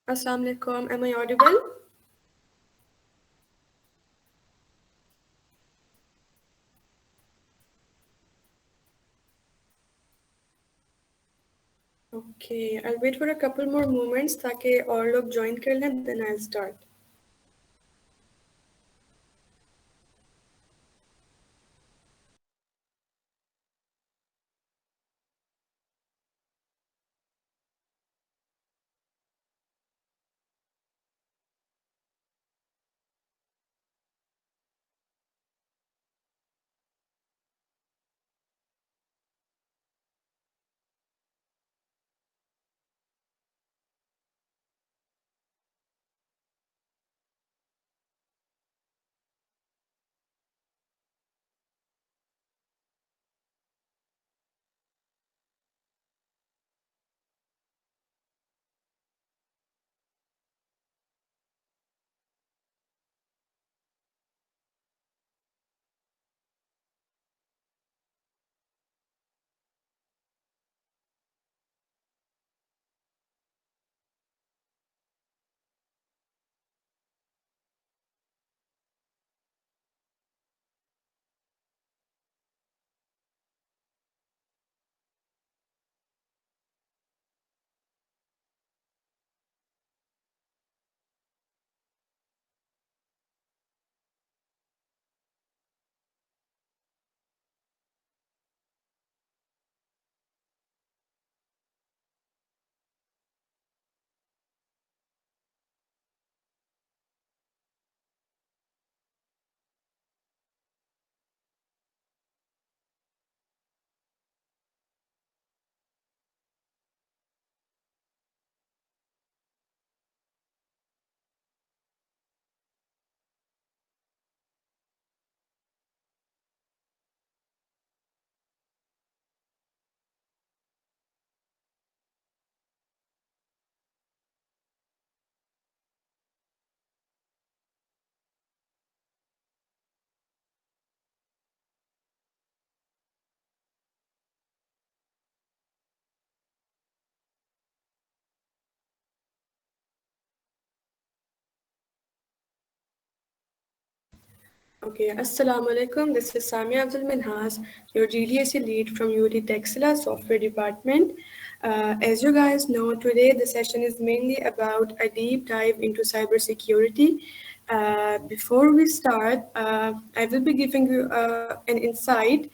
Assalamu alaikum. Am I audible? Okay, I'll wait for a couple more moments ताकि और लोग join कर लें, then I'll start. Okay, Assalamu alaikum. This is Samia Abdul Minhas, your GDSC lead from UT Texila Software Department. As you guys know, today the session is mainly about a deep dive into cybersecurity. Before we start, I will be giving you an insight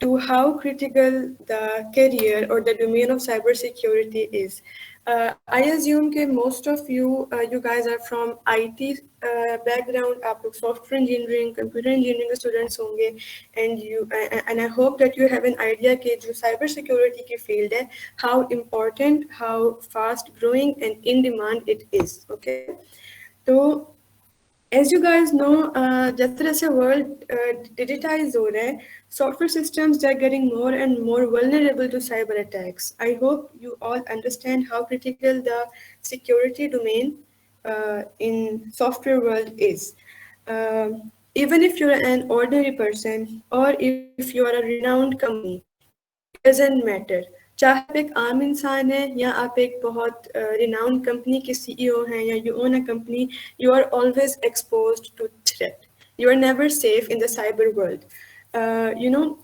to how critical the career or the domain of cybersecurity is. I assume that most of you guys are from IT background, आप लोग software engineering, computer engineering students होंगे, and I hope that you have an idea कि जो cyber security की field है, how important, how fast growing and in demand it is. Okay, तो as you guys know, जिस तरह से world digitized हो रहा है, software systems are getting more and more vulnerable to cyber attacks. I hope you all understand how critical the security domain in software world is. Even if you're an ordinary person or if you are a renowned company, it doesn't matter. चाहे आप एक आम इंसान हैं या आप एक बहुत renowned कंपनी के CEO हैं या you own a company, you are always exposed to threat. You are never safe in the cyber world. You know,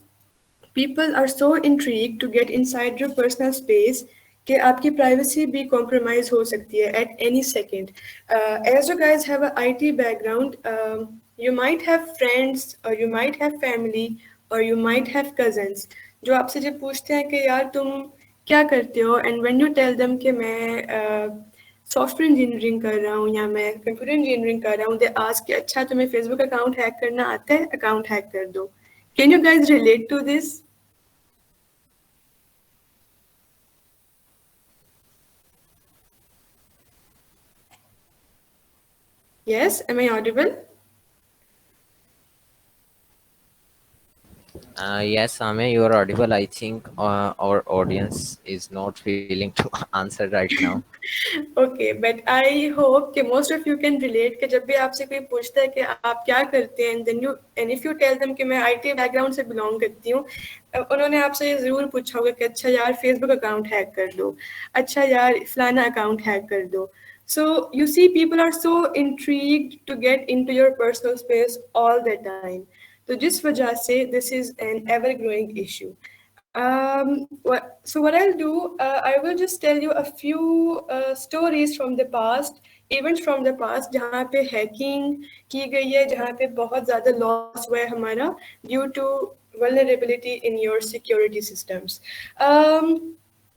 people are so intrigued to get inside your personal space कि आपकी privacy भी compromise हो सकती है at any second. As you guys have a IT background, you might have friends or you might have family or you might have cousins जो आपसे जब पूछते हैं कि यार तुम क्या करते हो and when you tell them कि मैं सॉफ्टवेयर इंजीनियरिंग कर रहा हूँ या मैं कंप्यूटर इंजीनियरिंग कर रहा हूँ दे आस्क कि अच्छा तुम्हें फेसबुक अकाउंट हैक करना आता है अकाउंट हैक कर दो. Can you guys relate to this? Yes, am I audible? Yes, Ame, you are audible. I think our audience is not willing to answer right now. Okay, but I hope कि most of you can relate कि जब भी आपसे कोई पूछता है कि आप क्या करते हैं and if you tell them कि मैं IT background से belong करती हूँ, उन्होंने आपसे ये ज़रूर पूछा होगा कि अच्छा यार Facebook account हैक कर दो, अच्छा यार फलाना account हैक कर दो. So you see, people are so intrigued to get into your personal space all the time. So जिस वजह से this is an ever-growing issue. So what I'll do, I will just tell you a few stories from the past, events from the past, जहाँ पे hacking की गई है, जहाँ पे बहुत ज़्यादा loss हुआ है हमारा due to vulnerability in your security systems.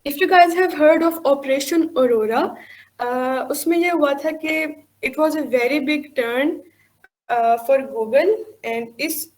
If you guys have heard of Operation Aurora, उसमें ये हुआ था कि it was a very big turn for Google, and इस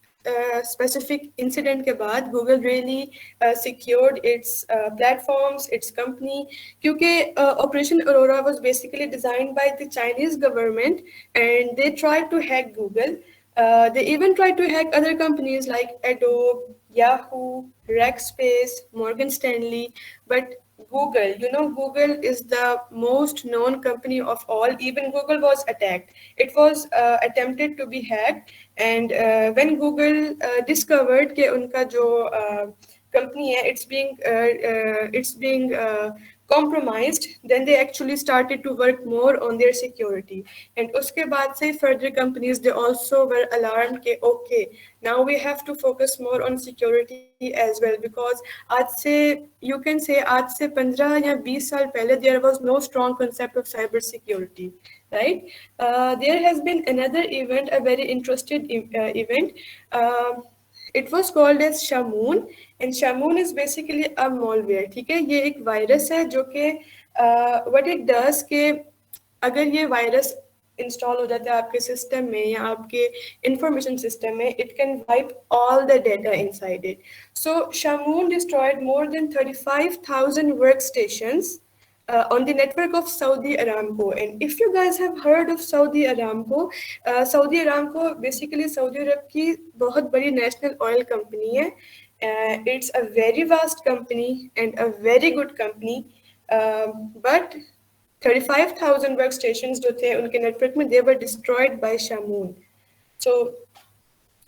specific incident के बाद Google really secured its platforms, its company, क्योंकि Operation Aurora was basically designed by the Chinese government, and they tried to hack Google. They even tried to hack other companies like Adobe, Yahoo, Rackspace, Morgan Stanley, but Google, Google is the most known company of all. Even Google was attacked. It was attempted to be hacked, and when Google discovered कि उनका जो company है, it's being compromised, then they actually started to work more on their security. And उसके बाद से further companies, they also were alarmed कि okay, now we have to focus more on security as well, because आज से you can say आज से 15 या 20 साल पहले there was no strong concept of cyber security, right? There has been another event, a very interesting event. It was called as Shamoon, and Shamoon is basically a malware. ठीक है, ये एक virus है जो कि what it does कि अगर ये वायरस इंस्टॉल हो जाता है आपके सिस्टम में या आपके इंफॉर्मेशन सिस्टम में, it can wipe all the data inside it. So Shamoon destroyed more than 35,000 workstations on the network of Saudi Aramco. And if you guys have heard of Saudi Aramco basically Saudi Arab की बहुत बड़ी national oil company है. It's a very vast company and a very good company, but 35,000 workstations जो थे उनके network में, they were destroyed by Shamoon. So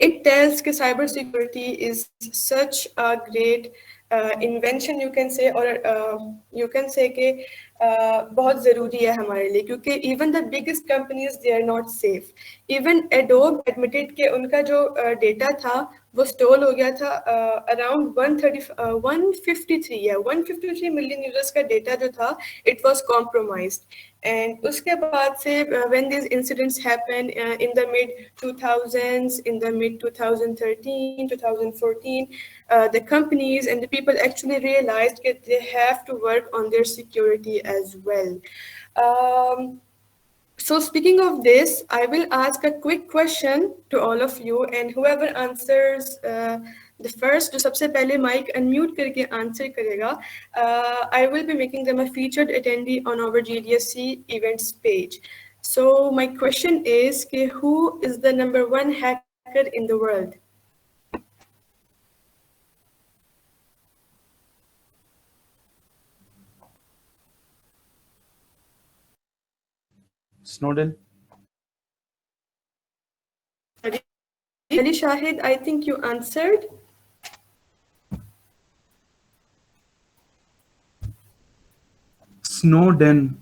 it tells that cybersecurity is such a great invention, you can say, or you can say कि बहुत ज़रूरी है हमारे लिए, क्योंकि even the biggest companies, they are not safe. Even Adobe admitted कि उनका जो data था वो stole हो गया था around 153 million users का data जो था, it was compromised. And उसके बाद से when these incidents happened in the mid 2000s, in the mid 2013, 2014, the companies and the people actually realized that they have to work on their security as well. So speaking of this, I will ask a quick question to all of you, and whoever answers the first, जो सबसे पहले mic unmute करके answer करेगा, I will be making them a featured attendee on our GDSC events page. So my question is, who is the #1 hacker in the world? Snowden. Ali Shahid, I think you answered. Snowden.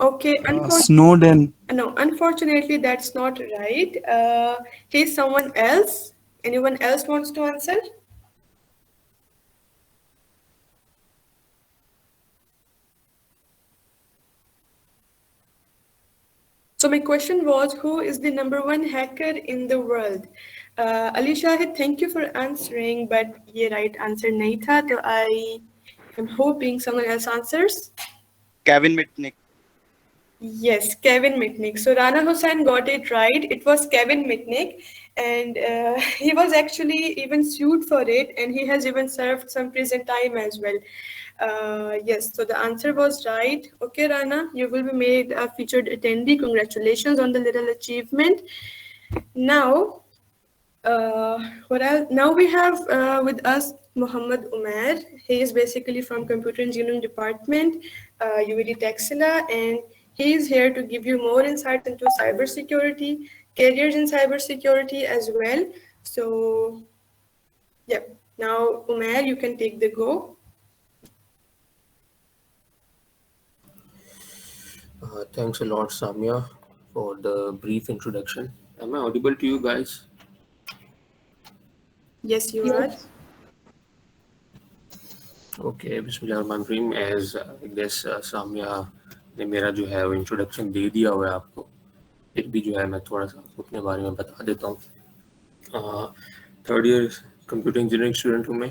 Okay, Snowden. No, unfortunately, that's not right. He's someone else. Anyone else wants to answer? So my question was, who is the #1 hacker in the world? Ali Shahid, thank you for answering, but ये right answer नहीं था, तो I am hoping someone else answers. Kevin Mitnick. Yes, Kevin Mitnick. So Rana Hussain got it right. It was Kevin Mitnick, and he was actually even sued for it, and he has even served some prison time as well. Yes, so the answer was right. Okay, Rana, you will be made a featured attendee. Congratulations on the little achievement. Now, now we have with us Muhammad Umair. He is basically from Computer Engineering Department, UAD Texila, and he is here to give you more insights into cybersecurity, careers in cybersecurity as well. So, yeah, Now, Umair, you can take the go. Thanks a lot, Samya, for the brief introduction. Am I audible to you guys? Yes, you are. Okay, Bismillahirrahmanirrahim. As I guess Samya ने मेरा जो है वो introduction दे दिया हुआ है आपको, फिर भी जो है मैं थोड़ा सा अपने बारे में बता देता हूँ. Third year computer engineering student हूँ मैं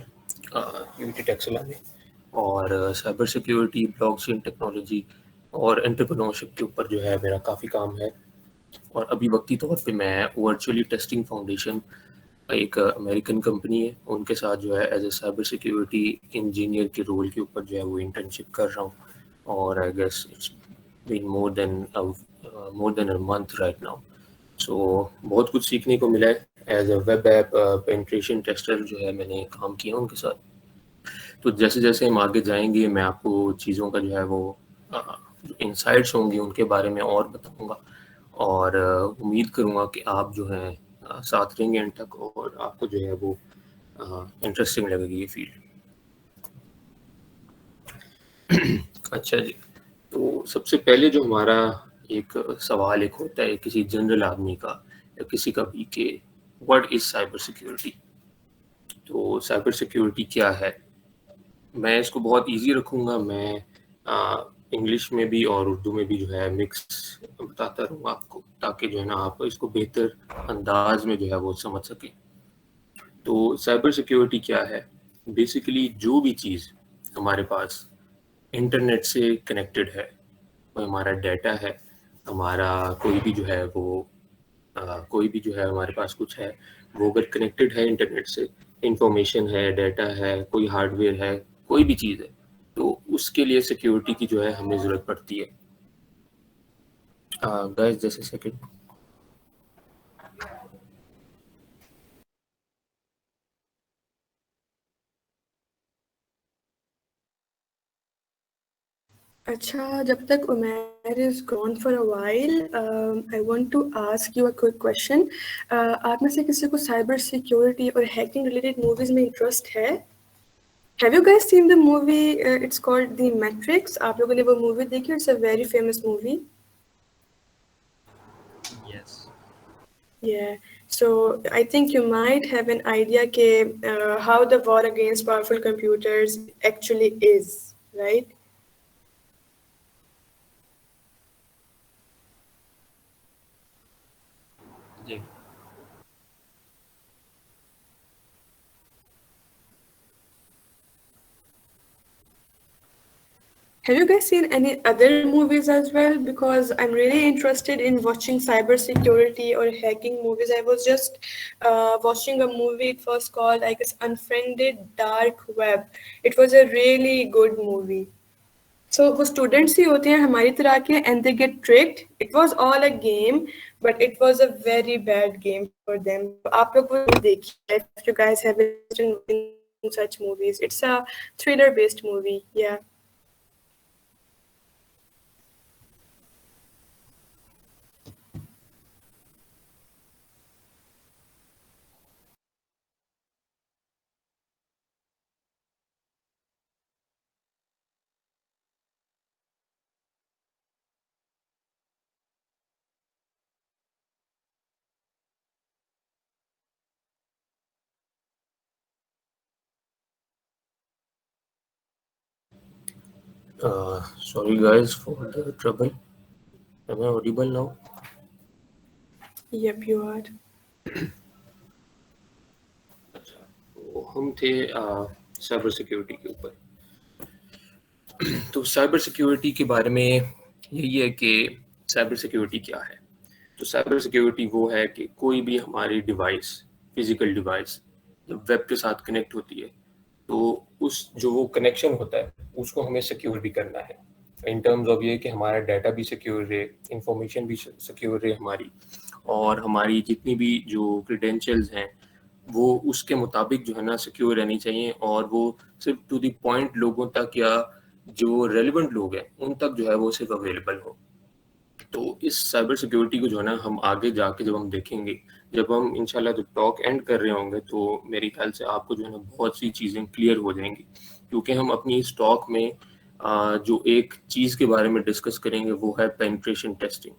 यूटी टेक्सला में, और साइबर सिक्योरिटी, ब्लॉकचेन टेक्नोलॉजी और एंटरप्रेन्योरशिप के ऊपर जो है मेरा काफ़ी काम है. और अभी वक्ती तौर पे मैं वर्चुअली टेस्टिंग फाउंडेशन, एक अमेरिकन कंपनी है, उनके साथ जो है as a cyber security engineer के रोल के ऊपर जो है वो इंटर्नशिप कर रहा हूँ. और I guess it's been more than a month right now. So बहुत कुछ सीखने को मिला है. As a web app penetration tester जो है मैंने काम किया उनके साथ. तो जैसे जैसे हम आगे जाएंगे मैं आपको चीज़ों का जो है वो जो इंसाइट्स होंगी उनके बारे में और बताऊंगा, और उम्मीद करूंगा कि आप जो है साथ रहेंगे एंड तक, और आपको जो है वो इंटरेस्टिंग लगेगी ये फील्ड. अच्छा जी, तो सबसे पहले जो हमारा एक सवाल एक होता है किसी जनरल आदमी का या किसी का भी कि व्हाट इज साइबर सिक्योरिटी. तो साइबर सिक्योरिटी क्या है, मैं इसको बहुत इजी रखूंगा. मैं इंग्लिश में भी और उर्दू में भी जो है मिक्स बताता रहूँगा आपको, ताकि जो है ना आप इसको बेहतर अंदाज में जो है वो समझ सकें. तो साइबर सिक्योरिटी क्या है, बेसिकली जो भी चीज़ हमारे पास इंटरनेट से कनेक्टेड है, वो हमारा डाटा है, हमारा कोई भी जो है वो कोई भी जो है हमारे पास कुछ है, वो अगर कनेक्टेड है इंटरनेट से, इंफॉर्मेशन है, डाटा है, कोई हार्डवेयर है, कोई भी चीज़ है, तो उसके लिए सिक्योरिटी की जो है हमें ज़रूरत पड़ती है. Guys just a second. Acha, jab tak Umair is gone for a while, I want to ask you a quick question. आप में से किसी को cyber security और hacking related movies में interest है? Have you guys seen the movie? It's called The Matrix. आप लोगों ने वो movie देखी? It's a very famous movie. Yes. Yeah. So I think you might have an idea ke, how the war against powerful computers actually is, right? Ji. Have you guys seen any other movies as well? Because I'm really interested in watching cybersecurity or hacking movies. I was just watching a movie. It was called, I guess, Unfriended Dark Web. It was a really good movie. So वो students ही होते हैं हमारी तरह के and they get tricked. It was all a game, but it was a very bad game for them. आप लोग वो देखिए if you guys have in such movies. It's a thriller-based movie. Yeah. Sorry guys for the trouble. Am I audible now? Yep, you are. अच्छा, तो हम थे cyber security के ऊपर. तो साइबर सिक्योरिटी के बारे में यही है कि साइबर सिक्योरिटी क्या है. तो साइबर सिक्योरिटी वो है कि कोई भी हमारी डिवाइस, फिजिकल डिवाइस जब वेब के साथ कनेक्ट होती है, तो उस जो वो कनेक्शन होता है उसको हमें सिक्योर भी करना है, इन टर्म्स ऑफ ये कि हमारा डाटा भी सिक्योर रहे, इंफॉर्मेशन भी सिक्योर रहे हमारी, और हमारी जितनी भी जो क्रेडेंशियल्स हैं वो उसके मुताबिक जो है ना सिक्योर रहनी चाहिए, और वो सिर्फ टू द पॉइंट लोगों तक या जो रेलिवेंट लोग हैं उन तक जो है वो सिर्फ अवेलेबल हो. तो इस साइबर सिक्योरिटी को जो है ना हम आगे जाके जब हम देखेंगे, जब हम इंशाल्लाह जब टॉक एंड कर रहे होंगे, तो मेरे ख्याल से आपको जो है ना बहुत सी चीज़ें क्लियर हो जाएंगी, क्योंकि हम अपनी इस टॉक में जो एक चीज़ के बारे में डिस्कस करेंगे वो है पेनिट्रेशन टेस्टिंग,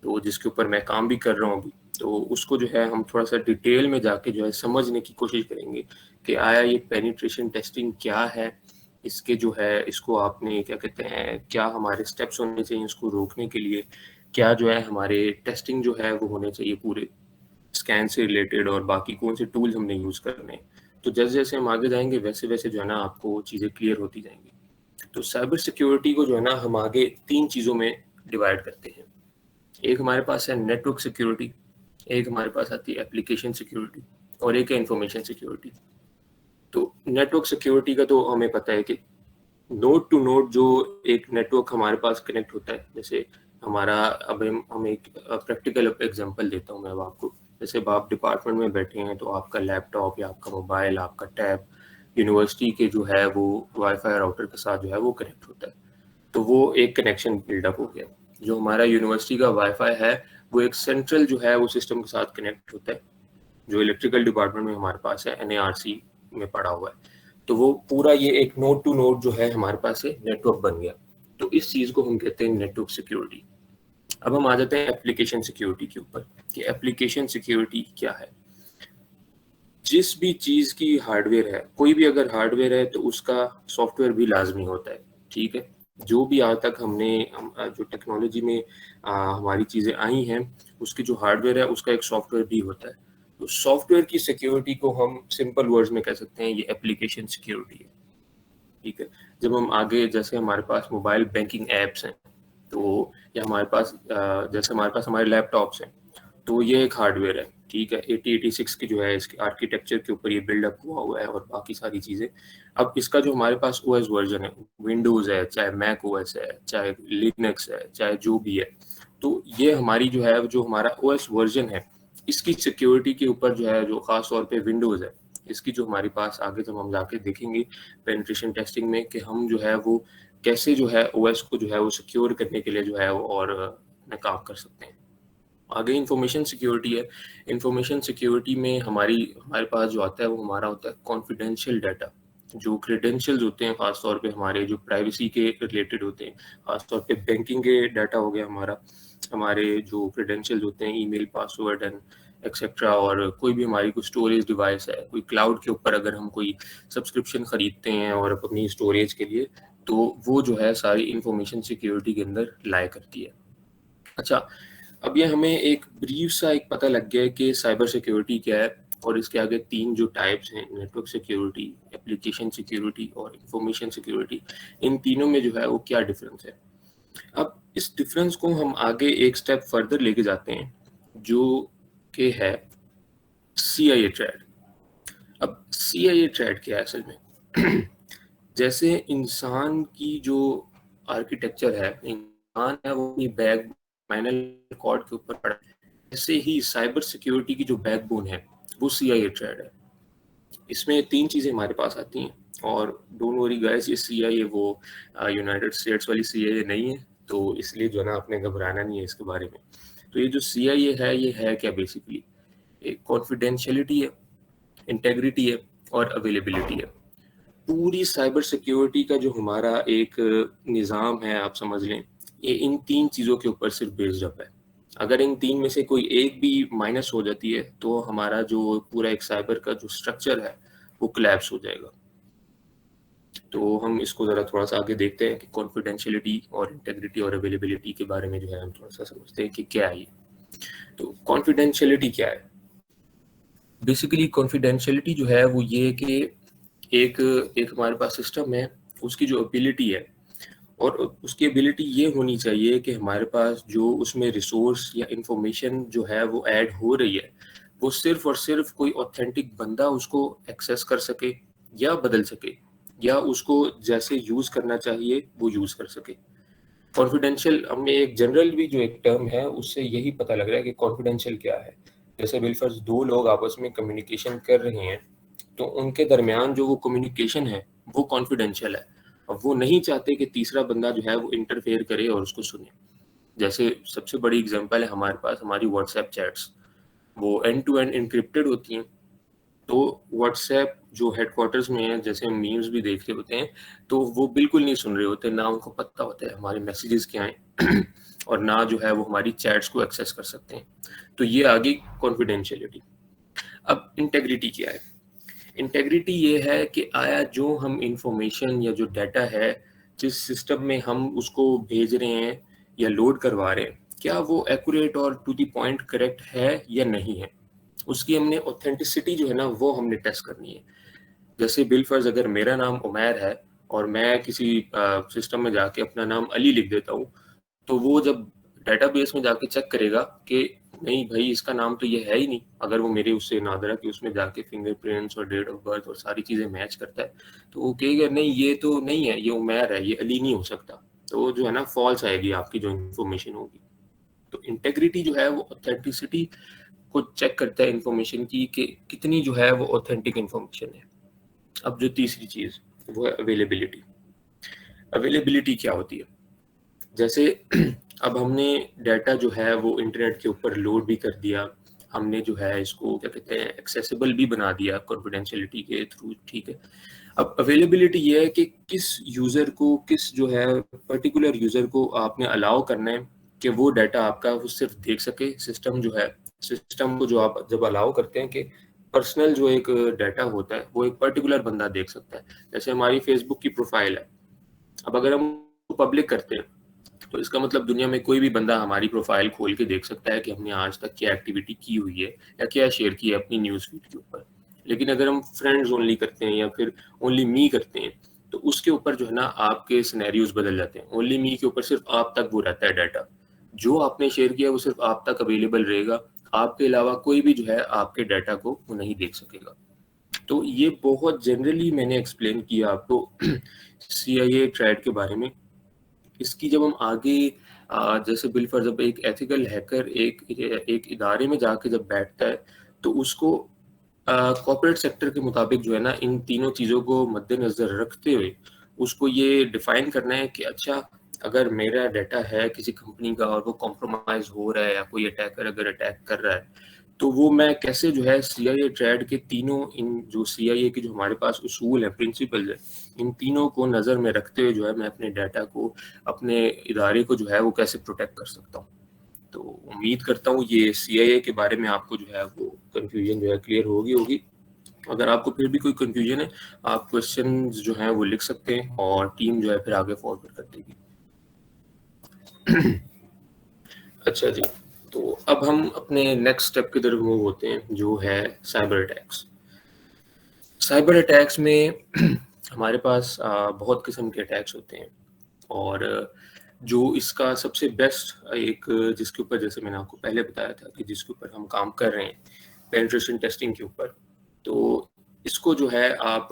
तो जिसके ऊपर मैं काम भी कर रहा हूँ अभी। तो उसको जो है हम थोड़ा सा डिटेल में जाके जो है समझने की कोशिश करेंगे कि आया ये पेनिट्रेशन टेस्टिंग क्या है, इसके जो है इसको आपने क्या कहते हैं, क्या हमारे स्टेप्स होने चाहिए इसको रोकने के लिए, क्या जो है हमारे टेस्टिंग जो है वो होने चाहिए पूरे स्कैन से रिलेटेड, और बाकी कौन से टूल्स हमने यूज़ करने हैं। तो जैसे जैसे हम आगे जाएंगे वैसे वैसे जो है ना आपको चीज़ें क्लियर होती जाएंगी। तो साइबर सिक्योरिटी को जो है ना हम आगे 3 चीज़ों में डिवाइड करते हैं। एक हमारे पास है नेटवर्क सिक्योरिटी, एक हमारे पास आती है एप्लीकेशन सिक्योरिटी, और एक है इंफॉर्मेशन सिक्योरिटी। तो नेटवर्क सिक्योरिटी का तो हमें पता है कि नोड टू नोड जो एक नेटवर्क हमारे पास कनेक्ट होता है, जैसे हमारा अब हम एक प्रैक्टिकल एग्जांपल देता हूँ मैं अब आपको। जैसे अब आप डिपार्टमेंट में बैठे हैं तो आपका लैपटॉप या आपका मोबाइल, आपका टैब यूनिवर्सिटी के जो है वो वाईफाई राउटर के साथ जो है वो कनेक्ट होता है, तो वो एक कनेक्शन बिल्डअप हो गया। जो हमारा यूनिवर्सिटी का वाईफाई है वो एक सेंट्रल जो है वो सिस्टम के साथ कनेक्ट होता है, जो इलेक्ट्रिकल डिपार्टमेंट में हमारे पास है, NARC में पड़ा हुआ है। तो वो पूरा ये एक नोड टू नोड जो है हमारे पास से नेटवर्क बन गया। तो इस चीज़ को हम कहते हैं नेटवर्क सिक्योरिटी। अब हम आ जाते हैं एप्लीकेशन सिक्योरिटी के ऊपर कि एप्लीकेशन सिक्योरिटी क्या है। जिस भी चीज़ की हार्डवेयर है, कोई भी अगर हार्डवेयर है तो उसका सॉफ्टवेयर भी लाजमी होता है, ठीक है। जो भी आज तक जो टेक्नोलॉजी में हमारी चीज़ें आई हैं, उसकी जो हार्डवेयर है उसका एक सॉफ्टवेयर भी होता है। तो सॉफ्टवेयर की सिक्योरिटी को हम सिंपल वर्ड्स में कह सकते हैं ये एप्लीकेशन सिक्योरिटी है, ठीक है। जब हम आगे, जैसे हमारे पास मोबाइल बैंकिंग एप्स हैं, तो या हमारे पास जैसे हमारे पास हमारे लैपटॉप्स हैं, तो ये एक हार्डवेयर है, ठीक है। 8086 की जो है इसके आर्किटेक्चर के ऊपर ये बिल्डअप हुआ हुआ है और बाकी सारी चीज़ें। अब इसका जो हमारे पास OS वर्जन है, विंडोज़ है, चाहे मैक OS है, चाहे लिनक्स है, चाहे जो भी है, तो ये हमारी जो है जो हमारा OS वर्जन है, इसकी सिक्योरिटी के ऊपर जो है, जो ख़ास तौर पे विंडोज़ है, इसकी जो हमारे पास आगे जब हम जाके देखेंगे पेनिट्रेशन टेस्टिंग में कि हम जो है वो कैसे जो है OS को जो है वो सिक्योर करने के लिए जो है वो और अपना काम कर सकते हैं। आगे इंफॉर्मेशन सिक्योरिटी है। इंफॉर्मेशन सिक्योरिटी में हमारे पास जो आता है वो हमारा होता है कॉन्फिडेंशियल डाटा, जो क्रेडेंशियल्स होते हैं, खासतौर पे हमारे जो प्राइवेसी के रिलेटेड होते हैं, खासतौर पे बैंकिंग के डाटा हो गया हमारे जो क्रेडेंशियल्स होते हैं, ईमेल, पासवर्ड एंड एक्सेट्रा, और कोई भी हमारी कोई स्टोरेज डिवाइस है, कोई क्लाउड के ऊपर अगर हम कोई सब्सक्रिप्शन खरीदते हैं और अपनी स्टोरेज के लिए, तो वो जो है सारी इंफॉर्मेशन सिक्योरिटी के अंदर लाई करती है। अच्छा, अब ये हमें एक ब्रीफ सा एक पता लग गया है कि साइबर सिक्योरिटी क्या है, और इसके आगे 3 जो टाइप्स हैं, नेटवर्क सिक्योरिटी, एप्लीकेशन सिक्योरिटी और इंफॉर्मेशन सिक्योरिटी, इन तीनों में जो है वो क्या डिफरेंस है। अब इस डिफरेंस को हम आगे एक स्टेप फर्दर लेके जाते हैं, जो कि है CIA ट्रेड। अब CIA ट्रेड क्या है असल में? जैसे इंसान की जो आर्किटेक्चर है, इंसान है वो अपनी बैक स्पाइनल कॉर्ड के ऊपर पड़ा है, ऐसे ही साइबर सिक्योरिटी की जो बैकबोन है वो CIA ट्रेड है। इसमें 3 चीज़ें हमारे पास आती हैं, और डोंट वरी गाइस, ये CIA वो यूनाइटेड स्टेट्स वाली CIA नहीं है, तो इसलिए जो है ना आपने घबराना नहीं है इसके बारे में। तो ये जो CIA है, ये है क्या बेसिकली? एक कॉन्फिडेंशियलिटी है, इंटेग्रिटी है और अवेलेबिलिटी है। पूरी साइबर सिक्योरिटी का जो हमारा एक निज़ाम है, आप समझ लें, ये इन 3 चीज़ों के ऊपर सिर्फ बेस्ड अप है। अगर इन 3 में से कोई एक भी माइनस हो जाती है तो हमारा जो पूरा एक साइबर का जो स्ट्रक्चर है वो कोलैप्स हो जाएगा। तो हम इसको ज़रा थोड़ा सा आगे देखते हैं कि कॉन्फिडेंशियलिटी और इंटेग्रिटी और अवेलेबिलिटी के बारे में जो है हम थोड़ा सा समझते हैं कि क्या है ये। तो कॉन्फिडेंशियलिटी क्या है? बेसिकली कॉन्फिडेंशियलिटी जो है वो ये कि एक हमारे पास सिस्टम है, उसकी जो एबिलिटी है, और उसकी एबिलिटी ये होनी चाहिए कि हमारे पास जो उसमें रिसोर्स या इंफॉर्मेशन जो है वो ऐड हो रही है, वो सिर्फ और सिर्फ कोई ऑथेंटिक बंदा उसको एक्सेस कर सके या बदल सके, या उसको जैसे यूज़ करना चाहिए वो यूज़ कर सके। कॉन्फिडेंशियल, हमें एक जनरल भी जो एक टर्म है उससे यही पता लग रहा है कि कॉन्फिडेंशियल क्या है। जैसे बिलफर्ज 2 लोग आपस में कम्युनिकेशन कर रहे हैं, तो उनके दरमियान जो वो कम्युनिकेशन है वो कॉन्फिडेंशियल है, और वो नहीं चाहते कि तीसरा बंदा जो है वो इंटरफेयर करे और उसको सुने। जैसे सबसे बड़ी एग्जांपल है हमारे पास हमारी व्हाट्सएप चैट्स, वो एंड टू एंड इनक्रिप्टेड होती हैं। तो व्हाट्सएप जो हेडक्वार्टर्स में है, जैसे हम मीम्स भी देख रहे होते हैं, तो वो बिल्कुल नहीं सुन रहे होते, ना उनको पता होता है हमारे मैसेजेस क्या हैं और ना जो है वो हमारी चैट्स को एक्सेस कर सकते हैं। तो ये आ गई कॉन्फिडेंशियलिटी। अब इंटेग्रिटी क्या है? इंटेग्रिटी ये है कि आया जो हम इंफॉर्मेशन या जो डाटा है जिस सिस्टम में हम उसको भेज रहे हैं या लोड करवा रहे हैं, क्या वो एक्यूरेट और टू द पॉइंट करेक्ट है या नहीं है। उसकी हमने ऑथेंटिसिटी जो है ना वो हमने टेस्ट करनी है। जैसे बिलफर्ज अगर मेरा नाम उमैर है और मैं किसी सिस्टम में जाके अपना नाम अली लिख देता हूँ, तो वो जब डेटाबेस में जाके चेक करेगा कि नहीं भाई इसका नाम तो ये है ही नहीं, अगर वो मेरे उससे नादरा कि उसमें जाके फिंगरप्रिंट्स और डेट ऑफ बर्थ और सारी चीज़ें मैच करता है, तो वो कहेगा नहीं ये तो नहीं है, ये उमैर है, ये अली नहीं हो सकता। तो जो है ना फॉल्स आएगी आपकी जो इन्फॉर्मेशन होगी। तो इंटेग्रिटी जो है वो ऑथेंटिसिटी को चेक करता है इन्फॉर्मेशन की कि कितनी जो है वो ऑथेंटिक इन्फॉर्मेशन है। अब जो तीसरी चीज़ वो है अवेलेबिलिटी। अवेलेबिलिटी क्या होती है? जैसे अब हमने डाटा जो है वो इंटरनेट के ऊपर लोड भी कर दिया, हमने जो है इसको क्या कहते हैं एक्सेसिबल भी बना दिया कॉन्फिडेंशियलिटी के थ्रू, ठीक है। अब अवेलेबिलिटी ये है कि किस यूज़र को, किस जो है पर्टिकुलर यूज़र को आपने अलाउ करना है कि वो डाटा आपका वो सिर्फ देख सके। सिस्टम जो है, सिस्टम को जो आप जब अलाउ करते हैं कि पर्सनल जो एक डाटा होता है वो एक पर्टिकुलर बंदा देख सकता है। जैसे हमारी फेसबुक की प्रोफाइल है, अब अगर हम पब्लिक करते हैं तो इसका मतलब दुनिया में कोई भी बंदा हमारी प्रोफाइल खोल के देख सकता है कि हमने आज तक क्या एक्टिविटी की हुई है या क्या शेयर की है अपनी न्यूज़ फीड के ऊपर। लेकिन अगर हम फ्रेंड्स ओनली करते हैं या फिर ओनली मी करते हैं, तो उसके ऊपर जो है ना आपके सिनेरियोज बदल जाते हैं। ओनली मी के ऊपर सिर्फ आप तक वो रहता है डाटा, जो आपने शेयर किया वो सिर्फ आप तक अवेलेबल रहेगा, आपके अलावा कोई भी जो है आपके डाटा को वो नहीं देख सकेगा। तो ये बहुत जनरली मैंने एक्सप्लेन किया आपको CIA ट्रेड के बारे में। इसकी जब हम आगे जैसे बिलफर्ज जब एक एथिकल हैकर एक इदारे में जाके जब बैठता है, तो उसको कॉर्पोरेट सेक्टर के मुताबिक जो है ना इन तीनों चीज़ों को मद्देनजर रखते हुए उसको ये डिफाइन करना है कि अच्छा अगर मेरा डाटा है किसी कंपनी का और वो कॉम्प्रोमाइज हो रहा है या कोई अटैकर अगर अटैक कर रहा है, तो वो मैं कैसे जो है CIA ट्रेड के तीनों इन जो CIA के जो हमारे पास उसूल है, प्रिंसिपल्स है, इन तीनों को नज़र में रखते हुए जो है मैं अपने डाटा को, अपने इदारे को जो है वो कैसे प्रोटेक्ट कर सकता हूँ। तो उम्मीद करता हूँ ये CIA के बारे में आपको जो है वो कंफ्यूजन जो है क्लियर होगी। अगर आपको फिर भी कोई कंफ्यूजन है, आप क्वेश्चन जो हैं वो लिख सकते हैं और टीम जो है फिर आगे फॉरवर्ड कर देगी। अच्छा जी, तो अब हम अपने नेक्स्ट स्टेप की तरफ मूव होते हैं जो है साइबर अटैक्स। साइबर अटैक्स में हमारे पास बहुत किस्म के अटैक्स होते हैं और जो इसका सबसे बेस्ट एक जिसके ऊपर जैसे मैंने आपको पहले बताया था कि जिसके ऊपर हम काम कर रहे हैं पेनिट्रेशन टेस्टिंग के ऊपर, तो इसको जो है आप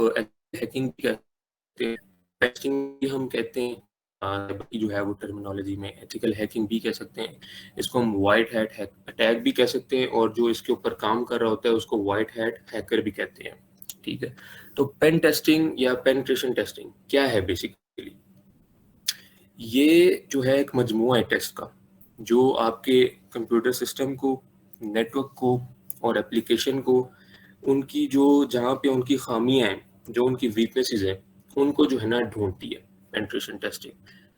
हैकिंग कहते हैं, टेस्टिंग भी हम कहते हैं, जबकि जो है वो टर्मिनोलॉजी में एथिकल हैकिंग भी कह सकते हैं। इसको हम वाइट हैट अटैक भी कह सकते हैं और जो इसके ऊपर काम कर रहा होता है उसको वाइट हैट हैकर भी कहते हैं, ठीक है। तो पेन टेस्टिंग या पेनिट्रेशन टेस्टिंग क्या है बेसिकली? ये जो है एक मजमुआ है टेस्ट का जो आपके कंप्यूटर सिस्टम को, नेटवर्क को और एप्लीकेशन को, उनकी जो जहाँ पे उनकी खामियां हैं, जो उनकी वीकनेसेस हैं, उनको जो है ना ढूंढती है पेनिट्रेशन टेस्टिंग।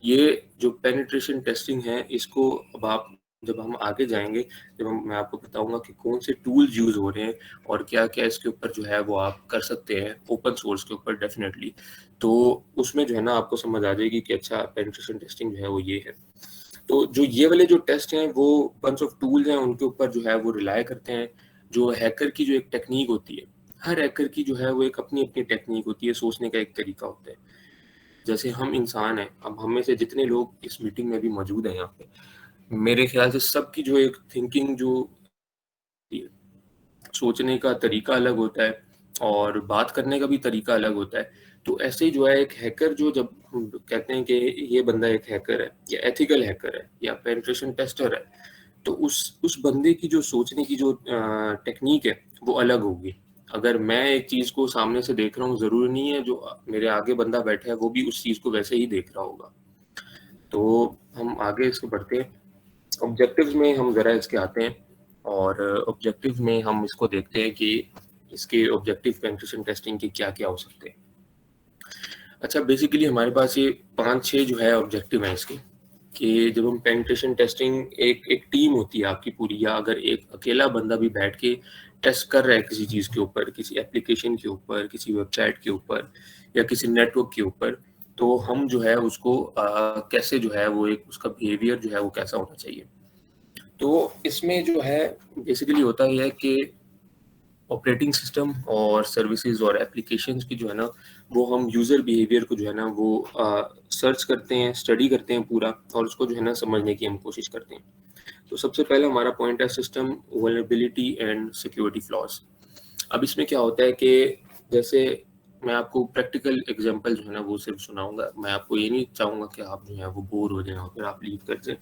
ये जो पेनिट्रेशन टेस्टिंग है इसको अब आप जब हम आगे जाएंगे, जब मैं आपको बताऊंगा कि कौन से टूल्स यूज हो रहे हैं और क्या क्या इसके ऊपर जो है वो आप कर सकते हैं ओपन सोर्स के ऊपर डेफिनेटली, तो उसमें जो है ना आपको समझ आ जाएगी कि अच्छा पेनिट्रेशन टेस्टिंग जो है वो ये है। तो जो ये वाले जो टेस्ट हैं वो बंच ऑफ टूल्स हैं, उनके ऊपर जो है वो रिलाय करते हैं। जो हैकर की जो एक टेक्निक होती है, हर हैकर की जो है वो एक अपनी अपनी टेक्निक होती है, सोचने का एक तरीका होता है। जैसे हम इंसान हैं, अब हम में से जितने लोग इस मीटिंग में भी मौजूद हैं यहाँ पे, मेरे ख्याल से सबकी जो एक थिंकिंग जो सोचने का तरीका अलग होता है और बात करने का भी तरीका अलग होता है। तो ऐसे ही जो है एक हैकर जो जब हम कहते हैं कि ये बंदा एक हैकर है या एथिकल हैकर है या पेनिट्रेशन टेस्टर है, तो उस बंदे की जो सोचने की जो टेक्निक है वो अलग होगी। अगर मैं एक चीज़ को सामने से देख रहा हूँ, ज़रूरी नहीं है जो मेरे आगे बंदा बैठा है वो भी उस चीज़ को वैसे ही देख रहा होगा। तो हम आगे इसको बढ़ते हैं। ऑब्जेक्टिव्स में हम ज़रा इसके आते हैं, और ऑब्जेक्टिव में हम इसको देखते हैं कि इसके ऑब्जेक्टिव पेनिट्रेशन टेस्टिंग के क्या क्या हो सकते हैं। अच्छा, बेसिकली हमारे पास ये 5-6 जो है ऑब्जेक्टिव हैं इसके, कि जब हम पेनिट्रेशन टेस्टिंग एक टीम होती है आपकी पूरी, या अगर एक अकेला बंदा भी बैठ के टेस्ट कर रहा है किसी चीज़ के ऊपर, किसी एप्लीकेशन के ऊपर, किसी वेबसाइट के ऊपर या किसी नेटवर्क के ऊपर, तो हम जो है उसको कैसे जो है वो एक उसका बिहेवियर जो है वो कैसा होना चाहिए। तो इसमें जो है बेसिकली होता ही है कि ऑपरेटिंग सिस्टम और सर्विसेज और एप्लीकेशंस की जो है ना, वो हम यूज़र बिहेवियर को जो है ना वो सर्च करते हैं, स्टडी करते हैं पूरा, और उसको जो है ना समझने की हम कोशिश करते हैं। तो सबसे पहले हमारा पॉइंट है system vulnerability and security flaws. अब इसमें क्या होता है कि जैसे मैं आपको प्रैक्टिकल एग्जांपल जो है ना वो सिर्फ सुनाऊंगा, मैं आपको ये नहीं चाहूँगा कि आप जो है वो बोर हो जाएं और फिर आप लीव कर दें।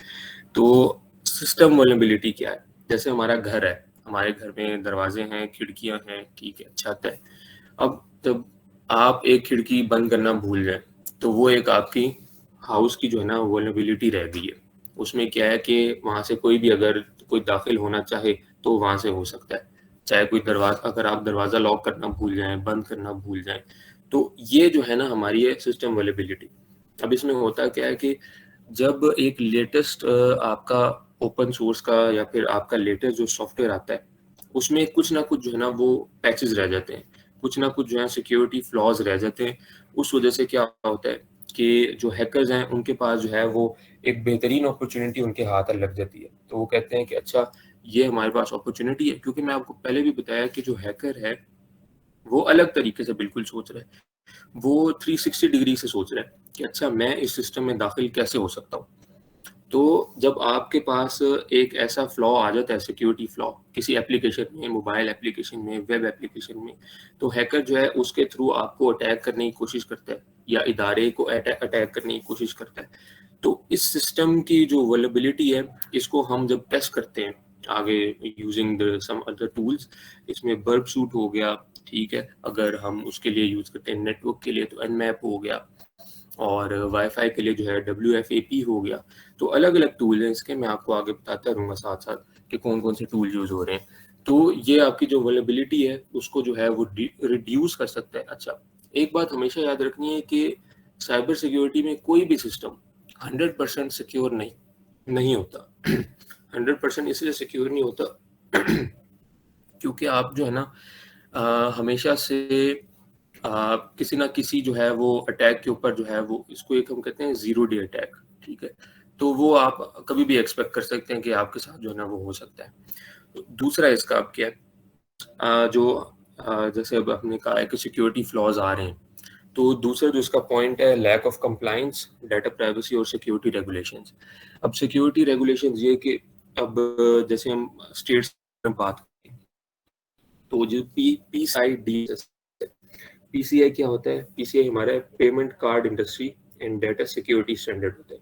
तो सिस्टम वल्नरेबिलिटी क्या है? जैसे हमारा घर है, हमारे घर में दरवाजे हैं, खिड़कियां हैं, ठीक है, छत है। अब जब आप एक खिड़की बंद करना भूल जाए तो वो एक आपकी हाउस की जो है ना वल्नरेबिलिटी रह गई है। उसमें क्या है कि वहां से कोई भी अगर कोई दाखिल होना चाहे तो वहां से हो सकता है, चाहे कोई दरवाजा, अगर आप दरवाजा लॉक करना भूल जाएं, बंद करना भूल जाएं, तो ये जो है ना हमारी है सिस्टम वल्नरेबिलिटी। अब इसमें होता क्या है कि जब एक लेटेस्ट आपका ओपन सोर्स का या फिर आपका लेटेस्ट जो सॉफ्टवेयर आता है, उसमें कुछ ना कुछ जो है ना वो पैचेस रह जाते हैं, कुछ ना कुछ जो है सिक्योरिटी फ्लॉज रह जाते हैं। उस वजह से क्या होता है कि जो हैकर्स हैं उनके पास जो है वो एक बेहतरीन अपॉर्चुनिटी उनके हाथ लग जाती है। तो वो कहते हैं कि अच्छा, ये हमारे पास अपॉर्चुनिटी है, क्योंकि मैं आपको पहले भी बताया कि जो हैकर है वो अलग तरीके से बिल्कुल सोच रहा है, वो 360 डिग्री से सोच रहा है कि अच्छा मैं इस सिस्टम में दाखिल कैसे हो सकता हूँ। तो जब आपके पास एक ऐसा फ्लॉ आ जाता है, सिक्योरिटी फ्लॉ किसी एप्लीकेशन में, मोबाइल एप्लीकेशन में, वेब एप्लीकेशन में, तो हैकर जो है उसके थ्रू आपको अटैक करने की कोशिश करता है या इदारे को अटैक करने की कोशिश करता है। तो इस सिस्टम की जो वल्नरेबिलिटी है, इसको हम जब टेस्ट करते हैं आगे यूजिंग सम अदर टूल्स, इसमें बर्ब सूट हो गया, ठीक है, अगर हम उसके लिए यूज करते हैं नेटवर्क के लिए तो nmap हो गया, और वाईफाई के लिए जो है WFAP हो गया। तो अलग अलग टूल हैं इसके, मैं आपको आगे बताता रहूँगा साथ साथ कि कौन कौन से टूल यूज हो रहे हैं। तो ये आपकी जो वल्नरेबिलिटी है उसको जो है वो रिड्यूस कर सकता है। अच्छा, एक बात हमेशा याद रखनी है कि साइबर सिक्योरिटी में कोई भी सिस्टम 100% सिक्योर नहीं होता। 100% इसलिए सिक्योर नहीं होता क्योंकि आप जो है ना हमेशा से किसी ना किसी जो है वो अटैक के ऊपर जो है वो, इसको एक हम कहते हैं 0 डे अटैक, ठीक है, तो वो आप कभी भी एक्सपेक्ट कर सकते हैं कि आपके साथ जो है ना वो हो सकता है। तो दूसरा इसका अब क्या है, जैसे अब हमने कहा है कि सिक्योरिटी फ्लॉज आ रहे हैं, तो दूसरा जो इसका पॉइंट है lack of compliance, data privacy और सिक्योरिटी रेगुलेशंस। अब सिक्योरिटी रेगुलेशंस ये कि अब जैसे हम स्टेट्स में बात करें तो जो PCI क्या होता है? PCI हमारा payment card industry and data security standard होता है।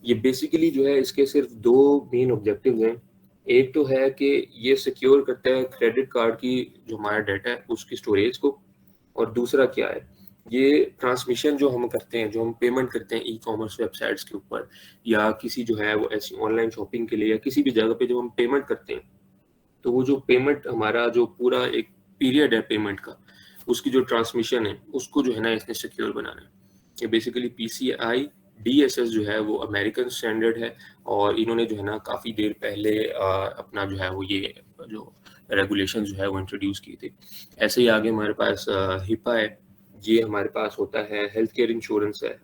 ये बेसिकली जो है इसके सिर्फ 2 मेन ऑब्जेक्टिव्स हैं। एक तो है कि ये सिक्योर करता है क्रेडिट कार्ड की जो हमारा डाटा है उसकी स्टोरेज को, और दूसरा क्या है, ये ट्रांसमिशन जो हम करते हैं, जो हम पेमेंट करते हैं ई-कॉमर्स वेबसाइट्स के ऊपर या किसी जो है वो ऐसी ऑनलाइन शॉपिंग के लिए या किसी भी जगह पे जब हम पेमेंट करते हैं, तो वो जो पेमेंट हमारा जो पूरा एक पीरियड है पेमेंट का, उसकी जो ट्रांसमिशन है उसको जो है ना इसने सिक्योर बनाना है। ये बेसिकली PCI DSS जो है वो अमेरिकन स्टैंडर्ड है, और इन्होंने जो है ना काफ़ी देर पहले अपना जो है वो ये जो रेगुलेशन जो है वो इंट्रोड्यूस किए थे। ऐसे ही आगे हमारे पास HIPAA है, ये हमारे पास होता है हेल्थ केयर इंश्योरेंस है,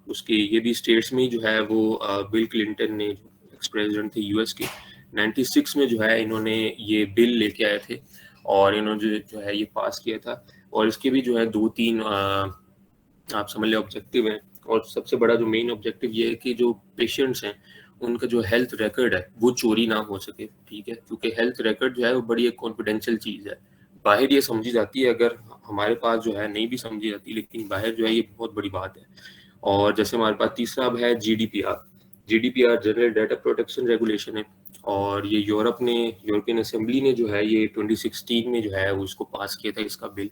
उसकी ये भी स्टेट्स में ही जो है वो बिल क्लिंटन ने, एक्स प्रेसिडेंट थे US के, 96 में जो है इन्होंने ये बिल लेके आए थे और इन्होंने जो है ये पास किया था। और इसके भी जो है 2-3 आप समझ लें ऑब्जेक्टिव हैं, और सबसे बड़ा जो मेन ऑब्जेक्टिव ये है कि जो पेशेंट्स हैं उनका जो हेल्थ रिकॉर्ड है वो चोरी ना हो सके, ठीक है, क्योंकि हेल्थ रिकॉर्ड जो है वो बड़ी एक कॉन्फिडेंशियल चीज़ है। बाहर ये समझी जाती है, अगर हमारे पास जो है नहीं भी समझी जाती, लेकिन बाहर जो है ये बहुत बड़ी बात है। और जैसे हमारे पास तीसरा अब है GDPR general data protection regulation है, और ये यूरोपियन असेंबली ने जो है ये 2016 में जो है वो इसको पास किया था इसका बिल।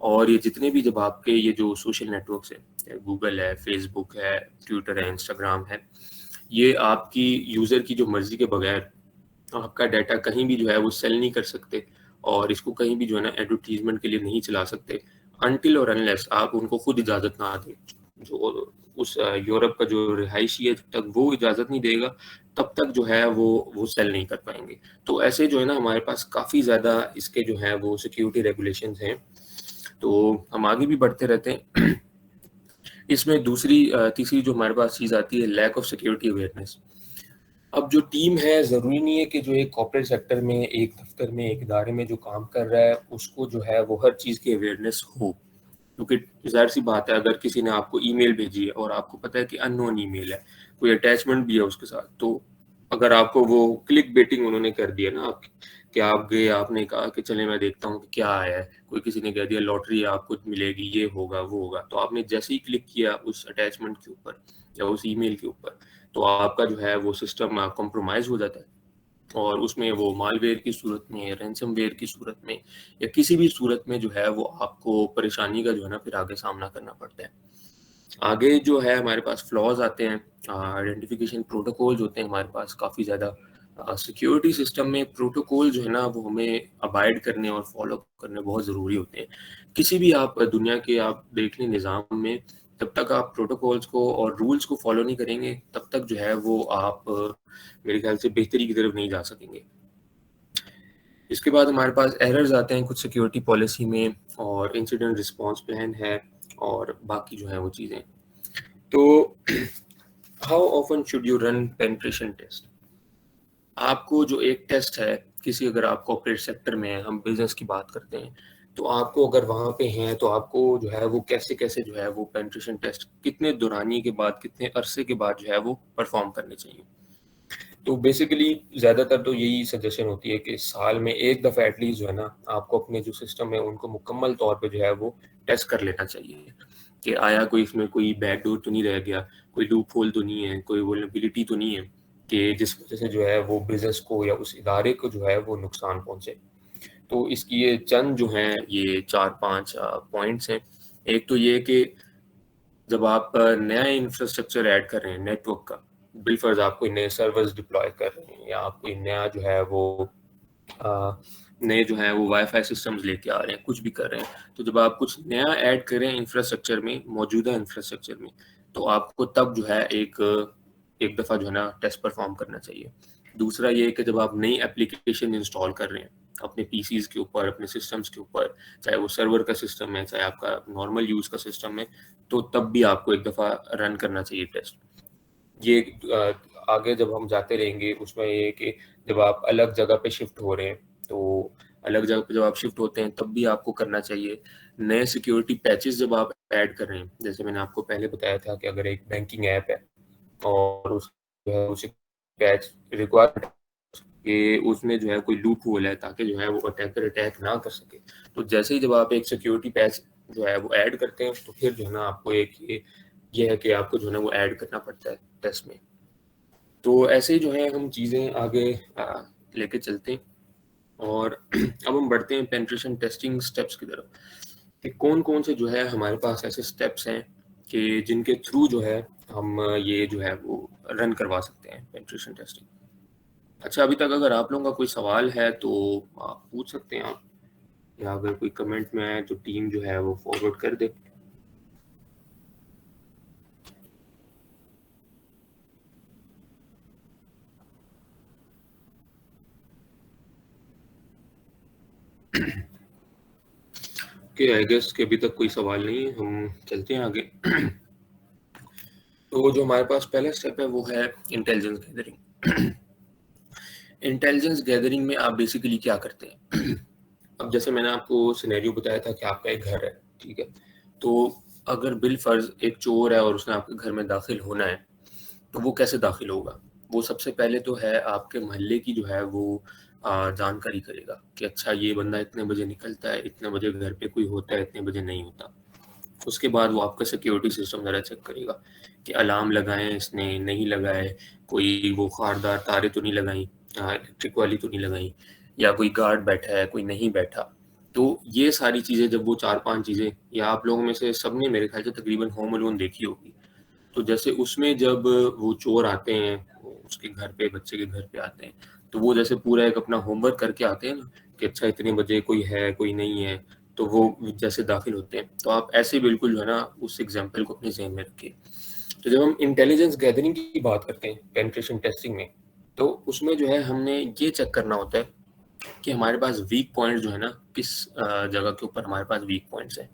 और ये जितने भी जब आपके ये जो सोशल नेटवर्क्स है, गूगल है, फेसबुक है, ट्विटर है, इंस्टाग्राम है, ये आपकी यूज़र की जो मर्जी के बगैर आपका डाटा कहीं भी जो है वो सेल नहीं कर सकते और इसको कहीं भी जो है ना एडवर्टीजमेंट के लिए नहीं चला सकते अनटिल और अनलेस आप उनको खुद इजाज़त ना दें। जो उस यूरोप का जो रिहायशी है, जब तक वो इजाज़त नहीं देगा तब तक जो है वो सेल नहीं कर पाएंगे। तो ऐसे जो है ना हमारे पास काफ़ी ज़्यादा इसके जो है वो सिक्योरिटी रेगुलेशंस हैं, तो हम आगे भी बढ़ते रहते हैं। इसमें तीसरी जो हमारे पास चीज़ आती है, लैक ऑफ सिक्योरिटी अवेयरनेस। अब जो टीम है, ज़रूरी नहीं है कि जो एक कॉर्पोरेट सेक्टर में, एक दफ्तर में, एक इदारे में जो काम कर रहा है उसको जो है वो हर चीज़ की अवेयरनेस हो, क्योंकि जाहिर सी बात है अगर किसी ने आपको ईमेल भेजी है और आपको पता है कि अननोन ईमेल है, कोई अटैचमेंट भी है उसके साथ, तो अगर आपको वो क्लिक बेटिंग उन्होंने कर दिया ना आपकी, कि आप गए, आपने कहा कि चले मैं देखता हूँ कि क्या आया है, कोई किसी ने कह दिया लॉटरी आपको मिलेगी, ये होगा वो होगा, तो आपने जैसे ही क्लिक किया उस अटैचमेंट के ऊपर या उस ईमेल के ऊपर, तो आपका जो है वो सिस्टम कॉम्प्रोमाइज हो जाता है और उसमें वो मालवेयर की सूरत में, रैंसमवेयर की सूरत में या किसी भी सूरत में जो है वो आपको परेशानी का जो है ना फिर आगे सामना करना पड़ता है। आगे जो है हमारे पास फ्लॉज आते हैं, आइडेंटिफिकेशन प्रोटोकॉल्स होते हैं हमारे पास काफ़ी ज़्यादा। सिक्योरिटी सिस्टम में प्रोटोकॉल जो है ना वो हमें अबाइड करने और फॉलो करने बहुत ज़रूरी होते हैं। किसी भी आप दुनिया के आप देख लें निज़ाम में, जब तक आप प्रोटोकॉल्स को और रूल्स को फॉलो नहीं करेंगे तब तक जो है वो आप मेरे ख्याल से बेहतरी की तरफ नहीं जा सकेंगे। इसके बाद हमारे पास एरर्स आते हैं कुछ सिक्योरिटी पॉलिसी में और इंसिडेंट रिस्पांस प्लान है और बाकी जो है वो चीज़ें। तो how often should you run penetration test? आपको जो एक टेस्ट है किसी, अगर आप कॉर्पोरेट सेक्टर में हैं, हम बिजनेस की बात करते हैं, तो आपको अगर वहाँ पे हैं तो आपको जो है वो कैसे कैसे जो है वो पेनिट्रेशन टेस्ट कितने दौरानी के बाद, कितने अरसे के बाद जो है वो परफॉर्म करने चाहिए। तो बेसिकली ज़्यादातर तो यही सजेशन होती है कि साल में एक दफ़ा एटलीस्ट जो है ना आपको अपने जो सिस्टम है उनको मुकम्मल तौर पे जो है वो टेस्ट कर लेना चाहिए कि आया कोई इसमें कोई बैकडोर तो नहीं रह गया, कोई लूप होल तो नहीं है, कोई वल्नरेबिलिटी तो नहीं है कि जिस वजह से जो है वो बिजनेस को या उस इदारे को जो है वो नुकसान पहुंचे। तो इसकी ये चंद जो हैं ये 4-5 पॉइंट्स हैं। एक तो ये कि जब आप नया इंफ्रास्ट्रक्चर ऐड कर रहे हैं नेटवर्क का, बिलफर्ज आप कोई नए सर्वर्स डिप्लॉय कर रहे हैं या आप कोई नया जो है वो नए जो है वो वाईफाई सिस्टम्स लेके आ रहे हैं, कुछ भी कर रहे हैं, तो जब आप कुछ नया ऐड कर रहे हैं इंफ्रास्ट्रक्चर में, मौजूदा इंफ्रास्ट्रक्चर में, तो आपको तब जो है एक दफ़ा जो है ना टेस्ट परफॉर्म करना चाहिए। दूसरा ये कि जब आप नई एप्लीकेशन इंस्टॉल कर रहे हैं अपने पीसीज के ऊपर, अपने सिस्टम्स के ऊपर, चाहे वो सर्वर का सिस्टम है, चाहे आपका नॉर्मल यूज़ का सिस्टम है, तो तब भी आपको एक दफ़ा रन करना चाहिए टेस्ट। ये आगे जब हम जाते रहेंगे उसमें ये कि जब आप अलग जगह पे शिफ्ट हो रहे हैं, तो अलग जगह पे जब आप शिफ्ट होते हैं तब भी आपको करना चाहिए। नए सिक्योरिटी पैचेस जब आप ऐड कर रहे हैं, जैसे मैंने आपको पहले बताया था कि अगर एक बैंकिंग ऐप है और उस पैच रिक्वायर्ड कि उसमें जो है कोई लूप होल है ताकि जो है वो अटैकर अटैक ना कर सके, तो जैसे ही जब आप एक सिक्योरिटी पैच जो है वो ऐड करते हैं तो फिर जो है ना आपको एक ये है कि आपको जो है ना वो ऐड करना पड़ता है टेस्ट में। तो ऐसे ही जो है हम चीज़ें आगे लेके चलते हैं और अब हम बढ़ते हैं पेनिट्रेशन टेस्टिंग स्टेप्स की तरफ कि कौन कौन से जो है हमारे पास ऐसे स्टेप्स हैं कि जिनके थ्रू जो है हम ये जो है वो रन करवा सकते हैं पेनिट्रेशन टेस्टिंग। अच्छा, अभी तक अगर आप लोगों का कोई सवाल है तो आप पूछ सकते हैं आप, या अगर कोई कमेंट में है तो टीम जो है वो फॉरवर्ड कर दे। ओके, आई गेस कि अभी तक कोई सवाल नहीं है, हम चलते हैं आगे। तो जो हमारे पास पहला स्टेप है वो है इंटेलिजेंस गैदरिंग। इंटेलिजेंस गैदरिंग में आप बेसिकली क्या करते हैं? अब जैसे मैंने आपको सिनेरियो बताया था कि आपका एक घर है, ठीक है, तो अगर बिल फर्ज एक चोर है और उसने आपके घर में दाखिल होना है, तो वो कैसे दाखिल होगा? वो सबसे पहले तो है आपके मोहल्ले की जो है वो जानकारी करेगा कि अच्छा ये बंदा इतने बजे निकलता है, इतने बजे घर पे कोई होता है, इतने बजे नहीं होता। उसके बाद वो आपका सिक्योरिटी सिस्टम ज़रा चेक करेगा कि अलार्म लगाए इसने, नहीं लगाए, कोई वो खारदार तारे तो नहीं लगाई, इलेक्ट्रिक वाली तो नहीं लगाई, या कोई गार्ड बैठा है, कोई नहीं बैठा। तो ये सारी चीज़ें जब वो 4-5 चीज़ें, या आप लोगों में से सबने मेरे ख्याल से तकरीबन होम अलोन देखी होगी, तो जैसे उसमें जब वो चोर आते हैं, उसके घर पे, बच्चे के घर पे आते हैं, तो वो जैसे पूरा एक अपना होमवर्क करके आते हैं ना कि अच्छा इतने बजे कोई है कोई नहीं है, तो वो जैसे दाखिल होते हैं। तो आप ऐसे बिल्कुल जो है ना उस एग्जाम्पल को अपने जहन में रखिए। तो जब हम इंटेलिजेंस गैदरिंग की बात करते हैं पेनिट्रेशन टेस्टिंग में, तो उसमें जो है हमने ये चेक करना होता है कि हमारे पास वीक पॉइंट जो है ना किस जगह के ऊपर हमारे पास वीक पॉइंट्स हैं।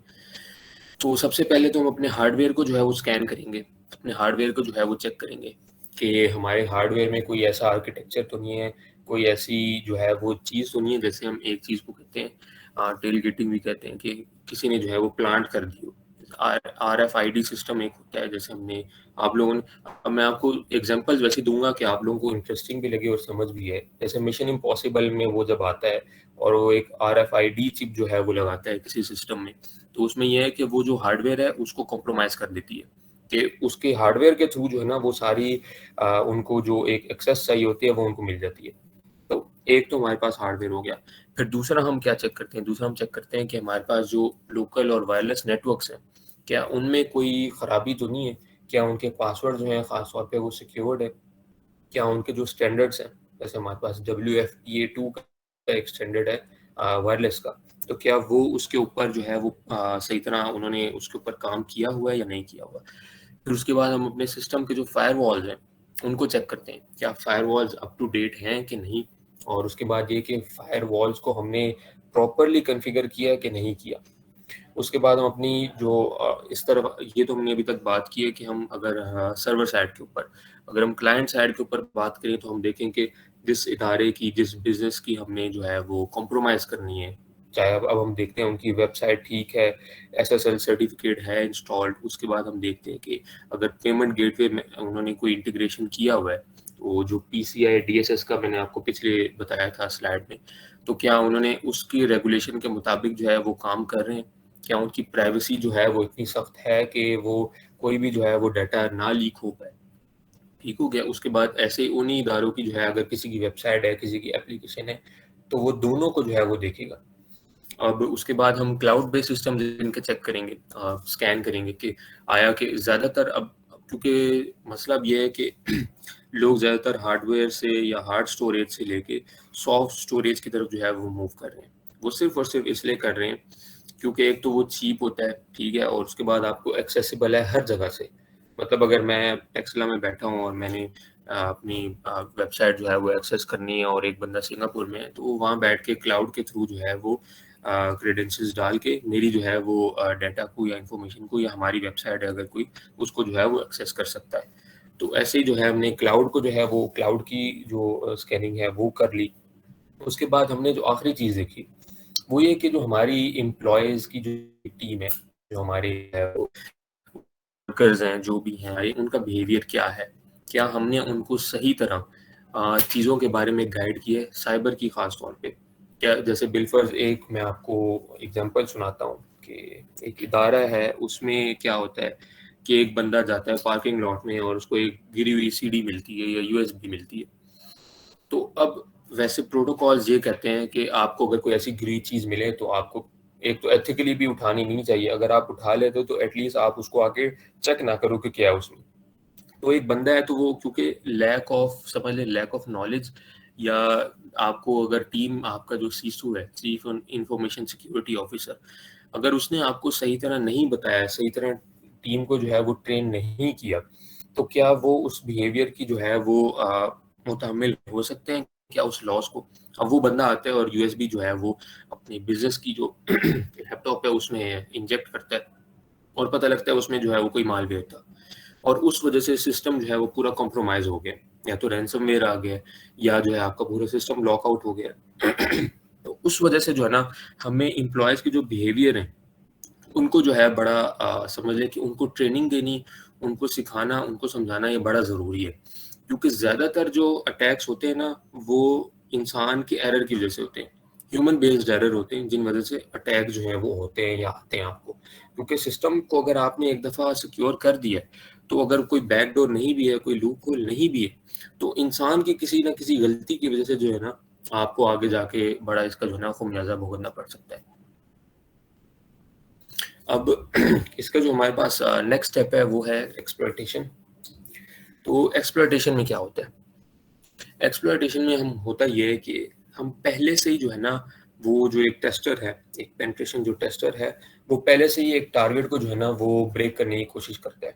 तो सबसे पहले तो हम अपने हार्डवेयर को जो है वो स्कैन करेंगे, अपने हार्डवेयर को जो है वो चेक करेंगे कि हमारे हार्डवेयर में कोई ऐसा आर्किटेक्चर तो नहीं है, कोई ऐसी जो है वो चीज़ तो नहीं है, जैसे हम एक चीज़ को कहते हैं टेल गेटिंग भी कहते हैं, कि किसी ने जो है वो प्लांट कर दी हो। RFID सिस्टम एक होता है, जैसे हमने आप लोगों ने, अब मैं आपको एग्जांपल्स वैसे दूंगा कि आप लोगों को इंटरेस्टिंग भी लगे और समझ भी है। जैसे मिशन इम्पॉसिबल में वो जब आता है और वो एक RFID चिप जो है वो लगाता है किसी सिस्टम में, तो उसमें यह है कि वो जो हार्डवेयर है उसको कॉम्प्रोमाइज कर देती है, कि उसके हार्डवेयर के थ्रू जो है ना वो सारी उनको जो एक एक्सेस चाहिए होती है वो उनको मिल जाती है। तो एक तो हमारे पास हार्डवेयर हो गया। फिर दूसरा हम क्या चेक करते हैं, दूसरा हम चेक करते हैं कि हमारे पास जो लोकल और वायरलेस नेटवर्क्स हैं, क्या उनमें कोई खराबी तो नहीं है, क्या उनके पासवर्ड जो हैं ख़ास तौर पे वो सिक्योर्ड है, क्या उनके जो स्टैंडर्ड्स हैं, जैसे हमारे पास WFPA2 का एक स्टैंडर्ड है वायरलेस का, तो क्या वो उसके ऊपर जो है वो सही तरह उन्होंने उसके ऊपर काम किया हुआ है या नहीं किया हुआ। फिर उसके बाद हम अपने सिस्टम के जो फायरवॉल्स हैं उनको चेक करते हैं, क्या फायरवॉल्स अप टू डेट हैं कि नहीं, और उसके बाद ये कि फायरवॉल्स को हमने प्रॉपरली कॉन्फ़िगर किया है कि नहीं किया। उसके बाद हम अपनी जो इस तरफ, ये तो हमने अभी तक बात की है कि हम अगर सर्वर साइड के ऊपर, अगर हम क्लाइंट साइड के ऊपर बात करें तो हम देखें कि जिस इदारे की, जिस बिजनेस की हमने जो है वो कॉम्प्रोमाइज़ करनी है, चाहे अब हम देखते हैं उनकी वेबसाइट ठीक है, SSL सर्टिफिकेट है इंस्टॉल्ड। उसके बाद हम देखते हैं कि अगर पेमेंट गेटवे में उन्होंने कोई इंटीग्रेशन किया हुआ है, तो जो PCI DSS का मैंने आपको पिछले बताया था स्लाइड में, तो क्या उन्होंने उसकी रेगुलेशन के मुताबिक जो है वो काम कर रहे हैं, क्या उनकी प्राइवेसी जो है वो इतनी सख्त है कि वो कोई भी जो है वो डाटा ना लीक हो पाए। ठीक हो गया। उसके बाद ऐसे उन्हीं इदारों की जो है अगर किसी की वेबसाइट है, किसी की एप्लीकेशन है, तो वो दोनों को जो है वो देखेगा। अब उसके बाद हम क्लाउड बेस्ड सिस्टम जिनके चेक करेंगे, स्कैन करेंगे कि आया कि ज़्यादातर, अब क्योंकि मसला अब ये है कि लोग ज़्यादातर हार्डवेयर से या हार्ड स्टोरेज से लेके सॉफ्ट स्टोरेज की तरफ जो है वो मूव कर रहे हैं। वो सिर्फ और सिर्फ इसलिए कर रहे हैं क्योंकि एक तो वो चीप होता है, ठीक है, और उसके बाद आपको एक्सेसिबल है हर जगह से। मतलब अगर मैं टेक्सला में बैठा हूँ और मैंने अपनी वेबसाइट जो है वो एक्सेस करनी है और एक बंदा सिंगापुर में है, तो वो वहाँ बैठ के क्लाउड के थ्रू जो है वो क्रेडेंशियल्स डाल के मेरी जो है वो डाटा को या इन्फॉर्मेशन को, या हमारी वेबसाइट है अगर कोई, उसको जो है वो एक्सेस कर सकता है। तो ऐसे ही जो है हमने क्लाउड को जो है वो क्लाउड की जो स्कैनिंग है वो कर ली। उसके बाद हमने जो आखिरी चीज़ देखी वो ये कि जो हमारी एम्प्लॉयज़ की जो टीम है, जो हमारे वर्कर्स हैं, जो भी हैं, उनका बिहेवियर क्या है, क्या हमने उनको सही तरह चीज़ों के बारे में गाइड किया है, साइबर की ख़ास तौर पे। क्या जैसे बिलफर्ज, एक मैं आपको एग्जांपल सुनाता हूँ कि एक इदारा है, उसमें क्या होता है कि एक बंदा जाता है पार्किंग लॉट में और उसको एक गिरी हुई CD मिलती है या USB मिलती है। तो अब वैसे प्रोटोकॉल्स ये कहते हैं कि आपको अगर कोई ऐसी गिरी चीज़ मिले तो आपको एक तो एथिकली भी उठानी नहीं चाहिए, अगर आप उठा लेते हो तो एटलीस्ट आप उसको आके चेक ना करो कि क्या है उसमें। तो एक बंदा है, तो वो क्योंकि लैक ऑफ, समझ ले, लैक ऑफ नॉलेज, या आपको अगर टीम, आपका जो CISO है, चीफ इंफॉर्मेशन सिक्योरिटी ऑफिसर, अगर उसने आपको सही तरह नहीं बताया, सही तरह टीम को जो है वो ट्रेन नहीं किया, तो क्या वो उस बिहेवियर की जो है वो मुतहम्मिल हो सकते हैं क्या उस लॉस को। अब वो बंदा आता है और USB जो है वो अपनी बिजनेस की जो लैपटॉप है उसमें इंजेक्ट करता है और पता लगता है उसमें जो है वो कोई मालवेयर था, और उस वजह से सिस्टम जो है वो पूरा कॉम्प्रोमाइज हो गया, या तो रैंसमवेयर आ गया, या जो है आपका पूरा सिस्टम लॉकआउट हो गया। तो उस वजह से जो है ना, हमें एम्प्लॉयज़ की जो बिहेवियर है उनको जो है बड़ा समझ लें कि उनको ट्रेनिंग देनी, उनको सिखाना, उनको समझाना ये बड़ा ज़रूरी है, क्योंकि ज़्यादातर जो अटैक्स होते हैं ना वो इंसान के एरर की वजह से होते हैं, ह्यूमन बेस्ड एरर होते हैं, जिन वजह से अटैक जो है वो होते हैं या आते हैं आपको। क्योंकि सिस्टम को अगर आपने एक दफ़ा सिक्योर कर दिया है, तो अगर कोई बैकडोर नहीं भी है, कोई लूप होल नहीं भी है, तो इंसान की किसी ना किसी गलती की वजह से जो है ना आपको आगे जाके बड़ा इसका जो है ना खुमियाजा भुगतना पड़ सकता है। अब इसका जो हमारे पास नेक्स्ट स्टेप है वो है एक्सप्लॉयटेशन। तो एक्सप्लॉयटेशन में क्या होता है? एक्सप्लॉयटेशन में हम होता ये है कि हम पहले से ही जो है ना, वो जो एक टेस्टर है, एक पेनिट्रेशन जो टेस्टर है, वो पहले से ही एक टारगेट को जो है ना वो ब्रेक करने की कोशिश करता है।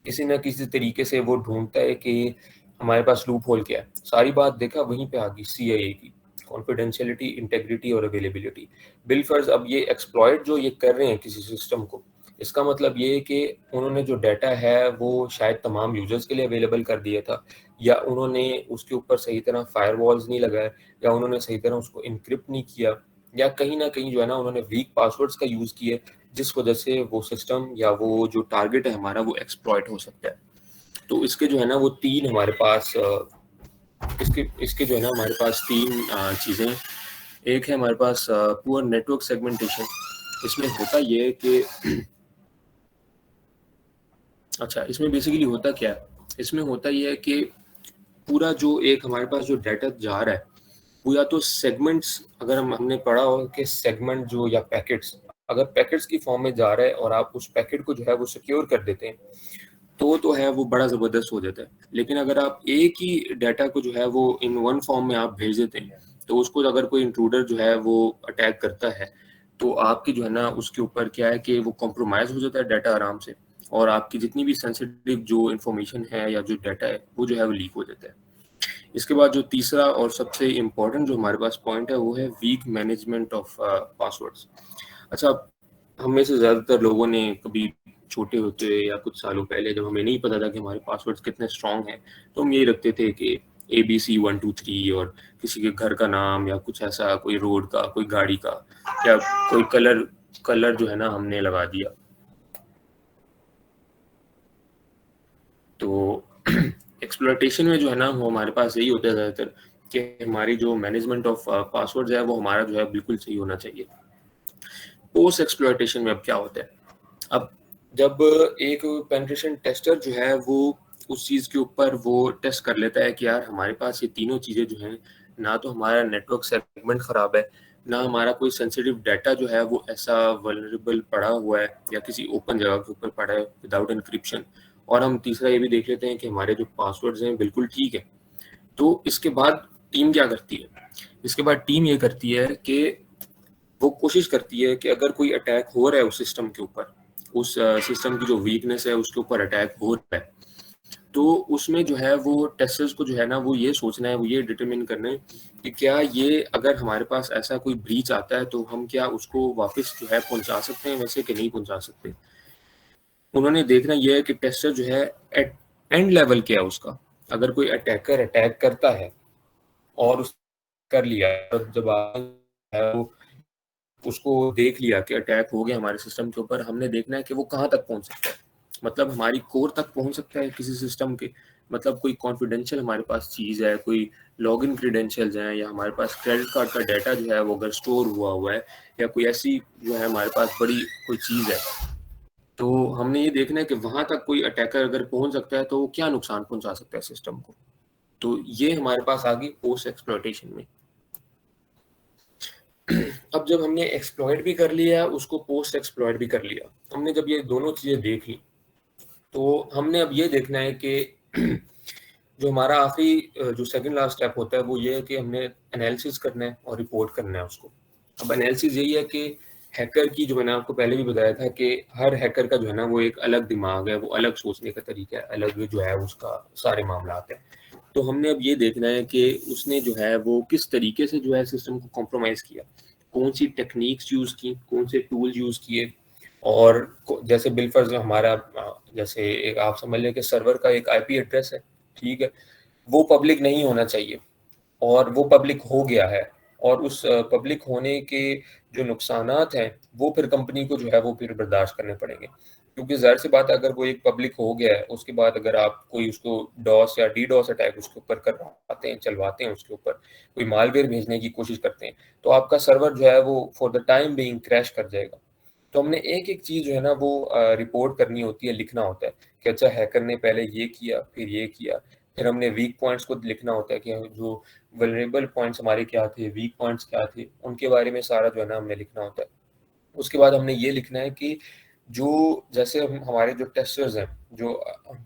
किसी ना किसी तरीके से वो ढूंढता है कि हमारे पास लूप होल क्या है। सारी बात देखा वहीं पे आ गई CIA की, कॉन्फिडेंशियलिटी, इंटेग्रिटी और अवेलेबिलिटी। बिलफर्ज अब ये एक्सप्लॉइट जो ये कर रहे हैं किसी सिस्टम को, इसका मतलब ये है कि उन्होंने जो डाटा है वो शायद तमाम यूजर्स के लिए अवेलेबल कर दिया था, या उन्होंने उसके ऊपर सही तरह फायरवॉल्स नहीं लगाए, या उन्होंने सही तरह उसको इनक्रिप्ट नहीं किया, या कहीं ना कहीं जो है ना उन्होंने वीक पासवर्ड्स का यूज किया, जिस वजह से वो सिस्टम या वो जो टारगेट है हमारा वो एक्सप्लॉइट हो सकता है। तो इसके जो है ना वो तीन हमारे पास इसके जो है ना हमारे पास तीन चीज़ें। एक है हमारे पास पुअर नेटवर्क सेगमेंटेशन। इसमें होता ये है कि अच्छा, इसमें बेसिकली होता क्या है? इसमें होता ये है कि पूरा जो एक हमारे पास जो डाटा जा रहा है वो या तो सेगमेंट्स, अगर हमने पढ़ा हो कि सेगमेंट जो या पैकेट्स, अगर पैकेट्स की फॉर्म में जा रहा है और आप उस पैकेट को जो है वो सिक्योर कर देते हैं तो है वो बड़ा ज़बरदस्त हो जाता है। लेकिन अगर आप एक ही डाटा को जो है वो इन वन फॉर्म में आप भेज देते हैं तो उसको अगर कोई इंट्रूडर जो है वो अटैक करता है तो आपकी जो है ना उसके ऊपर क्या है कि वो कॉम्प्रोमाइज़ हो जाता है डाटा आराम से, और आपकी जितनी भी सेंसिटिव जो इन्फॉर्मेशन है या जो डाटा है वो जो है वो लीक हो जाता है। इसके बाद जो तीसरा और सबसे इम्पोर्टेंट जो हमारे पास पॉइंट है वो है वीक मैनेजमेंट ऑफ पासवर्ड्स। अच्छा, हम में से ज़्यादातर लोगों ने कभी छोटे होते या कुछ सालों पहले जब हमें नहीं पता था कि हमारे पासवर्ड्स कितने स्ट्रॉन्ग हैं, तो हम यही रखते थे कि ABC 1 2 3 और किसी के घर का नाम या कुछ ऐसा, कोई रोड का, कोई गाड़ी का, या कोई कलर जो है ना हमने लगा दिया। तो एक्सप्लॉयटेशन में जो है ना वो हमारे पास यही होता है ज़्यादातर कि हमारी जो मैनेजमेंट ऑफ पासवर्ड्स है वो हमारा जो है बिल्कुल सही होना चाहिए। पोस्ट एक्सप्लॉयटेशन में अब क्या होता है? अब जब एक पेनिट्रेशन टेस्टर जो है वो उस चीज़ के ऊपर वो टेस्ट कर लेता है कि यार हमारे पास ये तीनों चीज़ें जो हैं, ना तो हमारा नेटवर्क सेगमेंट ख़राब है, ना हमारा कोई सेंसिटिव डाटा जो है वो ऐसा वल्नरेबल पड़ा हुआ है या किसी ओपन जगह के ऊपर पड़ा है विदाउट इनक्रिप्शन, और हम तीसरा ये भी देख लेते हैं कि हमारे जो पासवर्ड्स हैं बिल्कुल ठीक है। तो इसके बाद टीम क्या करती है? इसके बाद टीम ये करती है कि वो कोशिश करती है कि अगर कोई अटैक हो रहा है उस सिस्टम के ऊपर, उस सिस्टम की जो वीकनेस है उसके ऊपर अटैक हो रहा है, तो उसमें जो है वो टेस्टर्स को जो है ना वो ये सोचना है, वो ये डिटरमिन करना है कि क्या ये अगर हमारे पास ऐसा कोई ब्रीच आता है तो हम क्या उसको वापस जो है पहुंचा सकते हैं वैसे कि नहीं पहुंचा सकते। उन्होंने देखना ये है कि टेस्टर जो है एंड लेवल क्या है उसका। अगर कोई अटैकर अटैक करता है और उस कर लिया, जब है वो उसको देख लिया कि अटैक हो गया हमारे सिस्टम के ऊपर, हमने देखना है कि वो कहाँ तक पहुंच सकता है। मतलब हमारी कोर तक पहुंच सकता है किसी सिस्टम के, मतलब कोई कॉन्फिडेंशियल हमारे पास चीज़ है, कोई लॉगिन क्रीडेंशियल्स हैं, या हमारे पास क्रेडिट कार्ड का डाटा जो है वो अगर स्टोर हुआ है, या कोई ऐसी जो है हमारे पास बड़ी कोई चीज़ है, तो हमने ये देखना है कि वहां तक कोई अटैकर अगर पहुंच सकता है तो वो क्या नुकसान पहुंचा सकता है सिस्टम को। तो ये हमारे पास आ गई पोस्ट एक्सप्लॉयटेशन में। अब जब हमने एक्सप्लॉइट भी कर लिया, उसको पोस्ट एक्सप्लॉइट भी कर लिया, हमने जब ये दोनों चीज़ें देख ली, तो हमने अब ये देखना है कि जो हमारा आखिरी जो सेकंड लास्ट स्टेप होता है वो ये है कि हमने एनालिसिस करना है और रिपोर्ट करना है उसको। अब एनालिसिस यही है कि हैकर की, जो मैंने आपको पहले भी बताया था कि हर हैकर का जो है ना वो एक अलग दिमाग है, वो अलग सोचने का तरीका है, अलग जो है उसका सारे मामला है। तो हमने अब ये देखना है कि उसने जो है वो किस तरीके से जो है सिस्टम को कॉम्प्रोमाइज़ किया, कौन सी टेक्निक्स यूज़ की, कौन से टूल यूज़ किए, और जैसे बिलफर्ज हमारा जैसे एक आप समझ लें कि सर्वर का एक IP एड्रेस है, ठीक है, वो पब्लिक नहीं होना चाहिए और वो पब्लिक हो गया है, और उस पब्लिक होने के जो नुकसानात हैं वो फिर कंपनी को जो है वो फिर बर्दाश्त करने पड़ेंगे, क्योंकि ज़ाहिर सी बात है अगर वो एक पब्लिक हो गया है उसके बाद अगर आप कोई उसको डॉस या DDoS अटैक उसके ऊपर करवाते हैं, चलवाते हैं, उसके ऊपर कोई मालवेयर भेजने की कोशिश करते हैं, तो आपका सर्वर जो है वो for the time being crash कर जाएगा। तो हमने एक एक चीज़ जो है ना वो रिपोर्ट करनी होती है, लिखना होता है कि अच्छा हैकर ने पहले ये किया, फिर ये किया, फिर हमने वीक पॉइंट्स को लिखना होता है कि जो वल्नरेबल पॉइंट्स हमारे क्या थे, वीक पॉइंट्स क्या थे, उनके बारे में सारा जो है ना हमने लिखना होता है। उसके बाद हमने ये लिखना है कि जो जैसे हमारे जो टेस्टर्स हैं, जो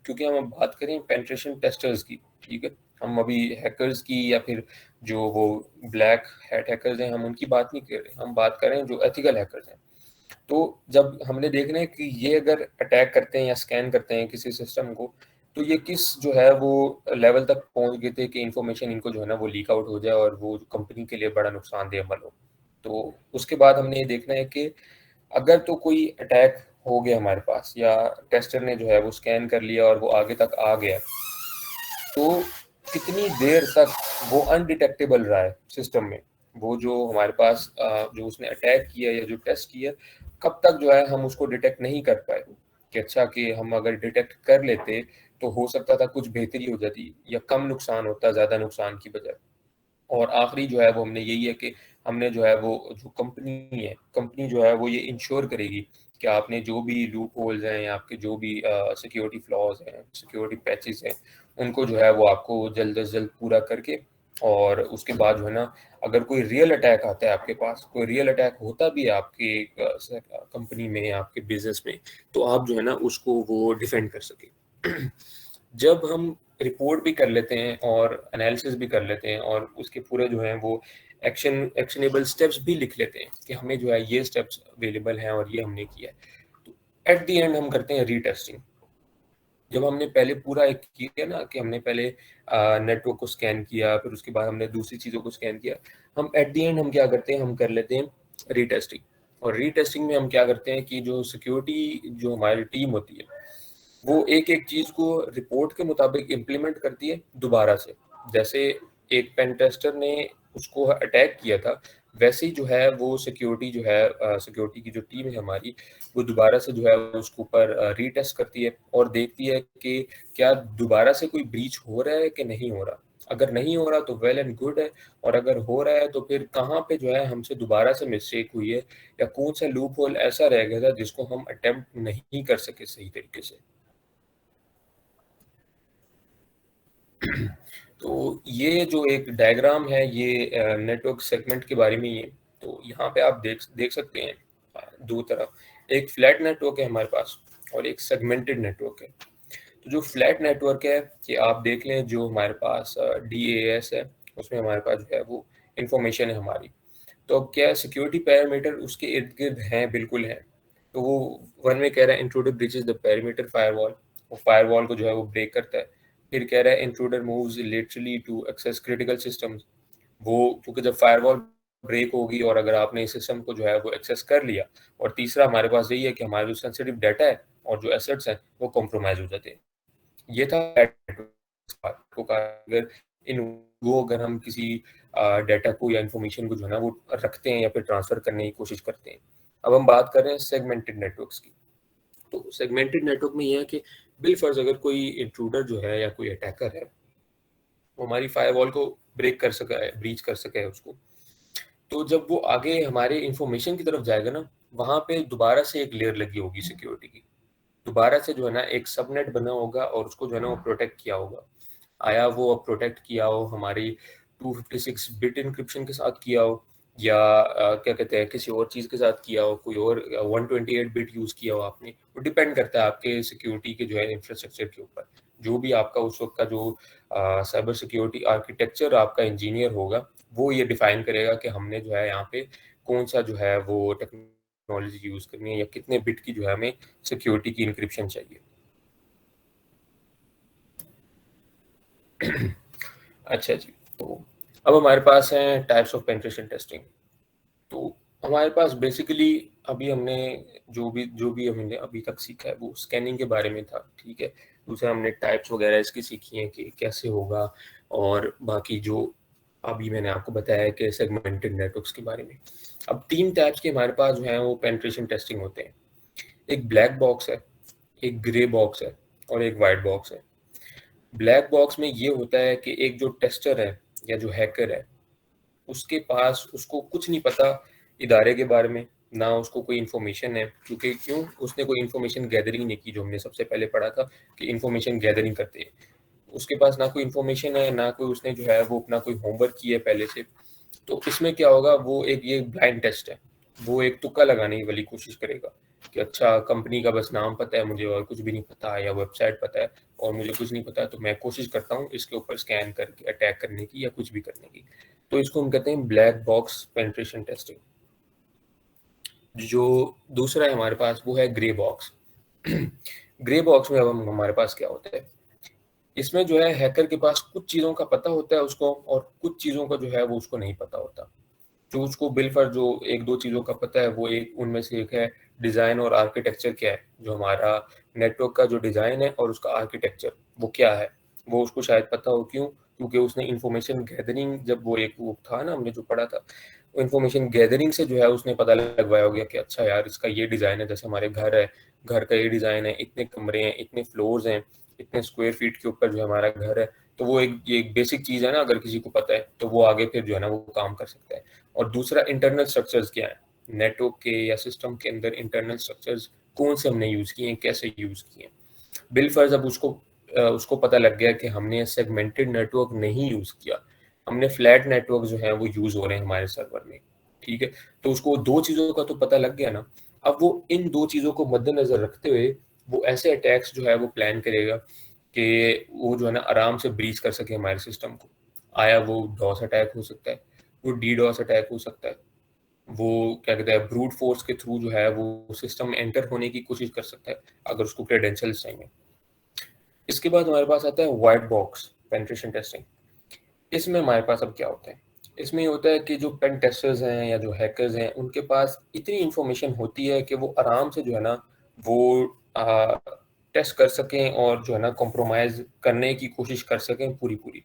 क्योंकि हम बात करें पेनिट्रेशन टेस्टर्स की, ठीक है, हम अभी हैकर्स की या फिर जो वो ब्लैक हैट हैकर्स हैं हम उनकी बात नहीं कर रहे, हम बात कर रहे हैं जो एथिकल हैकर्स हैं। तो जब हमने देखना है कि ये अगर अटैक करते हैं या स्कैन करते हैं किसी सिस्टम को, तो ये किस जो है वो लेवल तक पहुंच गए थे कि इंफॉर्मेशन इनको जो है ना वो लीक आउट हो जाए और वो कंपनी के लिए बड़ा नुकसानदेह अमल हो। तो उसके बाद हमने ये देखना है कि अगर तो कोई अटैक हो गया हमारे पास या टेस्टर ने जो है वो स्कैन कर लिया और वो आगे तक आ गया, तो कितनी देर तक वो अनडिटेक्टेबल रहा है सिस्टम में, वो जो हमारे पास जो उसने अटैक किया या जो टेस्ट किया, कब तक जो है हम उसको डिटेक्ट नहीं कर पाए। कि अच्छा कि हम अगर डिटेक्ट कर लेते तो हो सकता था कुछ बेहतरी हो जाती या कम नुकसान होता ज़्यादा नुकसान की बजाय। और आखिरी जो है वो हमने यही है कि हमने जो है वो जो कंपनी जो है वो ये इंश्योर करेगी कि आपने जो भी लूप होल्स हैं या आपके जो भी सिक्योरिटी फ्लॉज हैं, सिक्योरिटी पैचेस हैं, उनको जो है वो आपको जल्द से जल्द पूरा करके, और उसके बाद जो है ना अगर कोई रियल अटैक आता है आपके पास, कोई रियल अटैक होता भी है आपके कंपनी में, आपके बिजनेस में, तो आप जो है ना उसको वो डिफेंड कर सके। जब हम रिपोर्ट भी कर लेते हैं और एनालिसिस भी कर लेते हैं और उसके पूरे जो हैं वो एक्शनेबल स्टेप्स भी लिख लेते हैं कि हमें जो है ये स्टेप्स अवेलेबल हैं और ये हमने किया है, तो एट द एंड हम करते हैं रीटेस्टिंग। जब हमने पहले पूरा एक किया ना कि हमने पहले नेटवर्क को स्कैन किया, फिर उसके बाद हमने दूसरी चीज़ों को स्कैन किया, हम एट द एंड हम क्या करते हैं, हम कर लेते हैं रीटेस्टिंग। और रीटेस्टिंग में हम क्या करते हैं कि जो सिक्योरिटी जो हमारी टीम होती है वो एक एक चीज को रिपोर्ट के मुताबिक इम्प्लीमेंट करती है दोबारा से। जैसे एक पेन टेस्टर ने उसको अटैक किया था, वैसे ही जो है वो सिक्योरिटी जो है सिक्योरिटी की जो टीम है हमारी, वो दोबारा से जो है उसके ऊपर रीटेस्ट करती है और देखती है कि क्या दोबारा से कोई ब्रीच हो रहा है कि नहीं हो रहा। अगर नहीं हो रहा तो वेल एंड गुड है, और अगर हो रहा है तो फिर कहाँ पे जो है हमसे दोबारा से मिस्टेक हुई है या कौन सा लूप होल ऐसा रह गया था जिसको हम अटेम्प्ट नहीं कर सके सही तरीके से। तो ये जो एक डायग्राम है ये नेटवर्क सेगमेंट के बारे में ही है। तो यहाँ पे आप देख सकते हैं दो तरफ, एक फ्लैट नेटवर्क है हमारे पास और एक सेगमेंटेड नेटवर्क है। तो जो फ्लैट नेटवर्क है कि आप देख लें, जो हमारे पास DAS है उसमें हमारे पास जो है वो इंफॉर्मेशन है हमारी। तो अब क्या सिक्योरिटी पैरामीटर उसके इर्द गिर्द हैं, बिल्कुल हैं। तो वो वन में कह रहा है intruder breaches the perimeter firewall, वो फायरवॉल को जो है वो ब्रेक करता है। फिर कह रहा है intruder moves laterally to access critical systems, वो क्योंकि जब फायरवॉल ब्रेक होगी और अगर आपने इस सिस्टम को जो है वो एक्सेस कर लिया। और तीसरा हमारे पास यही है कि हमारे जो सेंसिटिव डाटा है और जो एसेट्स हैं वो कॉम्प्रोमाइज हो जाते हैं। ये था को अगर इन वो अगर हम किसी डाटा को या इंफॉर्मेशन को जो है ना वो रखते हैं या फिर ट्रांसफर करने की कोशिश करते हैं। अब हम बात कर रहे हैं सेगमेंटेड नेटवर्क्स की। तो सेगमेंटेड नेटवर्क में ये है कि बिलफर्ज अगर कोई इंट्रूडर जो है या कोई अटैकर है वो हमारी फायरवॉल को ब्रेक कर सका है, ब्रीच कर सका है उसको, तो जब वो आगे हमारे इंफॉर्मेशन की तरफ जाएगा ना, वहां पे दोबारा से एक लेयर लगी होगी सिक्योरिटी की, दोबारा से जो है ना एक सबनेट बना होगा और उसको जो है ना वो प्रोटेक्ट किया होगा। आया वो प्रोटेक्ट किया हो हमारी 256 बिट इंक्रिप्शन के साथ किया हो, या क्या कहते हैं किसी और चीज़ के साथ किया हो, कोई और 128 बिट यूज़ किया हो आपने, वो डिपेंड करता है आपके सिक्योरिटी के जो है इंफ्रास्ट्रक्चर के ऊपर। जो भी आपका उस वक्त का जो साइबर सिक्योरिटी आर्किटेक्चर आपका इंजीनियर होगा वो ये डिफाइन करेगा कि हमने जो है यहाँ पे कौन सा जो है वो टेक्नोलॉजी यूज़ करनी है या कितने बिट की जो है हमें सिक्योरिटी की इंक्रिप्शन चाहिए। अच्छा जी, तो अब हमारे पास हैं टाइप्स ऑफ पेनिट्रेशन टेस्टिंग। तो हमारे पास बेसिकली अभी हमने जो भी हमने अभी तक सीखा है वो स्कैनिंग के बारे में था, ठीक है। दूसरा हमने टाइप्स वगैरह इसकी सीखी हैं कि कैसे होगा, और बाकी जो अभी मैंने आपको बताया है कि सेगमेंटेड नेटवर्क्स के बारे में। अब 3 टाइप्स के हमारे पास जो हैं वो पेनिट्रेशन टेस्टिंग होते हैं। एक ब्लैक बॉक्स है, एक ग्रे बॉक्स है और एक वाइट बॉक्स है। ब्लैक बॉक्स में ये होता है कि एक जो टेस्टर है या जो हैकर है उसके पास उसको कुछ नहीं पता इदारे के बारे में, ना उसको कोई इन्फॉर्मेशन है, क्योंकि क्यों उसने कोई इन्फॉर्मेशन गैदरिंग नहीं की। जो हमने सबसे पहले पढ़ा था कि इन्फॉर्मेशन गैदरिंग करते हैं, उसके पास ना कोई इन्फॉर्मेशन है, ना कोई उसने जो है वो अपना कोई होमवर्क किया है पहले से। तो इसमें क्या होगा, वो एक ये ब्लाइंड टेस्ट है, वो एक तुक्का लगाने वाली कोशिश करेगा कि अच्छा कंपनी का बस नाम पता है मुझे और कुछ भी नहीं पता, या वेबसाइट पता है और मुझे कुछ नहीं पता, तो मैं कोशिश करता हूँ इसके ऊपर स्कैन करके अटैक करने की या कुछ भी करने की। तो इसको हम कहते हैं ब्लैक बॉक्स पेनिट्रेशन टेस्टिंग। जो दूसरा है हमारे पास वो है ग्रे बॉक्स। ग्रे बॉक्स में अब हमारे पास क्या होता है, इसमें जो है हैकर के पास कुछ चीज़ों का पता होता है उसको, और कुछ चीज़ों का जो है वो उसको नहीं पता होता। जो उसको बिलफर जो एक दो चीज़ों का पता है, वो एक उनमें से एक है डिज़ाइन और आर्किटेक्चर क्या है, जो हमारा नेटवर्क का जो डिज़ाइन है और उसका आर्किटेक्चर वो क्या है, वो उसको शायद पता हो। क्यों? क्योंकि उसने इंफॉर्मेशन गैदरिंग, जब वो एक वो था ना हमने जो पढ़ा था, इंफॉर्मेशन गैदरिंग से जो है उसने पता लगवाया हो गया कि अच्छा यार इसका ये डिज़ाइन है, जैसे हमारे घर है, घर का ये डिज़ाइन है, इतने कमरे हैं, इतने फ्लोर्स हैं, इतने स्क्वायर फीट के ऊपर जो हमारा घर है। तो वो एक बेसिक चीज़ है ना, अगर किसी को पता है तो वो आगे फिर जो है ना वो काम कर सकता है। और दूसरा इंटरनल स्ट्रक्चर्स क्या है, नेटवर्क के या सिस्टम के अंदर इंटरनल स्ट्रक्चर्स कौन से हमने यूज़ किए हैं, कैसे यूज़ किए हैं। बिलफर्ज अब उसको पता लग गया कि हमने सेगमेंटेड नेटवर्क नहीं यूज़ किया, हमने फ्लैट नेटवर्क जो है वो यूज़ हो रहे हैं हमारे सर्वर में, ठीक है। तो उसको दो चीज़ों का तो पता लग गया ना। अब वो इन दो चीज़ों को मद्देनजर रखते हुए वो ऐसे अटैक्स जो है वो प्लान करेगा कि वो जो है ना आराम से ब्रीच कर सके हमारे सिस्टम को। आया वो डॉस अटैक हो सकता है, वो डीडॉस अटैक हो सकता है, वो क्या कहते हैं ब्रूट फोर्स के थ्रू जो है वो सिस्टम में एंटर होने की कोशिश कर सकता है अगर उसको क्रेडेंशियल्स चाहिए। इसके बाद हमारे पास आता है व्हाइट बॉक्स पेनिट्रेशन टेस्टिंग। इसमें हमारे पास अब क्या होता है, इसमें ये होता है कि जो पेन टेस्टर्स हैं या जो हैकर्स हैं उनके पास इतनी इंफॉर्मेशन होती है कि वो आराम से जो है ना वो टेस्ट कर सकें और जो है ना कॉम्प्रोमाइज करने की कोशिश कर सकें पूरी पूरी।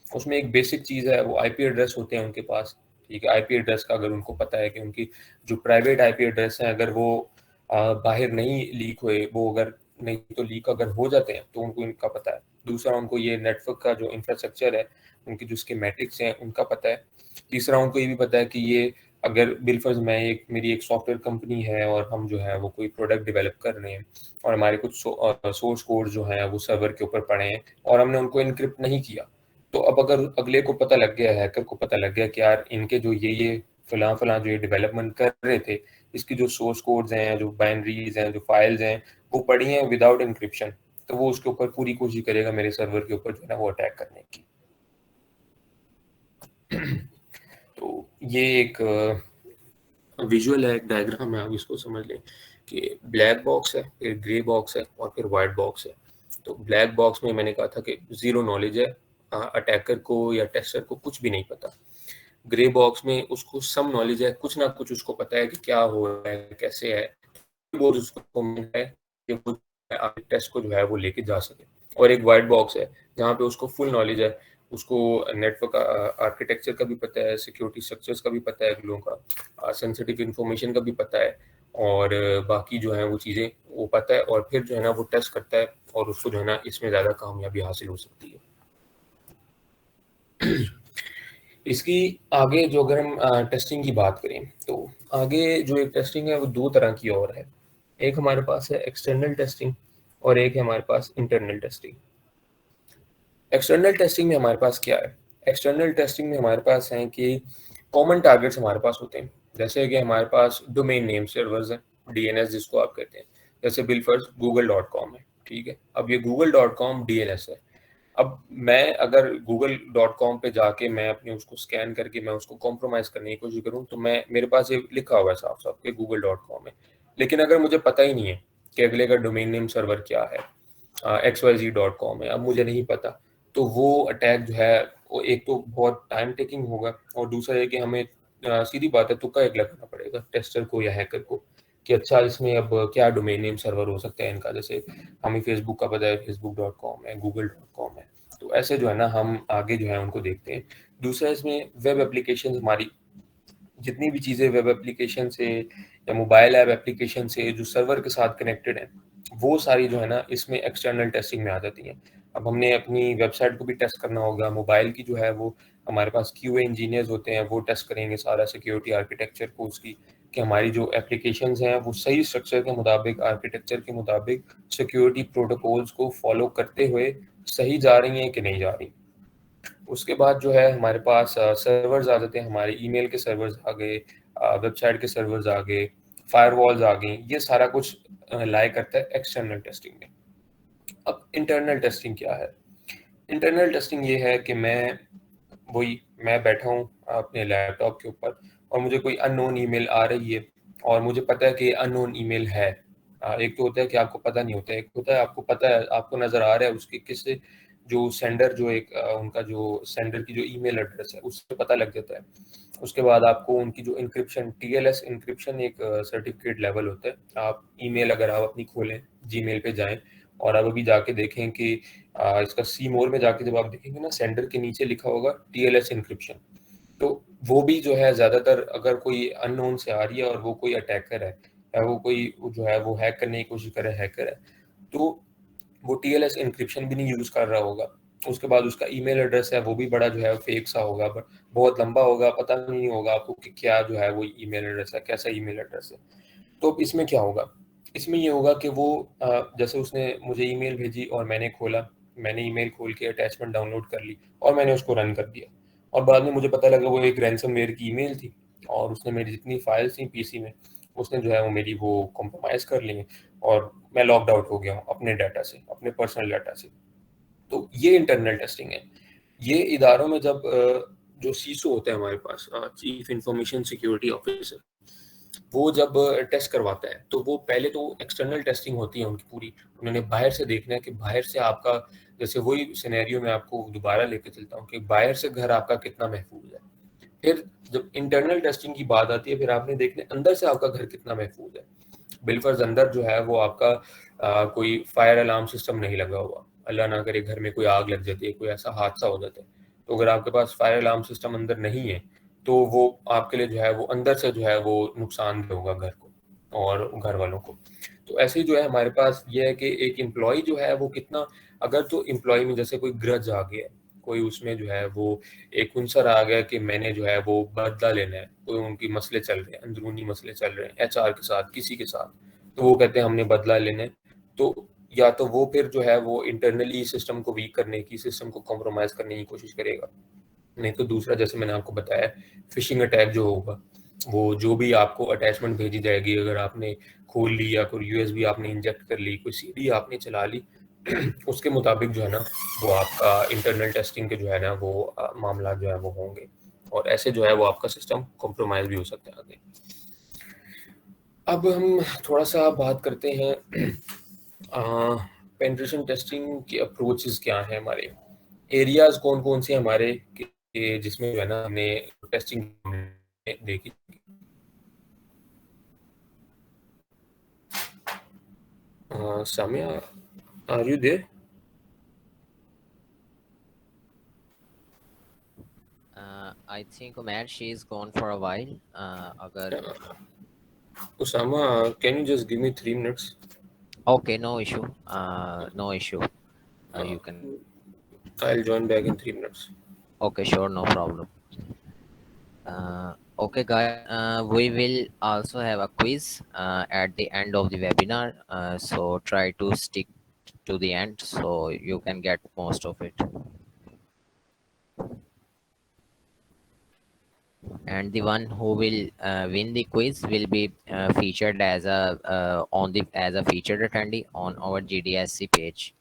उसमें एक बेसिक चीज़ है, वो आईपी एड्रेस होते हैं उनके पास, ठीक है। आईपी एड्रेस का अगर उनको पता है कि उनकी जो प्राइवेट आईपी एड्रेस हैं अगर वो बाहर नहीं लीक हुए, वो अगर नहीं तो लीक अगर हो जाते हैं तो उनको इनका पता है। दूसरा, उनको ये नेटवर्क का जो इंफ्रास्ट्रक्चर है, उनकी जो स्कीमेटिक्स हैं उनका पता है। तीसरा, उनको ये भी पता है कि ये अगर बिलफर्ज मेरी एक सॉफ्टवेयर कंपनी है और हम जो है वो कोई प्रोडक्ट डेवलप कर रहे हैं और हमारे कुछ सोर्स कोड जो हैं वो सर्वर के ऊपर पड़े हैं और हमने उनको इनक्रिप्ट नहीं किया, तो अब अगर अगले को पता लग गया, हैकर को पता लग गया कि यार इनके जो ये फलां जो ये डेवलपमेंट कर रहे थे, इसकी जो सोर्स कोड्स हैं, जो बाइनरीज हैं, जो फाइल्स हैं, वो पड़ी हैं विदाउट इंक्रिप्शन, तो वो उसके ऊपर पूरी कोशिश करेगा मेरे सर्वर के ऊपर जो है ना वो अटैक करने की। तो ये एक विजुअल है, एक डायग्राम है, आप इसको समझ लें कि ब्लैक बॉक्स है, फिर ग्रे बॉक्स है और फिर वाइट बॉक्स है। तो ब्लैक बॉक्स में मैंने कहा था कि जीरो नॉलेज है, अटैकर को या टेस्टर को कुछ भी नहीं पता। ग्रे बॉक्स में उसको सम नॉलेज है, कुछ ना कुछ उसको पता है कि क्या हो रहा है, कैसे है, वो उसको है कि वो टेस्ट को जो है वो लेके जा सके। और एक वाइट बॉक्स है जहाँ पे उसको फुल नॉलेज है, उसको नेटवर्क आर्किटेक्चर का भी पता है, सिक्योरिटी स्ट्रक्चर्स का भी पता है, लोगों का सेंसिटिव इंफॉर्मेशन का भी पता है, और बाकी जो है वो चीज़ें वो पता है, और फिर जो है ना वो टेस्ट करता है और उसको जो है ना इसमें ज़्यादा कामयाबी हासिल हो सकती है। इसकी आगे जो अगर हम टेस्टिंग की बात करें तो आगे जो एक टेस्टिंग है वो दो तरह की और है। एक हमारे पास है एक्सटर्नल टेस्टिंग और एक है हमारे पास इंटरनल टेस्टिंग। एक्सटर्नल टेस्टिंग में हमारे पास क्या है, एक्सटर्नल टेस्टिंग में हमारे पास है कि कॉमन टारगेट्स हमारे पास होते हैं, जैसे कि हमारे पास डोमेन नेम सर्वर्स हैं, डीएनएस जिसको आप कहते हैं, जैसे बिलफर्ज google.com है, ठीक है। अब ये google.com डीएनएस है। अब मैं अगर google.com पे जाके मैं अपने उसको स्कैन करके मैं उसको कॉम्प्रोमाइज़ करने की कोशिश करूँ, तो मैं मेरे पास ये लिखा हुआ है साफ साफ कि google.com है, लेकिन अगर मुझे पता ही नहीं है कि अगले का डोमेन नेम सर्वर क्या है, xyz.com है, अब मुझे नहीं पता, तो वो अटैक जो है वो एक तो बहुत टाइम टेकिंग होगा, और दूसरा है कि हमें सीधी बात है तुक्का एक लगाना पड़ेगा टेस्टर को या हैकर को कि अच्छा इसमें अब क्या डोमेन नेम सर्वर हो सकता है इनका। जैसे हमें फेसबुक का पता है facebook.com है, google.com है, तो ऐसे जो है ना हम आगे जो है उनको देखते हैं। दूसरा, इसमें वेब एप्लीकेशन, हमारी जितनी भी चीज़ें वेब एप्लीकेशन से या मोबाइल ऐप एप्लीकेशन से जो सर्वर के साथ कनेक्टेड हैं, वो सारी जो है ना इसमें एक्सटर्नल टेस्टिंग में आ जाती हैं। अब हमने अपनी वेबसाइट को भी टेस्ट करना होगा, मोबाइल की जो है वो हमारे पास QA इंजीनियर्स होते हैं, वो टेस्ट करेंगे सारा सिक्योरिटी आर्किटेक्चर को उसकी, कि हमारी जो एप्लीकेशंस हैं वो सही स्ट्रक्चर के मुताबिक, आर्किटेक्चर के मुताबिक, सिक्योरिटी प्रोटोकॉल्स को फॉलो करते हुए सही जा रही हैं कि नहीं जा रही। उसके बाद जो है हमारे पास सर्वर्स आ जाते हैं, हमारे ईमेल के सर्वर्स आ गए, वेबसाइट के सर्वर्स आ गए, फायरवॉल्स आ गई, ये सारा कुछ लाई करता है एक्सटर्नल टेस्टिंग में। अब इंटरनल टेस्टिंग क्या है? इंटरनल टेस्टिंग ये है कि मैं बैठा हूँ अपने लैपटॉप के ऊपर और मुझे कोई अननोन ईमेल आ रही है और मुझे पता है कि अननोन ईमेल है। एक तो होता है कि आपको पता नहीं होता है, एक होता है आपको पता है, आपको नज़र आ रहा है उसके किससे, जो सेंडर जो एक उनका जो सेंडर की जो ईमेल एड्रेस है उससे पता लग जाता है। उसके बाद आपको उनकी जो इंक्रिप्शन, TLS इंक्रिप्शन एक सर्टिफिकेट लेवल होता है। आप ईमेल अगर आप अपनी खोलें, जीमेल पे जाएं और आप अभी जाके देखें कि इसका सी मोर में जाके जब आप देखेंगे ना, सेंडर के नीचे लिखा होगा TLS इंक्रिप्शन, तो वो भी जो है ज़्यादातर अगर कोई अननोन से आ रही है और वो कोई अटैकर है या वो कोई जो है वो हैक करने की कोशिश कर रहा है, हैकर है, तो वो TLS इंक्रिप्शन भी नहीं यूज़ कर रहा होगा। उसके बाद उसका ईमेल एड्रेस है वो भी बड़ा जो है फेक सा होगा, बहुत लंबा होगा, पता नहीं होगा आपको कि क्या जो है वो ईमेल एड्रेस है, कैसा ईमेल एड्रेस है। तो अब इसमें क्या होगा? इसमें ये होगा कि वो जैसे उसने मुझे ईमेल भेजी और मैंने खोला, मैंने ईमेल खोल के अटैचमेंट डाउनलोड कर ली और मैंने उसको रन कर दिया और बाद में मुझे पता लगा वो एक रैंसमवेयर की ईमेल थी और उसने मेरी जितनी फाइल्स थी पीसी में, उसने जो है वो मेरी वो कॉम्प्रोमाइज़ कर ली और मैं लॉक्ड आउट हो गया हूँ अपने डाटा से, अपने पर्सनल डाटा से। तो ये इंटरनल टेस्टिंग है। ये इदारों में जब जो सीसो होता है हमारे पास, चीफ इंफॉर्मेशन सिक्योरिटी ऑफिसर, वो जब टेस्ट करवाता है तो वो पहले तो एक्सटर्नल टेस्टिंग होती है उनकी पूरी, उन्होंने बाहर से देखना है कि बाहर से आपका, जैसे वही सिनेरियो में आपको दोबारा लेके चलता हूँ कि बाहर से घर आपका कितना महफूज है। फिर जब इंटरनल टेस्टिंग की बात आती है, फिर आपने देखना है अंदर से आपका घर कितना महफूज है। बिलफर्ज अंदर जो है वो आपका कोई फायर अलार्म सिस्टम नहीं लगा हुआ, अल्लाह ना करे घर में कोई आग लग जाती है, कोई ऐसा हादसा हो जाता है, तो अगर आपके पास फायर अलार्म सिस्टम अंदर नहीं है तो वो आपके लिए जो है वो अंदर से जो है वो नुकसान होगा घर को और घर वालों को। तो ऐसे ही जो है हमारे पास ये है कि एक एम्प्लॉय जो है वो कितना, अगर तो एम्प्लॉय में जैसे कोई ग्रज आ गया, कोई उसमें जो है वो एक हुनसर आ गया कि मैंने जो है वो बदला लेना है, कोई उनकी मसले चल रहे हैं, अंदरूनी मसले चल रहे हैं HR के साथ, किसी के साथ, तो वो कहते हैं हमने बदला लेना है, तो या तो वो फिर जो है वो इंटरनली सिस्टम को वीक करने की, सिस्टम को कॉम्प्रोमाइज करने की कोशिश करेगा। नहीं तो दूसरा, जैसे मैंने आपको बताया, फिशिंग अटैक जो होगा, वो जो भी आपको अटैचमेंट भेजी जाएगी, अगर आपने खोल ली या कोई USB आपने इंजेक्ट कर ली, कोई CD आपने चला ली, उसके मुताबिक जो है ना वो आपका इंटरनल टेस्टिंग के जो है ना वो मामला जो है वो होंगे और ऐसे जो है वो आपका सिस्टम कॉम्प्रोमाइज भी हो सकता है आगे। अब हम थोड़ा सा बात करते हैं पेनिट्रेशन टेस्टिंग की अप्रोचेस क्या हैं, हमारे एरियाज कौन कौन से हमारे कि जिसमें जो है ना हमने टेस्टिंग देखी। Samia, are you there? I think Umair, she is gone for a while. अगर Usama, can you just give me 3 minutes? okay, no issue. No issue. You can. I'll join back in 3 minutes. Okay, sure, no problem. Okay, guys, we will also have a quiz at the end of the webinar. So try to stick to the end so you can get most of it. And the one who will win the quiz will be featured as a as a featured attendee on our GDSC page.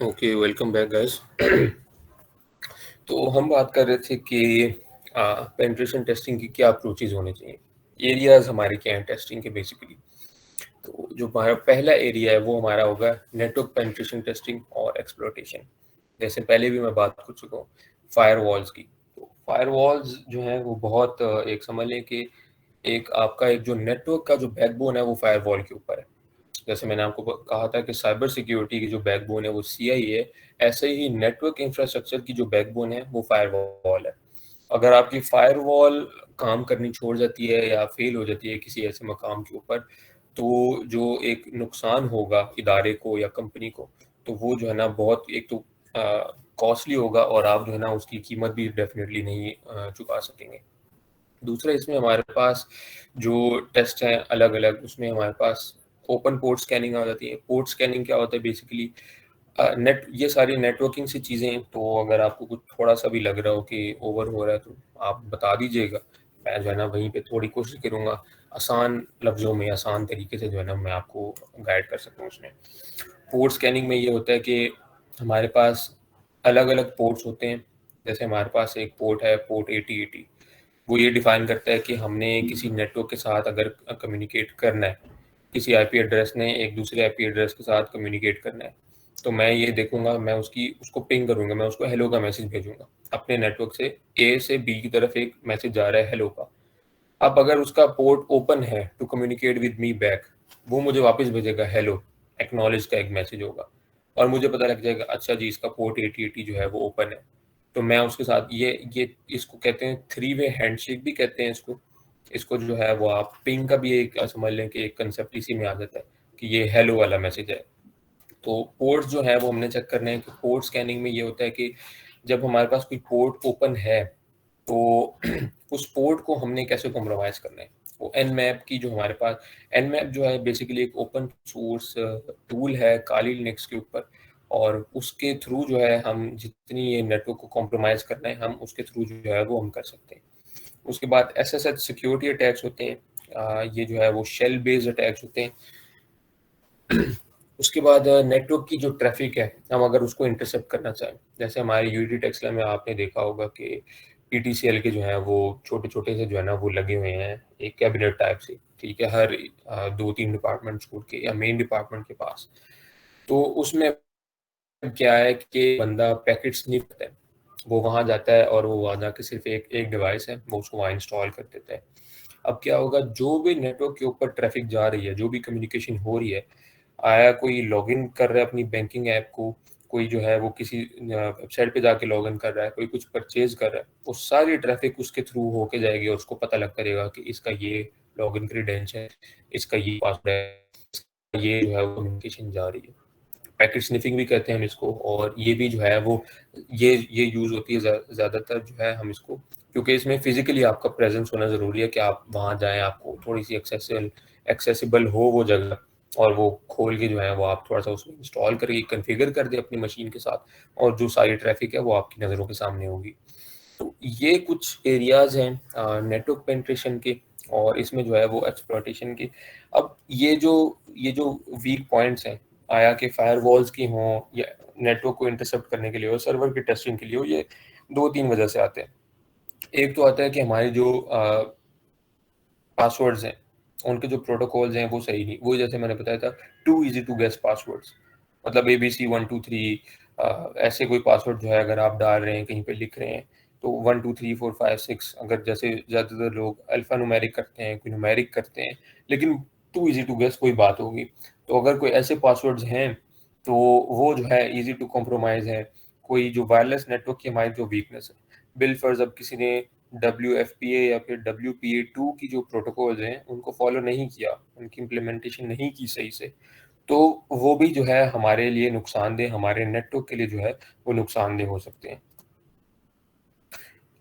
Okay, welcome back guys. तो हम बात कर रहे थे कि penetration testing की क्या approaches होने चाहिए, एरियाज हमारे क्या हैं टेस्टिंग के बेसिकली। तो जो हमारा पहला एरिया है वो हमारा होगा नेटवर्क पेनिट्रेशन टेस्टिंग और एक्सप्लॉइटेशन। जैसे पहले भी मैं बात कर चुका हूँ फायरवॉल्स की, तो फायरवॉल्स जो हैं वो बहुत एक समझ लें कि एक आपका एक जो नेटवर्क का जो बैकबोन है वो फायरवॉल के ऊपर है। जैसे मैंने आपको कहा था कि साइबर सिक्योरिटी की जो बैकबोन है वो सीआईए है, ऐसे ही नेटवर्क इंफ्रास्ट्रक्चर की जो बैकबोन है वो फायरवॉल है। अगर आपकी फायरवॉल काम करनी छोड़ जाती है या फेल हो जाती है किसी ऐसे मकाम के ऊपर, तो जो एक नुकसान होगा इदारे को या कंपनी को, तो वो जो है ना बहुत एक तो कॉस्टली होगा और आप जो है ना उसकी कीमत भी डेफिनेटली नहीं चुका सकेंगे। दूसरा, इसमें हमारे पास जो टेस्ट हैं अलग अलग, उसमें हमारे पास ओपन पोर्ट स्कैनिंग आ जाती है। पोर्ट स्कैनिंग क्या होता है बेसिकली, नेट ये सारी नेटवर्किंग से चीज़ें, तो अगर आपको कुछ थोड़ा सा भी लग रहा हो कि ओवर हो रहा है तो आप बता दीजिएगा, मैं जो है ना वहीं पे थोड़ी कोशिश करूँगा आसान लफ्ज़ों में आसान तरीके से जो है ना मैं आपको गाइड कर सकूँ उसमें। पोर्ट स्कैनिंग में ये होता है कि हमारे पास अलग अलग पोर्ट्स होते हैं। जैसे हमारे पास एक पोर्ट है पोर्ट 8080, वो ये डिफाइन करता है कि हमने किसी नेटवर्क के साथ अगर कम्युनिकेट करना है, किसी आईपी एड्रेस ने एक दूसरे आईपी एड्रेस के साथ कम्युनिकेट करना है, तो मैं ये देखूंगा, मैं उसको पिंग करूंगा, मैं उसको हेलो का मैसेज भेजूंगा अपने नेटवर्क से। ए से बी की तरफ एक मैसेज जा रहा है हेलो का। अब अगर उसका पोर्ट ओपन है to communicate with me back, वो मुझे वापस भेजेगा हेलो, एक्नॉलेज का एक मैसेज होगा, और मुझे पता लग जाएगा अच्छा जी इसका पोर्ट 8080 जो है वो ओपन है। तो मैं उसके साथ ये इसको कहते हैं 3 वे हैंडशेक भी कहते हैं इसको। इसको जो है वो आप पिंग का भी एक समझ लें कि एक कंसेप्ट इसी में आ जाता है कि ये हेलो वाला मैसेज है। तो पोर्ट्स जो है वो हमने चेक करने हैं कि पोर्ट स्कैनिंग में ये होता है कि जब हमारे पास कोई पोर्ट ओपन है तो उस पोर्ट को हमने कैसे कॉम्प्रोमाइज करना है। वो एनमैप की जो हमारे पास, एनमैप जो है बेसिकली एक ओपन सोर्स टूल है काली लिनक्स के ऊपर, और उसके थ्रू जो है हम जितनी ये नेटवर्क को कॉम्प्रोमाइज करना है हम उसके थ्रू जो है वो हम कर सकते हैं। उसके बाद एसएसएच सिक्योरिटी अटैक्स होते हैं, ये जो है वो शेल बेस्ड अटैक्स होते हैं। उसके बाद नेटवर्क की जो ट्रैफिक है हम अगर उसको इंटरसेप्ट करना चाहें, जैसे हमारे यूनिटी टेक्सला में आपने देखा होगा कि पीटीसीएल के जो है वो छोटे छोटे से जो है ना वो लगे हुए हैं एक कैबिनेट टाइप से, ठीक है, हर 2-3 डिपार्टमेंट छोड़ के या मेन डिपार्टमेंट के पास। तो उसमें क्या है कि बंदा पैकेट स्निफ करता है, वो वहां जाता है और वो वहां जाके सिर्फ एक डिवाइस है वो उसको वहां इंस्टॉल कर देता है। अब क्या होगा, जो भी नेटवर्क के ऊपर ट्रैफिक जा रही है, जो भी कम्युनिकेशन हो रही है, आया कोई लॉगिन कर रहा है अपनी बैंकिंग ऐप को, कोई जो है वो किसी वेबसाइट पे जाके लॉगिन कर रहा है, कोई कुछ परचेज कर रहा है, वो सारी ट्रैफिक उसके थ्रू होके जाएगी और उसको पता लग करेगा कि इसका ये लॉगिन क्रीडेंशियल है, इसका ये पासवर्ड है, ये जो है वो कम्युनिकेशन जा रही है। पैकेट स्निफिंग भी कहते हैं हम इसको, और ये भी जो है वो ये यूज़ होती है ज़्यादातर जो है हम इसको, क्योंकि इसमें फिजिकली आपका प्रेजेंस होना ज़रूरी है कि आप वहाँ जाएं, आपको थोड़ी सी एक्सेसिबल हो वो जगह, और वो खोल के जो है वो आप थोड़ा सा उसमें इंस्टॉल करके कन्फिगर कर दें अपनी मशीन के साथ, और जो सारी ट्रैफिक है वो आपकी नज़रों के सामने होगी। तो ये कुछ एरियाज हैं नेटवर्क पेनिट्रेशन के, और इसमें जो है वो एक्सप्लॉयटेशन की। अब ये जो वीक पॉइंट्स हैं, आया कि फायरवॉल्स की हों या नेटवर्क को इंटरसेप्ट करने के लिए हो, सर्वर की टेस्टिंग के लिए हो, ये 2-3 वजह से आते हैं। एक तो आता है कि हमारी जो पासवर्ड्स हैं, उनके जो प्रोटोकॉल्स हैं वो सही नहीं, वो जैसे मैंने बताया था too easy to guess passwords, मतलब ABC 123 ऐसे कोई पासवर्ड जो है अगर आप डाल रहे हैं कहीं पे लिख रहे हैं तो 1 2 3 4 5 6, अगर जैसे ज़्यादातर लोग अल्फा न्यूमेरिक करते हैं, कोई न्यूमेरिक करते हैं, लेकिन टू इजी टू गेस कोई बात होगी। तो अगर कोई ऐसे पासवर्ड्स हैं तो वो जो है इजी टू कॉम्प्रोमाइज़ है। कोई जो वायरलेस नेटवर्क की हमारी जो वीकनेस है, बिलफर्ज अब किसी ने WFPA या फिर WPA2 की जो प्रोटोकॉल्स हैं उनको फॉलो नहीं किया, उनकी इम्प्लीमेंटेशन नहीं की सही से, तो वो भी जो है हमारे लिए नुकसानदेह, हमारे नेटवर्क के लिए जो है वो नुकसानदेह हो सकते हैं।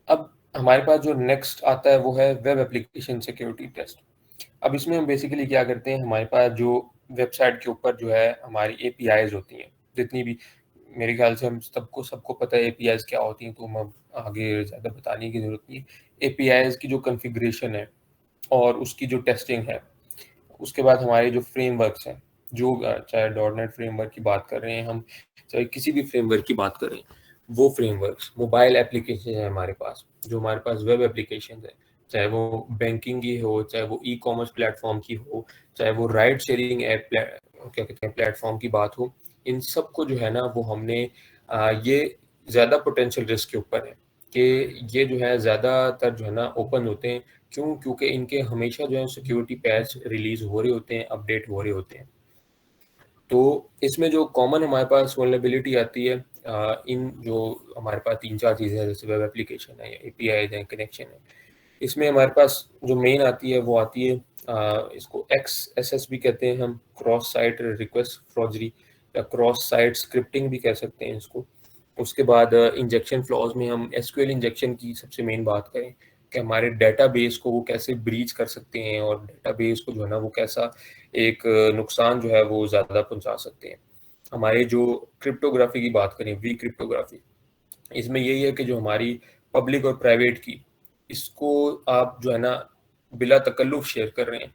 अब हमारे पास जो नेक्स्ट आता है वो है वेब एप्लीकेशन सिक्योरिटी टेस्ट। अब इसमें हम बेसिकली क्या करते हैं, हमारे पास जो वेबसाइट के ऊपर जो है हमारी APIs होती हैं, जितनी भी, मेरे ख्याल से हम सबको पता है APIs क्या होती हैं, तो हम आगे ज़्यादा बताने की ज़रूरत नहीं है। APIs की जो कॉन्फ़िगरेशन है और उसकी जो टेस्टिंग है, उसके बाद हमारे जो फ्रेमवर्क्स हैं, जो चाहे .NET फ्रेमवर्क की बात कर रहे हैं हम, चाहे किसी भी फ्रेमवर्क की बात करें, वो फ्रेमवर्क्स, मोबाइल एप्लीकेशन है हमारे पास, जो हमारे पास वेब एप्लीकेशन है, चाहे वो बैंकिंग की हो, चाहे वो ई-कॉमर्स प्लेटफॉर्म की हो, चाहे वो राइड शेयरिंग ऐप क्या कहते हैं प्लेटफॉर्म की बात हो, इन सब को जो है ना वो हमने ये ज़्यादा पोटेंशियल रिस्क के ऊपर है कि ये जो है ज़्यादातर जो है ना ओपन होते हैं। क्यों? क्योंकि इनके हमेशा जो है सिक्योरिटी पैच रिलीज़ हो रहे होते हैं, अपडेट हो रहे होते हैं। तो इसमें जो कॉमन हमारे पास वल्नरेबिलिटी आती है, इन जो हमारे पास 3-4 चीज़ें हैं, जैसे वेब एप्लीकेशन है या एपीआईज़ हैं, कनेक्शन है। इसमें हमारे पास जो मेन आती है वो आती है, इसको XSS भी कहते हैं हम, क्रॉस साइट रिक्वेस्ट फॉर्जरी, या क्रॉस साइट स्क्रिप्टिंग भी कह सकते हैं इसको। उसके बाद इंजेक्शन फ्लॉज में हम एसक्यूएल इंजेक्शन की सबसे मेन बात करें कि हमारे डेटाबेस को वो कैसे ब्रीच कर सकते हैं और डेटाबेस को जो है ना वो कैसा एक नुकसान जो है वो ज़्यादा पहुंचा सकते हैं। हमारे जो क्रिप्टोग्राफी की बात करें, वी क्रिप्टोग्राफी, इसमें यही है कि जो हमारी पब्लिक और प्राइवेट की, इसको आप जो है ना बिला तकल्लुफ शेयर कर रहे हैं।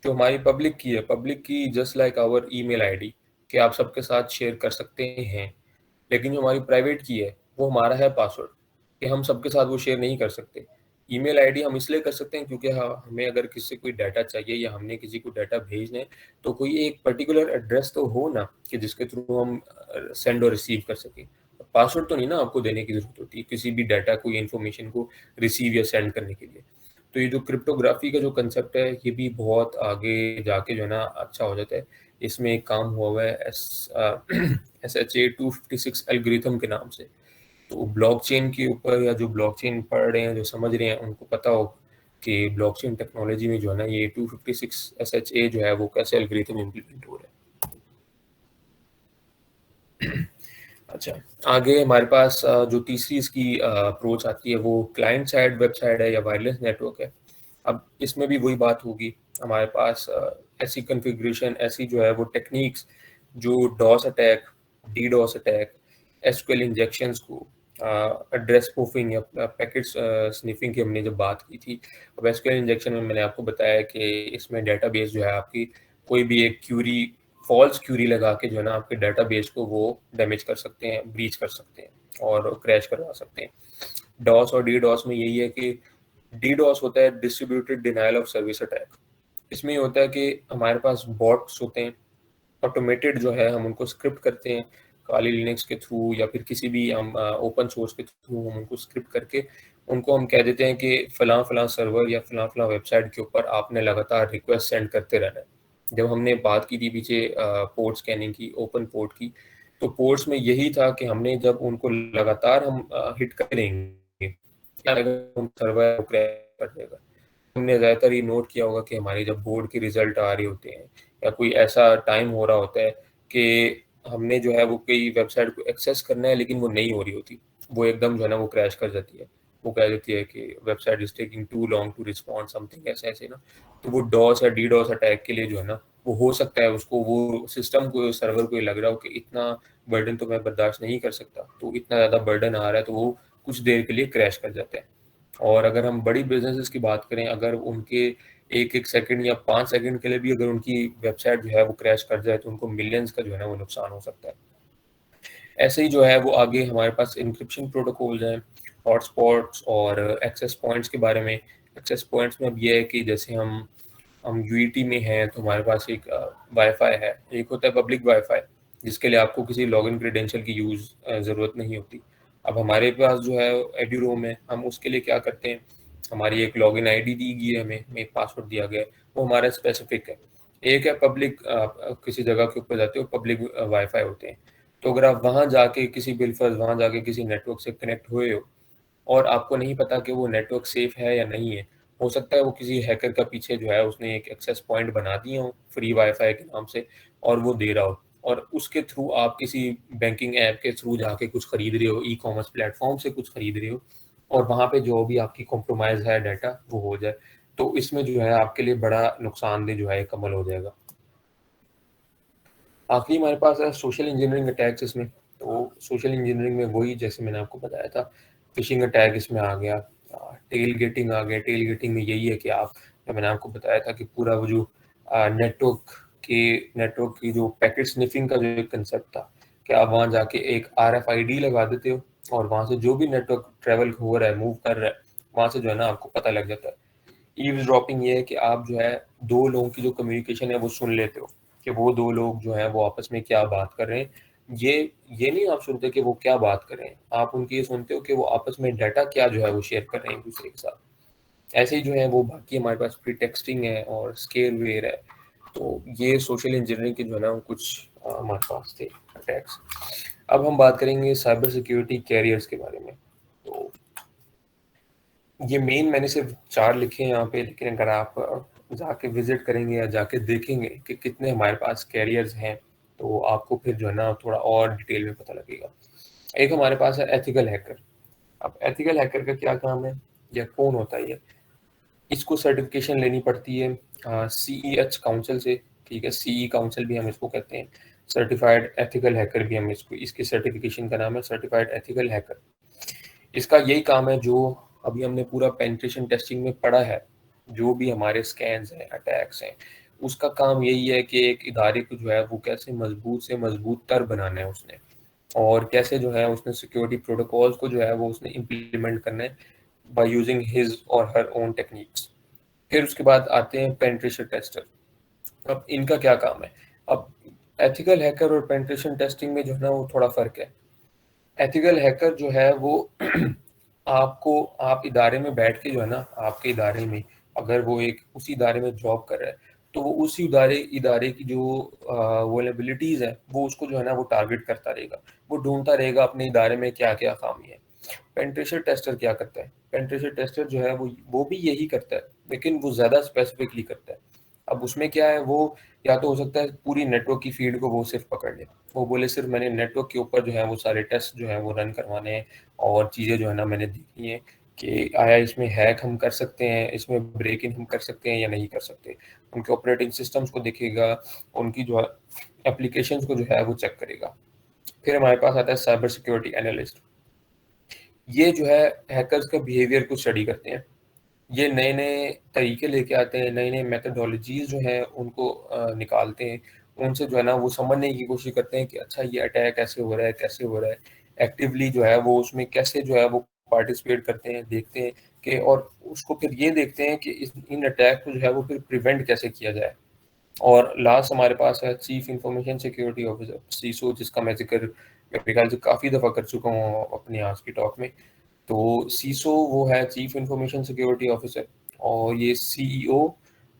जो हमारी पब्लिक की है, पब्लिक की just like our email ID कि आप सबके साथ शेयर कर सकते हैं। लेकिन जो हमारी प्राइवेट की है वो हमारा है पासवर्ड, कि हम सबके साथ वो शेयर नहीं कर सकते। ईमेल आईडी हम इसलिए कर सकते हैं क्योंकि हमें अगर किसी से कोई डाटा चाहिए या हमने किसी को डाटा भेजना है तो कोई एक पर्टिकुलर एड्रेस तो हो ना कि जिसके थ्रू हम सेंड और रिसीव कर सकें। पासवर्ड तो नहीं ना आपको देने की जरूरत होती किसी भी डाटा को, इन्फॉर्मेशन को रिसीव या सेंड करने के लिए। तो ये जो क्रिप्टोग्राफी का जो कंसेप्ट है ये भी बहुत आगे जाके जो है ना अच्छा हो जाता है। इसमें एक काम हुआ है SHA-256 एल्गोरिथम के नाम से। तो ब्लॉकचेन के ऊपर, या जो ब्लॉकचेन पढ़ रहे हैं, जो समझ रहे हैं, उनको पता हो कि ब्लॉकचेन टेक्नोलॉजी में जो है ना ये 256 SHA जो है वो कैसे एल्गोरिथम इम्प्लीमेंट हो रहा है। अच्छा, आगे हमारे पास जो तीसरी इसकी अप्रोच आती है वो क्लाइंट साइड वेबसाइट है या वायरलेस नेटवर्क है। अब इसमें भी वही बात होगी, हमारे पास ऐसी कॉन्फ़िगरेशन, ऐसी जो है वो टेक्निक्स जो DoS attack, DDoS attack, SQL injections को, एड्रेस स्पूफिंग या पैकेट स्निफिंग की हमने जब बात की थी। अब एसक्यूएल इंजेक्शन में मैंने आपको बताया कि इसमें डेटाबेस जो है आपकी कोई भी एक क्यूरी, फॉल्स क्यूरी लगा के जो है ना आपके डेटाबेस को वो डैमेज कर सकते हैं, ब्रीच कर सकते हैं और क्रैश करवा सकते हैं। डॉस और डीडॉस में यही है कि डीडॉस होता है distributed denial of service attack. इसमें ये होता है कि हमारे पास बॉट्स होते हैं, ऑटोमेटेड जो है हम उनको स्क्रिप्ट करते हैं काली लिनक्स के थ्रू या फिर किसी भी हम ओपन सोर्स के थ्रू हम उनको स्क्रिप्ट करके उनको हम कह देते हैं कि फलां फलां सर्वर या फलां फलां वेबसाइट के ऊपर आपने लगातार रिक्वेस्ट सेंड करते रहना है। जब हमने बात की थी पीछे पोर्ट स्कैनिंग की, ओपन पोर्ट की, तो पोर्ट्स में यही था कि हमने जब उनको लगातार हम हिट करेंगे क्या सर्वर क्रैश कर देगा। हमने ज़्यादातर ये नोट किया होगा कि हमारी जब बोर्ड के रिजल्ट आ रहे होते हैं या कोई ऐसा टाइम हो रहा होता है कि हमने जो है वो कोई वेबसाइट को एक्सेस करना है लेकिन वो नहीं हो रही होती, वो एकदम जो है ना वो क्रैश कर जाती है। वो कह देती है कि website is taking too long to respond, something ऐसे ऐसे ना। तो वो डॉस या डीडॉस अटैक के लिए जो है ना वो हो सकता है उसको, वो सिस्टम को, सर्वर को ये लग रहा हो कि इतना बर्डन तो मैं बर्दाश्त नहीं कर सकता, तो इतना ज़्यादा बर्डन आ रहा है, तो वो कुछ देर के लिए क्रैश कर जाता है। और अगर हम बड़ी बिजनेसेस की बात करें, अगर उनके एक एक सेकंड या 5 सेकंड के लिए भी अगर उनकी वेबसाइट जो है वो क्रैश कर जाए तो उनको मिलियंस का जो है ना वो नुकसान हो सकता है। ऐसे ही जो है वो आगे हमारे पास इंक्रिप्शन प्रोटोकॉल्स हैं, हॉटस्पॉट्स और एक्सेस पॉइंट्स के बारे में। एक्सेस पॉइंट्स में अब ये है कि जैसे हम यूईटी में हैं तो हमारे पास एक वाईफाई है, एक होता है पब्लिक वाईफाई जिसके लिए आपको किसी लॉगिन क्रेडेंशियल की ज़रूरत नहीं होती। अब हमारे पास जो है एड्यूरोम है, हम उसके लिए क्या करते हैं, हमारी एक लॉगिन आईडी दी गई है, हमें एक पासवर्ड दिया गया है, वो हमारा स्पेसिफिक है। एक है पब्लिक, किसी जगह के ऊपर जाते हो पब्लिक वाईफाई होते हैं, तो अगर आप वहाँ जाके किसी बिलफर्ज, वहाँ जाके किसी नेटवर्क से कनेक्ट हुए हो और आपको नहीं पता कि वो नेटवर्क सेफ है या नहीं है, हो सकता है वो किसी हैकर का पीछे जो है उसने एक एक्सेस पॉइंट बना दिए हो फ्री वाईफाई के नाम से और वो दे रहा हो, और उसके थ्रू आप किसी बैंकिंग ऐप के थ्रू जाके कुछ खरीद रहे हो, ई कॉमर्स प्लेटफॉर्म से कुछ खरीद रहे हो, और वहाँ पे जो भी आपकी कॉम्प्रोमाइज है डाटा वो हो जाए, तो इसमें जो है आपके लिए बड़ा नुकसानदेह जो है कमल हो जाएगा। आखिरी हमारे पास है सोशल इंजीनियरिंग अटैक्स। इसमें तो सोशल इंजीनियरिंग में वही जैसे मैंने आपको बताया था, फिशिंग अटैक इसमें आ गया, टेल गेटिंग आ गया। टेल गेटिंग में यही है कि आप, मैंने आपको बताया था कि पूरा वो जो नेटवर्क की जो पैकेट स्निफिंग का जो एक कंसेप्ट था कि आप वहाँ जाके एक RFID लगा देते हो और वहाँ से जो भी नेटवर्क ट्रेवल हो रहा है, मूव कर रहा है, वहाँ से जो है ना आपको पता लग जाता है। ईव्सड्रॉपिंग ये है कि आप जो है दो लोगों की जो कम्युनिकेशन है वो सुन लेते हो कि वो दो लोग जो है वो आपस में क्या बात कर रहे हैं, ये नहीं आप सुनते कि वो क्या बात कर रहे हैं, आप उनकी ये सुनते हो कि वो आपस में डाटा क्या जो है वो शेयर कर रहे हैं एक दूसरे के साथ। ऐसे ही जो है वो बाकी हमारे पास प्री टेक्सटिंग है और स्केलवेयर है। तो ये सोशल इंजीनियरिंग के जो है ना कुछ हमारे पास थे अटैक्स। अब हम बात करेंगे साइबर सिक्योरिटी कैरियर्स के बारे में। तो ये मेन मैंने सिर्फ 4 लिखे हैं यहाँ पे, लेकिन अगर आप जाके विजिट करेंगे या जाके देखेंगे कि कितने हमारे पास कैरियर्स हैं तो आपको फिर जो है ना थोड़ा और डिटेल में पता लगेगा। एक हमारे पास है एथिकल हैकर। अब एथिकल हैकर का क्या काम है या कौन होता है ये? इसको सर्टिफिकेशन लेनी पड़ती है CEH काउंसिल से, ठीक है, CE काउंसिल भी हम इसको कहते हैं, सर्टिफाइड एथिकल हैकर भी हम इसको, इसके सर्टिफिकेशन का नाम है सर्टिफाइड एथिकल हैकर। इसका यही काम है जो अभी हमने पूरा पेनिट्रेशन टेस्टिंग में पढ़ा है, जो भी हमारे स्कैन्स हैं, अटैक्स हैं, उसका काम यही है कि एक इदारे को जो है वो कैसे मजबूत से मजबूत तर बनाना है उसने, और कैसे जो है उसने सिक्योरिटी प्रोटोकॉल्स को जो है वो उसने इम्प्लीमेंट करना है बाय यूजिंग हिज और हर ओन टेक्निक्स। फिर उसके बाद आते हैं पेनिट्रेशन टेस्टर। अब इनका क्या काम है? अब एथिकल हैकर और पेनिट्रेशन टेस्टिंग में जो है ना वो थोड़ा फर्क है। एथिकल हैकर जो है वो आपको, आप इदारे में बैठ के जो है ना, आपके इदारे में अगर वो एक उसी इदारे में जॉब कर रहा है तो वो उसी इदारे की जो वल्नरेबिलिटीज है वो उसको जो है ना वो टारगेट करता रहेगा, वो ढूंढता रहेगा अपने इदारे में क्या क्या खामी है। पेनिट्रेशन टेस्टर क्या करता है? पेनिट्रेशन टेस्टर जो है वो भी यही करता है, लेकिन वो ज़्यादा स्पेसिफिकली करता है। अब उसमें क्या है, वो या तो हो सकता है पूरी नेटवर्क की फील्ड को वो सिर्फ पकड़ ले, वो बोले सिर्फ मैंने नेटवर्क के ऊपर जो है वो सारे टेस्ट जो है वो रन करवाने हैं और चीज़ें जो है ना मैंने देखनी है कि आया इसमें हैक हम कर सकते हैं, इसमें ब्रेक इन हम कर सकते हैं या नहीं कर सकते। उनके ऑपरेटिंग सिस्टम्स को देखेगा, उनकी जो एप्लीकेशंस को जो है वो चेक करेगा। फिर हमारे पास आता है साइबर सिक्योरिटी एनालिस्ट। ये जो है हैकर्स का बिहेवियर को स्टडी करते हैं, ये नए नए तरीके लेके आते हैं, नई नई मेथडोलॉजीज जो है उनको निकालते हैं, उनसे जो है ना वो समझने की कोशिश करते हैं कि अच्छा ये अटैक कैसे हो रहा है, कैसे हो रहा है, एक्टिवली जो है वो उसमें कैसे जो है वो पार्टिसिपेट करते हैं, देखते हैं कि, और उसको फिर ये देखते हैं कि इन अटैक को जो है वो फिर प्रिवेंट कैसे किया जाए। और लास्ट हमारे पास है चीफ इंफॉर्मेशन सिक्योरिटी ऑफिसर, सीसो, जिसका मैं जिक्र मेरे ख्याल से काफ़ी दफ़ा कर चुका हूँ अपनी आज की टॉक में। तो सीसो वो है चीफ इंफॉर्मेशन सिक्योरिटी ऑफिसर, और ये CEO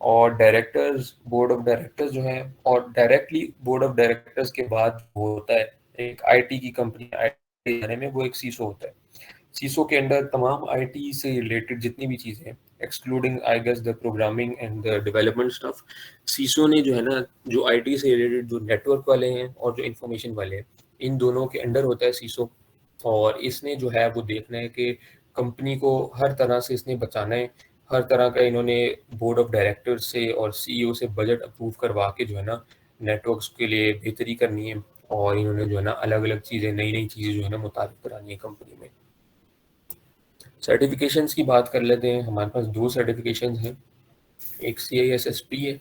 और डायरेक्टर्स, बोर्ड ऑफ डायरेक्टर्स जो हैं, और डायरेक्टली बोर्ड ऑफ डायरेक्टर्स के बाद होता है एक IT की कंपनी, IT में वो एक सीसो होता है। सीसो के अंडर तमाम IT से रिलेटेड जितनी भी चीज़ें हैं, excluding I guess the programming and the development stuff, CISO ने जो है ना जो IT से रिलेटेड जो नेटवर्क वाले हैं और जो इंफॉर्मेशन वाले हैं, इन दोनों के अंडर होता है सीसो। और इसने जो है वो देखना है कि कंपनी को हर तरह से इसने बचाना है, हर तरह का इन्होंने बोर्ड ऑफ डायरेक्टर्स से और CEO से बजट अप्रूव करवा के जो है ना नेटवर्क्स के लिए बेहतरी करनी है, और इन्होंने जो है ना अलग अलग चीज़ें, नई नई चीज़ें जो है ना मुताबिक करानी है कंपनी में। सर्टिफिकेशंस की बात कर लेते हैं। हमारे पास 2 सर्टिफिकेशंस हैं, एक CISSP है,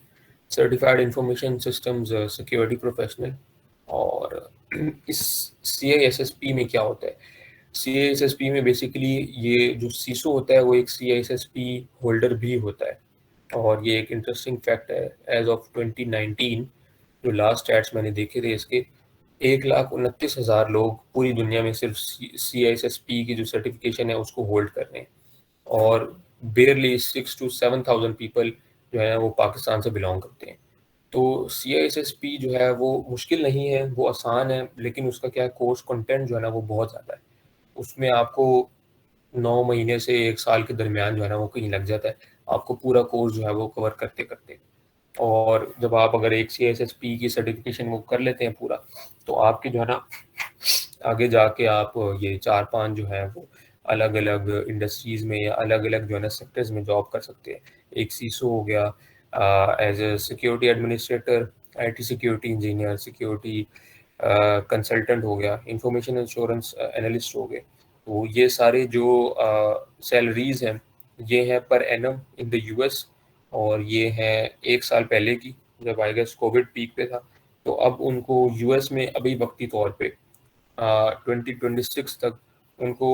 certified information systems security professional. और इस CISSP में क्या होता है? CISSP में बेसिकली ये जो सीसो होता है वो एक CISSP होल्डर भी होता है। और ये एक इंटरेस्टिंग फैक्ट है, एज ऑफ 2019 जो लास्ट स्टैट्स मैंने देखे थे इसके, 1,29,000 लोग पूरी दुनिया में सिर्फ CISSP की जो सर्टिफिकेशन है उसको होल्ड कर रहे हैं, और बेयरली 6 to 7,000 पीपल जो है वो पाकिस्तान से बिलोंग करते हैं। तो CISSP जो है वो मुश्किल नहीं है, वो आसान है, लेकिन उसका क्या कोर्स कंटेंट जो है ना वो बहुत ज़्यादा है। उसमें आपको 9 महीने से 1 साल के दरमियान जो है ना वो कहीं लग जाता है आपको पूरा कोर्स जो है वो कवर करते करते। और जब आप अगर एक CISSP की सर्टिफिकेशन वो कर लेते हैं पूरा, तो आपके जो है ना आगे जाके आप ये 4-5 जो है वो अलग अलग इंडस्ट्रीज में या अलग अलग जो है ना सेक्टर्स में जॉब कर सकते हैं। एक सीसो हो गया, as a security administrator, IT security engineer, security consultant हो गया, इंफॉर्मेशन इंश्योरेंस एनालिस्ट हो गए। तो ये सारे जो सैलरीज हैं ये हैं per annum in the US, और ये हैं 1 साल पहले की, जब आई गेस कोविड पीक पे था। तो अब उनको US में अभी वक्ती तौर पे 2026 तक उनको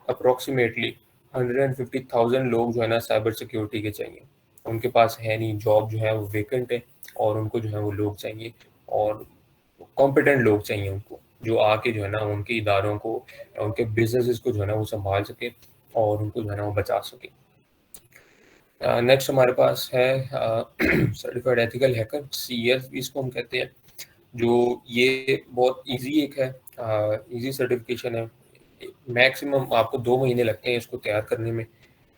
अप्रोक्सीमेटली 150,000 लोग जो है ना साइबर सिक्योरिटी के चाहिए। उनके पास है नहीं, जॉब जो है वो वेकेंट है, और उनको जो है वो लोग चाहिए, और कॉम्पिटेंट लोग चाहिए उनको। जो आके जो है ना उनके इदारों को, उनके बिजनेसेस को जो है ना वो संभाल सके और उनको जो है ना वो बचा सके। नेक्स्ट हमारे पास है सर्टिफाइड एथिकल हैकर, CEF इसको हम कहते हैं, जो ये बहुत इजी एक है, इजी सर्टिफिकेशन है। मैक्सिमम आपको 2 महीने लगते हैं इसको तैयार करने में,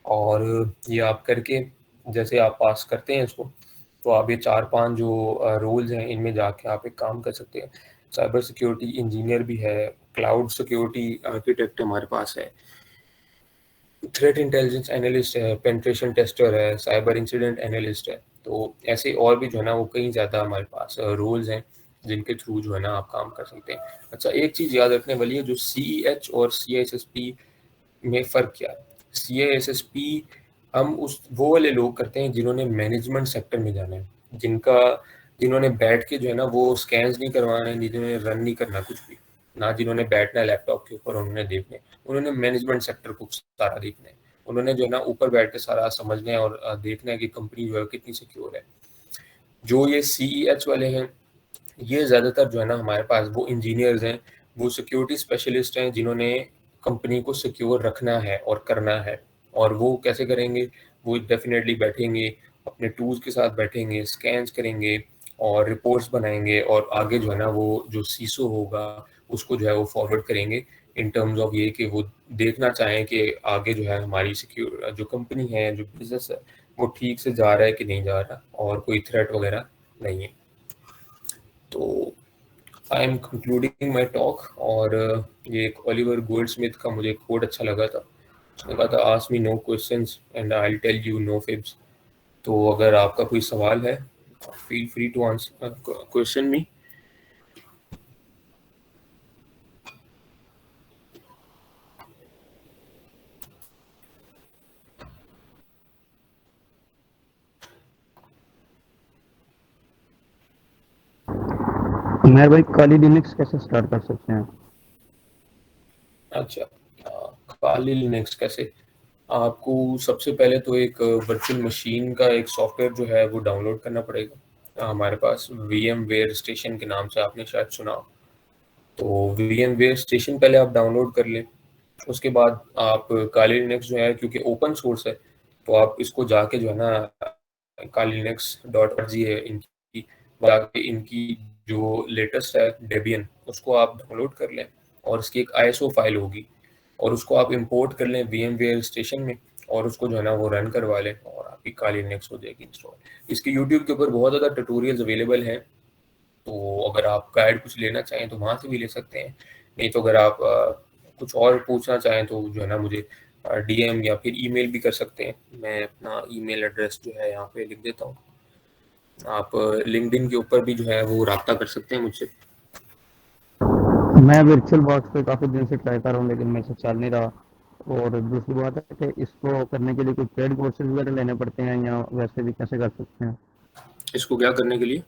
और ये आप करके जैसे आप पास करते हैं इसको, तो आप ये 4-5 जो रोल्स हैं इनमें जाके आप एक काम कर सकते हैं। साइबर सिक्योरिटी इंजीनियर भी है, क्लाउड सिक्योरिटी आर्किटेक्ट हमारे पास है, थ्रेट इंटेलिजेंस एनालिस्ट है, पेनिट्रेशन टेस्टर है, साइबर इंसिडेंट एनालिस्ट है। तो ऐसे और भी जो है ना वो कई ज़्यादा हमारे पास रोल्स हैं जिनके थ्रू जो है ना आप काम कर सकते हैं। अच्छा, एक चीज़ याद रखने वाली है, जो CEH और CISSP में फ़र्क क्या है। CISSP हम वो वाले लोग करते हैं जिन्होंने मैनेजमेंट सेक्टर में जाना है, जिन्होंने बैठ के जो है ना वो स्कैन्स नहीं करवाना है, जिन्होंने रन नहीं करना कुछ भी, ना जिन्होंने बैठना है लैपटॉप के ऊपर उन्होंने देखना है, उन्होंने मैनेजमेंट सेक्टर को सारा देखना है, उन्होंने जो है ना ऊपर बैठ के सारा समझना है और देखना है कि कंपनी जो है कितनी सिक्योर है। जो ये CEH वाले हैं, ये ज़्यादातर जो है ना हमारे पास वो इंजीनियर्स हैं, वो सिक्योरिटी स्पेशलिस्ट हैं जिन्होंने कंपनी को सिक्योर रखना है और करना है। और वो कैसे करेंगे, वो डेफिनेटली बैठेंगे, अपने टूल्स के साथ बैठेंगे, स्कैन्स करेंगे और रिपोर्ट्स बनाएंगे, और आगे जो है ना वो जो CISO होगा उसको जो है वो फॉरवर्ड करेंगे इन टर्म्स ऑफ ये कि वो देखना चाहें कि आगे जो है हमारी सिक्योर जो कंपनी है, जो बिजनेस है, वो ठीक से जा रहा है कि नहीं जा रहा, और कोई थ्रेट वगैरह नहीं है। तो I am concluding my talk. और ये एक ओलिवर गोल्डस्मिथ का मुझे कोट अच्छा लगा था, उसने कहा था, ask me no questions and I will tell you no fibs. तो अगर आपका कोई सवाल है, feel free to answer question me. मेरे भाई काली लिनक्स कैसे स्टार्ट कर सकते हैं? अच्छा, काली लिनक्स कैसे, आपको सबसे पहले तो एक वर्चुअल मशीन का एक सॉफ्टवेयर जो है वो डाउनलोड करना पड़ेगा। हमारे पास VMware स्टेशन के नाम से आपने शायद सुना हो, तो VMware स्टेशन पहले आप डाउनलोड कर लें। उसके बाद आप काली लिनक्स जो है, क्योंकि ओपन सोर्स है, तो आप इसको जाके जो है ना kalilinux.org है इनकी, जाके इनकी जो लेटेस्ट है डेबियन, उसको आप डाउनलोड कर लें और इसकी एक ISO फाइल होगी, और उसको आप इंपोर्ट कर लें VMware स्टेशन में, और उसको जो है ना वो रन करवा लें और आपकी काली लिनक्स हो जाएगी इंस्टॉल। इसके यूट्यूब के ऊपर बहुत ज़्यादा ट्यूटोरियल्स अवेलेबल हैं, तो अगर आप गाइड कुछ लेना चाहें तो वहाँ से भी ले सकते हैं। नहीं तो अगर आप कुछ और पूछना चाहें तो जो है ना मुझे DM या फिर ईमेल भी कर सकते हैं। मैं अपना ईमेल एड्रेस जो है यहाँ पे लिख देता हूँ, आप लिंक्डइन के ऊपर भी जो है वो राब्ता कर सकते हैं मुझसे। मैं वर्चुअल बॉक्स पे काफ़ी दिन से ट्राई कर रहा हूँ लेकिन मेरे से चल नहीं रहा। और दूसरी बात है कि इसको करने के लिए कोई पेड कोर्सेज वगैरह लेने पड़ते हैं या वैसे भी कैसे कर सकते हैं? इसको क्या करने के लिए?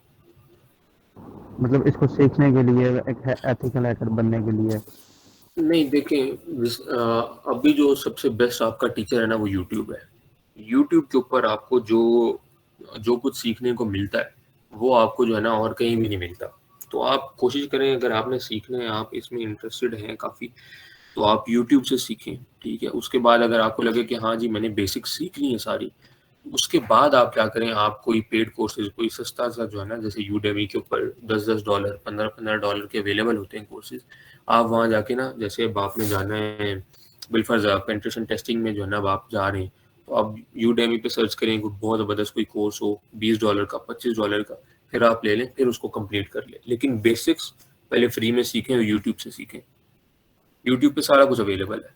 मतलब इसको सीखने के लिए, एक एथिकल हैकर बनने के लिए। नहीं, देखें, अभी जो सबसे बेस्ट आपका टीचर है ना वो यूट्यूब है। यूट्यूब के ऊपर आपको जो कुछ सीखने को मिलता है वो आपको जो है ना और कहीं भी नहीं मिलता। तो आप कोशिश करें, अगर आपने सीखना है, आप इसमें इंटरेस्टेड हैं काफ़ी, तो आप यूट्यूब से सीखें, ठीक है। उसके बाद अगर आपको लगे कि हाँ जी मैंने बेसिक सीख ली है सारी, उसके बाद आप क्या करें, आप कोई पेड कोर्सेज, कोई सस्ता सा जो है ना, जैसे यूडेमी के ऊपर $10 $15 के अवेलेबल होते हैं कोर्सेज, आप वहाँ जाके ना, जैसे अब आपने जाना है बिलफर्ज पेनिट्रेशन टेस्टिंग में जो है ना, अब आप जा रहे हैं, तो आप यूडेमी पे सर्च करें, कोई बहुत ज़बरदस्त कोई कोर्स हो $20 का, $25 का, फिर आप ले लें, फिर उसको कंप्लीट कर लें। लेकिन बेसिक्स पहले फ्री में सीखें और यूट्यूब से सीखें। यूट्यूब पे सारा कुछ अवेलेबल है।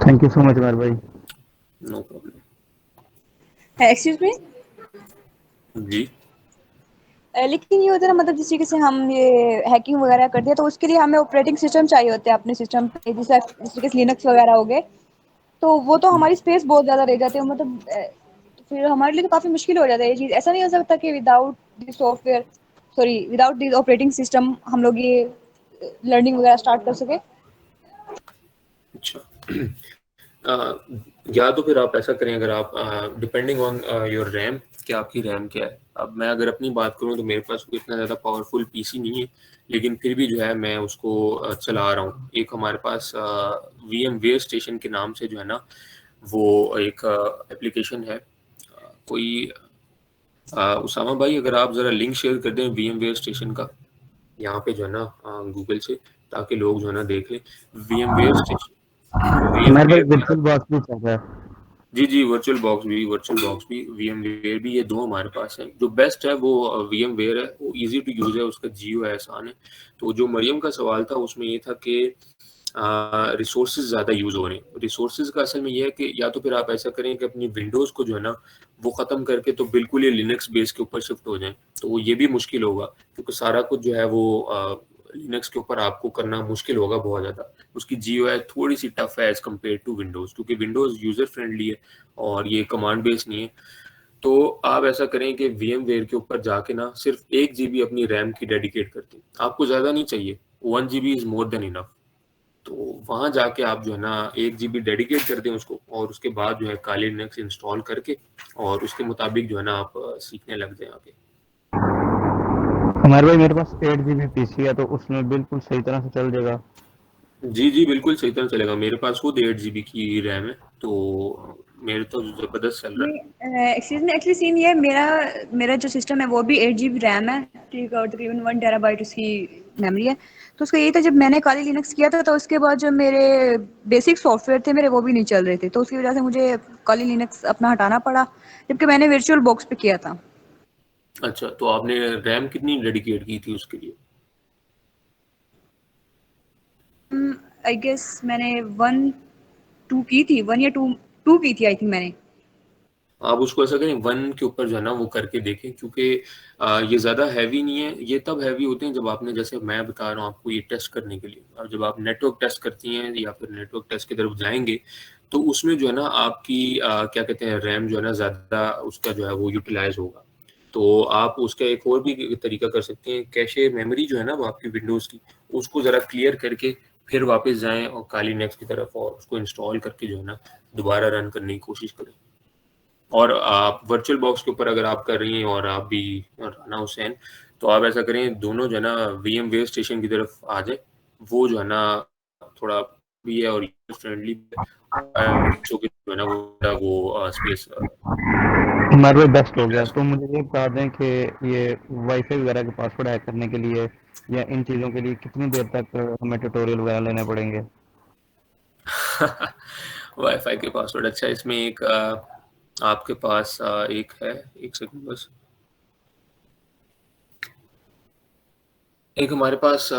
थैंक यू सो मच मेरे भाई। No problem. एक्सक्यूज मी, जी। लेकिन ये होता है ना, मतलब जिस तरीके से हम ये हैकिंग वगैरह करते हैं तो उसके लिए हमें ऑपरेटिंग सिस्टम चाहिए होते हैं अपने सिस्टम पे, जिस तरीके से लिनक्स वगैरह हो गए, तो वो तो हमारी स्पेस बहुत ज़्यादा ले जाते हैं, मतलब तो फिर हमारे लिए तो काफ़ी मुश्किल हो जाता है ये चीज़। ऐसा नहीं हो सकता कि without the software, sorry without the operating system हम लोग ये लर्निंग वगैरह स्टार्ट कर सके? अच्छा, या तो फिर आप ऐसा करें, अगर आप डिपेंडिंग ऑन योर रैम कि आपकी रैम क्या है। अब मैं अगर अपनी बात करूँ तो मेरे पास कोई इतना ज़्यादा पावरफुल पीसी नहीं है, लेकिन फिर भी जो है मैं उसको चला रहा हूँ। एक हमारे पास VMware स्टेशन के नाम से जो है ना वो एक एप्लीकेशन है। कोई उसामा भाई अगर आप ज़रा लिंक शेयर कर दें VMware स्टेशन का यहाँ पे जो है ना गूगल से, ताकि लोग जो है ना देख लें VMware स्टेशन। हमारे पास VMware वर्चुअल बॉक्स भी चल रहा है। जी वर्चुअल बॉक्स भी VMware भी, ये दो हमारे पास है। जो बेस्ट है वो VMware है, वो इजी टू यूज़ है, उसका GUI आसान है। तो जो मरियम का सवाल था उसमें ये था कि रिसोर्सेज ज़्यादा यूज़ हो रहे हैं। रिसोर्सेज का असल में ये है कि या तो फिर आप ऐसा करें कि अपनी विंडोज़ को जो है ना वो ख़त्म करके तो बिल्कुल ये लिनक्स बेस के ऊपर शिफ्ट हो जाएं, तो ये भी मुश्किल होगा क्योंकि सारा कुछ जो है वो लिनक्स के ऊपर आपको करना मुश्किल होगा बहुत ज़्यादा। उसकी GUI थोड़ी सी टफ है एज़ कम्पेयर टू विंडोज़, क्योंकि विंडोज़ यूज़र फ्रेंडली है और ये कमांड बेस नहीं है। तो आप ऐसा करें कि VMware के ऊपर जाके ना सिर्फ 1 GB अपनी रैम की डेडिकेट कर दें। आपको ज़्यादा नहीं चाहिए, 1 GB is more than enough. तो वहाँ जाके आप जो है ना 1 GB डेडिकेट कर दें उसको, और उसके बाद जो है काली लिनक्स इंस्टॉल करके और उसके मुताबिक जो है ना आप सीखने लग जाएं आगे। हमारे भाई मेरे पास 8 GB पीसी है, तो उसमें बिल्कुल सही तरह से चल जाएगा। जी बिल्कुल सही तरह चलेगा। मेरे पास खुद 8 GB की रैम है, तो मेरे तो ज़बरदस्त चल रहा है। एक्सक्यूज मी, एक्चुअली सीन ये है, मेरा जो सिस्टम है वो भी 8 GB रैम है, ठीक है, और तकरीबन 1 TB उसकी मेमोरी है। तो उसका यही था, जब मैंने काली लिनक्स किया था तो उसके बाद जो मेरे बेसिक सॉफ्टवेयर थे मेरे वो भी नहीं चल रहे थे, तो उसकी वजह से मुझे काली लिनक्स अपना हटाना पड़ा, जबकि मैंने वर्चुअल बॉक्स पे किया था। अच्छा, तो आपने रैम कितनी डेडिकेट की थी उसके लिए? आई गेस मैंने 1 2 की थी, 1 या 2 की थी आई थिंक मैंने। आप उसको ऐसा करें 1 के ऊपर जो है ना वो करके देखें, क्योंकि ये ज़्यादा हैवी नहीं है। ये तब हैवी होते हैं जब आपने, जैसे मैं बता रहा हूँ आपको, ये टेस्ट करने के लिए, और जब आप नेटवर्क टेस्ट करती हैं या फिर नेटवर्क टेस्ट की तरफ जाएंगे तो उसमें जो है ना आपकी क्या कहते हैं, रैम जो है ना ज़्यादा उसका जो है वो यूटिलाइज होगा। तो आप उसका एक और भी तरीका कर सकते हैं, कैशे मेमोरी जो है ना वो आपकी विंडोज़ की, उसको ज़रा क्लियर करके फिर वापस जाएं और काली नेक्स्ट की तरफ और उसको इंस्टॉल करके जो है ना दोबारा रन करने की कोशिश करें। और आप वर्चुअल बॉक्स के ऊपर अगर आप कर रही हैं और आप भी राना हुसैन, तो आप ऐसा करें दोनों जो है ना VMware स्टेशन की तरफ आ जाए। वो जो है ना थोड़ा भी है और यूजर फ्रेंडली बच्चों के जो है ना वो स्पेस। हमारे भाई बेस्ट हो गया। तो मुझे ये बता दें कि ये वाईफाई वगैरह के पासवर्ड हैक करने के लिए या इन चीज़ों के लिए कितनी देर तक हमें ट्यूटोरियल वगैरह लेने पड़ेंगे? वाईफाई के पासवर्ड, अच्छा इसमें एक आपके पास एक है, एक सेकंड बस। एक हमारे पास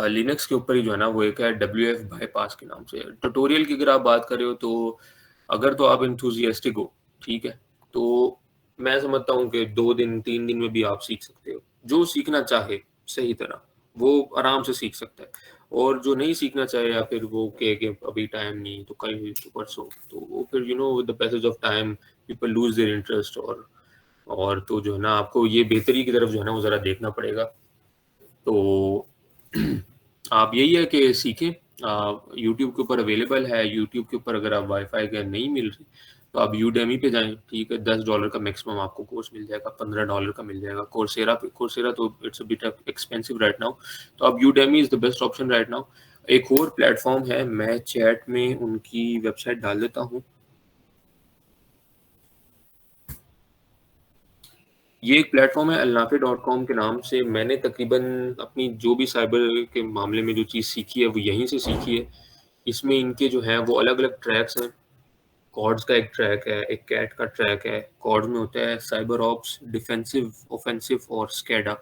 लिनक्स के ऊपर ही जो है ना वो एक है WF बाईपास के नाम से ट्यूटोरियल की। अगर आप बात कर रहे हो तो अगर तो आप इंथुजियास्टिक हो, ठीक है, तो मैं समझता हूँ कि 2 दिन 3 दिन में भी आप सीख सकते हो। जो सीखना चाहे सही तरह वो आराम से सीख सकता है, और जो नहीं सीखना चाहे या फिर वो कहे कि अभी टाइम नहीं तो कल तो परसों, तो वो फिर with the passage of time people lose their interest. और तो जो है ना आपको ये बेहतरी की तरफ जो है ना वो ज़रा देखना पड़ेगा। तो आप यही है कि सीखें। यूट्यूब के ऊपर अवेलेबल है। यूट्यूब के ऊपर अगर आप वाईफाई का नहीं मिल रही तो आप यूडेमी पे जाएं, ठीक है, $10 का मैक्सिमम आपको कोर्स मिल जाएगा, $15 का मिल जाएगा। कोर्सेरा तो it's a bit expensive right now, तो आप Udemy is the best option right now. एक और प्लेटफॉर्म है, मैं चैट में उनकी वेबसाइट डाल देता हूँ। ये एक प्लेटफॉर्म है alnafi.com के नाम से। मैंने तकरीबन अपनी जो भी साइबर के मामले में जो चीज़ सीखी है वो यहीं से सीखी है। इसमें इनके जो हैं वो अलग अलग ट्रैक्स हैं। कॉर्ड्स का एक ट्रैक है, एक कैट का ट्रैक है। कॉर्ड्स में होता है साइबर ऑप्स, डिफेंसिव, ऑफेंसिव और स्कैडा।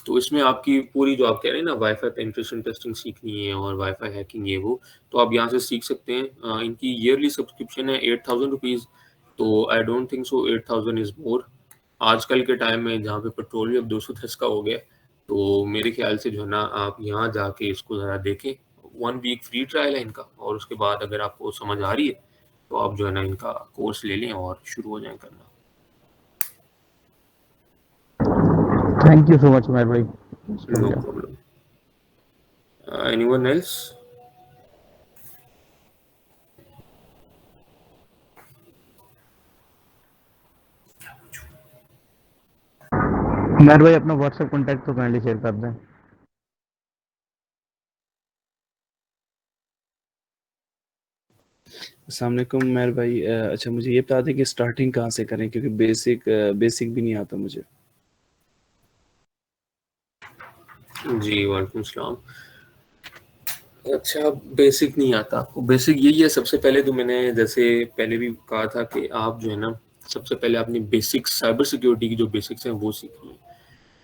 तो इसमें आपकी पूरी जो आप कह रहे हैं ना वाईफाई पेनिट्रेशन टेस्टिंग सीखनी है और वाईफाई हैकिंग ये वो, तो आप यहाँ से सीख सकते हैं। इनकी ईयरली सब्सक्रिप्शन है ₹8000। तो I don't think so 8000 is more आजकल के टाइम में, जहाँ पे पेट्रोल भी अब 210 का हो गया। तो मेरे ख्याल से जो है ना आप यहाँ जाके इसको ज़रा देखें। 1 वीक फ्री ट्रायल है इनका, और उसके बाद अगर आपको समझ आ रही है तो आप जो है ना इनका कोर्स ले लें और शुरू हो जाएं करना। Thank you so much Mehar भाई। No problem. Anyone else? Umar भाई अपना व्हाट्सएप कॉन्टैक्ट तो काइंडली शेयर कर दें। अस्सलाम वालेकुम मेहर भाई। अच्छा मुझे ये बता दें कि स्टार्टिंग कहाँ से करें, क्योंकि बेसिक भी नहीं आता मुझे। जी वालेकुम सलाम। अच्छा, बेसिक नहीं आता आपको? बेसिक यही है, सबसे पहले तो मैंने जैसे पहले भी कहा था कि आप जो है ना, सबसे पहले अपनी बेसिक साइबर सिक्योरिटी की जो बेसिक्स हैं वो सीखिए।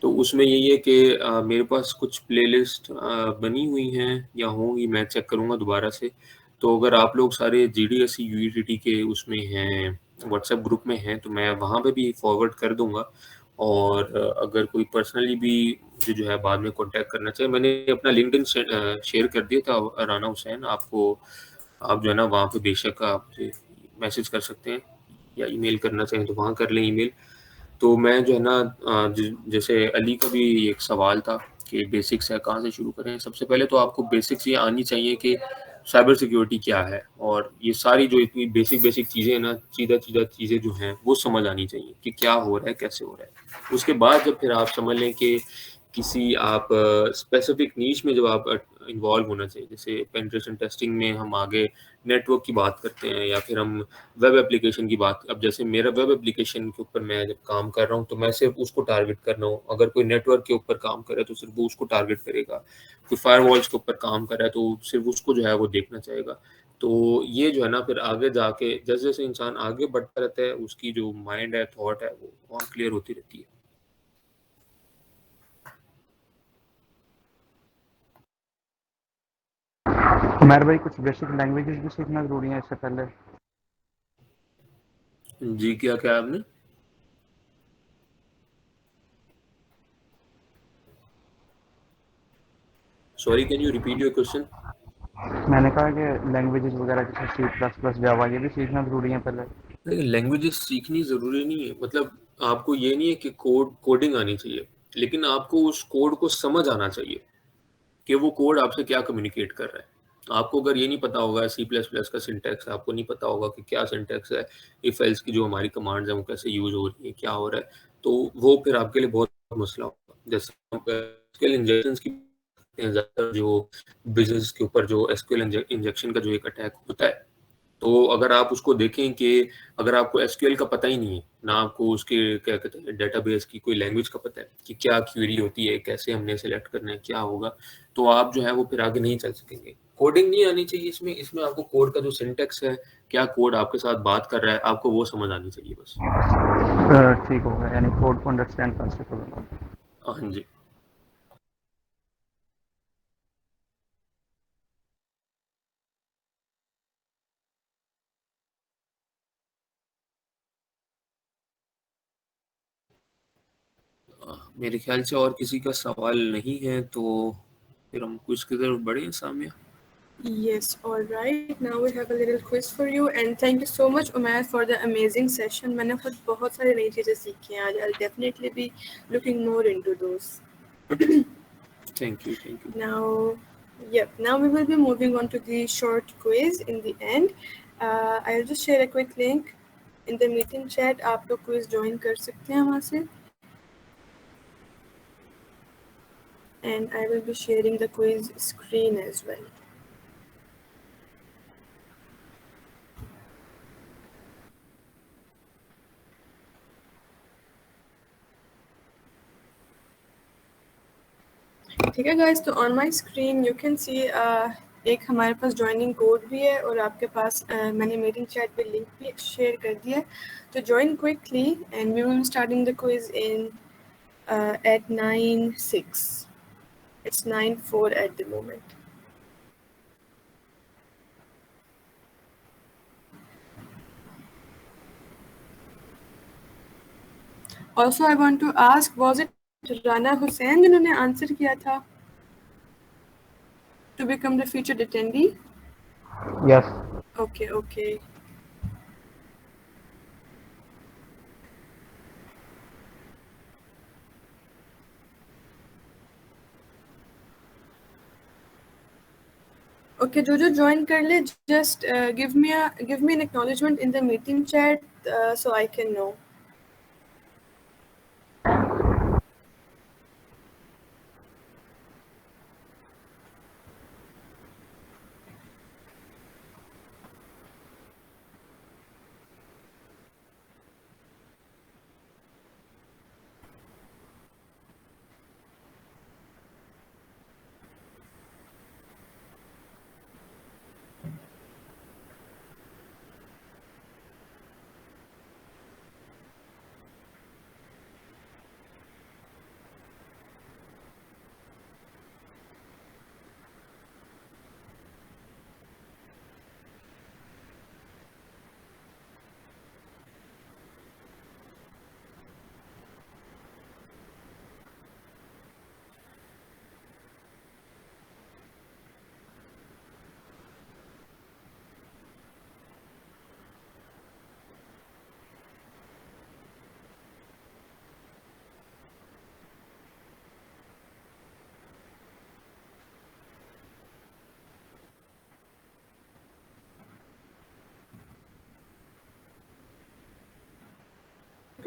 तो उसमें यही है कि मेरे पास कुछ प्लेलिस्ट बनी हुई हैं या होंगी, मैं चेक करूँगा दोबारा से। तो अगर आप लोग सारे GDSC UETT के उसमें हैं, व्हाट्सएप ग्रुप में हैं, तो मैं वहाँ पे भी फॉरवर्ड कर दूँगा। और अगर कोई पर्सनली भी मुझे जो है बाद में कॉन्टैक्ट करना चाहिए, मैंने अपना लिंक्डइन शेयर कर दिया था राना हुसैन आपको। आप जो है ना वहाँ पे बेशक आप मुझे मैसेज कर सकते हैं, या ईमेल करना चाहें तो वहाँ कर लें ईमेल। तो मैं जो है ना जैसे अली का भी एक सवाल था कि बेसिक्स है कहाँ से शुरू करें। सबसे पहले तो आपको बेसिक्स ये आनी चाहिए कि साइबर सिक्योरिटी क्या है, और ये सारी जो इतनी बेसिक बेसिक चीज़ें हैं ना, सीधा सीधा चीज़ें जो हैं वो समझ आनी चाहिए कि क्या हो रहा है, कैसे हो रहा है। उसके बाद जब फिर आप समझ लें कि किसी आप स्पेसिफिक नीश में जब आप इन्वॉल्व होना चाहिए, जैसे पेनिट्रेशन टेस्टिंग में हम आगे नेटवर्क की बात करते हैं, या फिर हम वेब एप्लीकेशन की बात। अब जैसे मेरा वेब एप्लीकेशन के ऊपर मैं जब काम कर रहा हूँ तो मैं सिर्फ उसको टारगेट कर रहा हूँ। अगर कोई नेटवर्क के ऊपर काम करे तो सिर्फ वो उसको टारगेट करेगा, कोई फायरवॉल्स के ऊपर काम कर रहा है तो सिर्फ उसको जो है वो देखना चाहेगा। तो ये जो है ना फिर आगे जाके जैसे जैसे इंसान आगे बढ़ता रहता है, उसकी जो माइंड है, थॉट है, वो वहाँ क्लियर होती रहती है। उमर भाई कुछ बेसिक लैंग्वेजेस भी सीखना जरूरी है इससे पहले? जी क्या क्या आपने? Sorry, can you repeat your question? मैंने कहा कि लैंग्वेजेस वगैरह जैसे सी प्लस प्लस जावा ये भी सीखना जरूरी है पहले? नहीं, लैंग्वेजेस सीखनी ज़रूरी नहीं है। मतलब आपको ये नहीं है कि कोडिंग आनी चाहिए, लेकिन आपको उस कोड को समझ आना चाहिए कि वो कोड आपसे क्या कम्युनिकेट कर रहा है। आपको अगर ये नहीं पता होगा C++ का सिंटैक्स, आपको नहीं पता होगा कि क्या सिंटैक्स है, इफ एल्स की जो हमारी कमांड्स हैं वो कैसे यूज़ हो रही है, क्या हो रहा है, तो वो फिर आपके लिए बहुत मसला होगा। जैसे हम एसक्यूएल इंजेक्शंस की बात करते हैं, ज़्यादातर जो बिजनेस के ऊपर जो एसक्यूएल इंजेक्शन का जो एक अटैक होता है, तो अगर आप उसको देखें कि अगर आपको एसक्यूएल का पता ही नहीं है, ना आपको उसके क्या कहते हैं डेटाबेस की कोई लैंग्वेज का पता है कि क्या क्वेरी होती है, कैसे हमने सेलेक्ट करना है, क्या होगा, तो आप जो है वो फिर आगे नहीं चल सकेंगे। कोडिंग नहीं आनी चाहिए इसमें। इसमें आपको कोड का जो सिंटेक्स है, क्या कोड आपके साथ बात कर रहा है, आपको वो समझ आनी चाहिए बस। ठीक होगा, यानी कोड को अंडरस्टैंड कर सकोगे। हाँ जी। मेरे ख्याल से और किसी का सवाल नहीं है, तो फिर हम कुछ की तरफ बढ़े हैं सामने। Yes, all right. Now we have a little quiz for you, and thank you so much, Umair, for the amazing session. मैंने खुद बहुत सारी नई चीज़ें सीखी हैं आज. I'll definitely be looking more into those. Thank you, thank you. Now we will be moving on to the short quiz in the end. I'll just share a quick link in the meeting chat. आप लोग quiz join कर सकते हैं वहाँ से. And I will be sharing the quiz screen as well. ठीक है guys, तो on my screen you can see एक हमारे पास ज्वाइनिंग कोड भी है, और आपके पास मैंने मीटिंग चैट पे लिंक भी शेयर कर दिया है. तो join quickly and we will be starting the quiz in at 9:06. It's 9:04 at the moment. Also, I want to ask, was it Rana Hussain जिन्होंने आंसर किया था to become the featured attendee? Yes. Okay. Okay, जो join कर ले, just give me an acknowledgement in the meeting chat so I can know.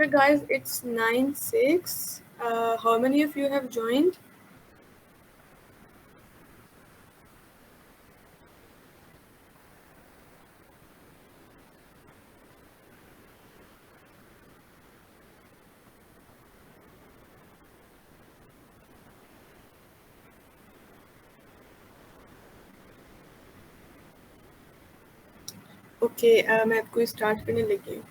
Okay, guys, it's 9:06. How many of you have joined? Okay मैं आपको start करने लगी हूँ.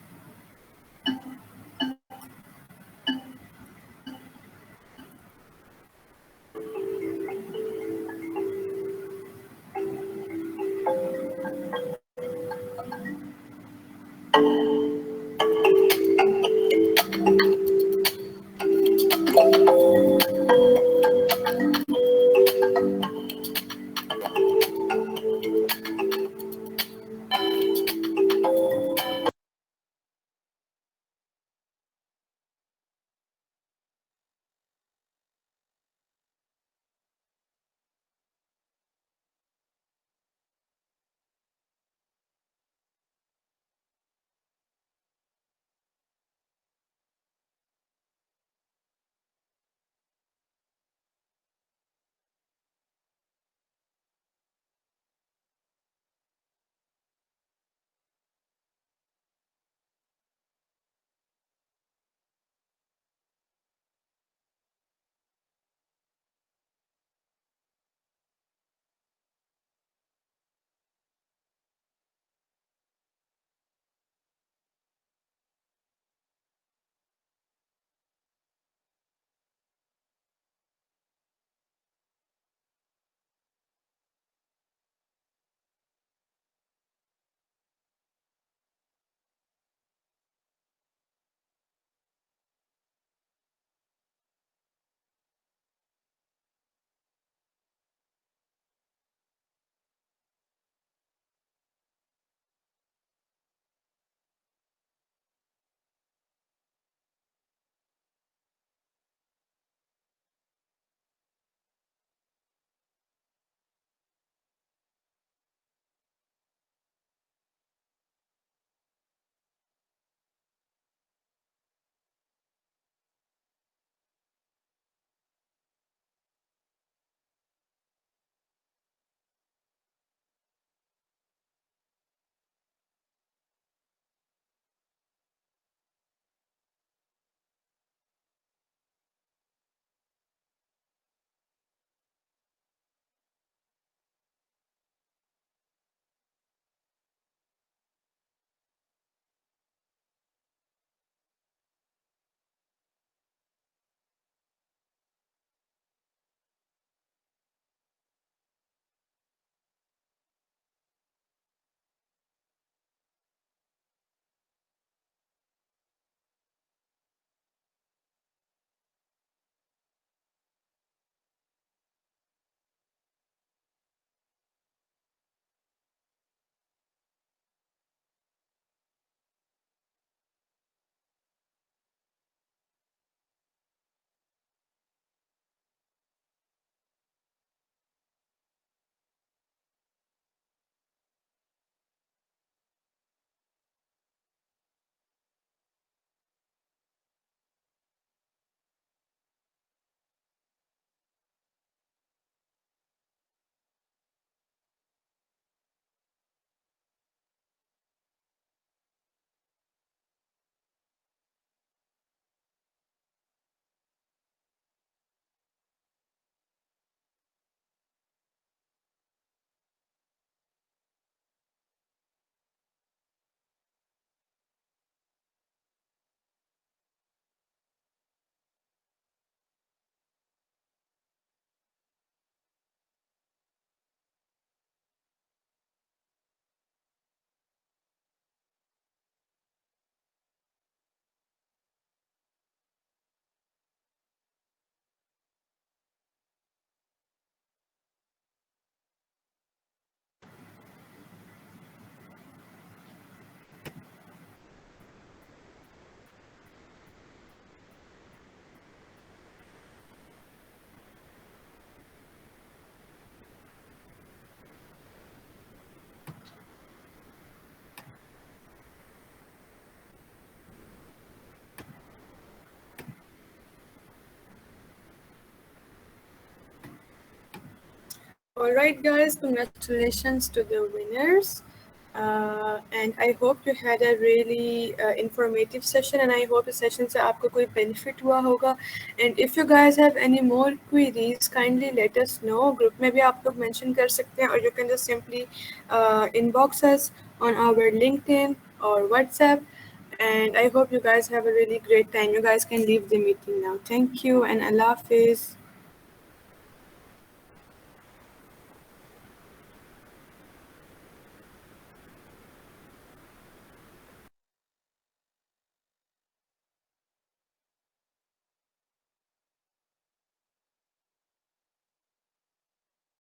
All right, guys, congratulations to the winners. And I hope you had a really informative session, and I hope the session से आपको कोई benefit हुआ होगा. And if you guys have any more queries, kindly let us know. Group में भी आप लोग mention कर सकते हैं, or you can just simply inbox us on our LinkedIn or WhatsApp. And I hope you guys have a really great time. You guys can leave the meeting now. Thank you, and Allah Hafiz.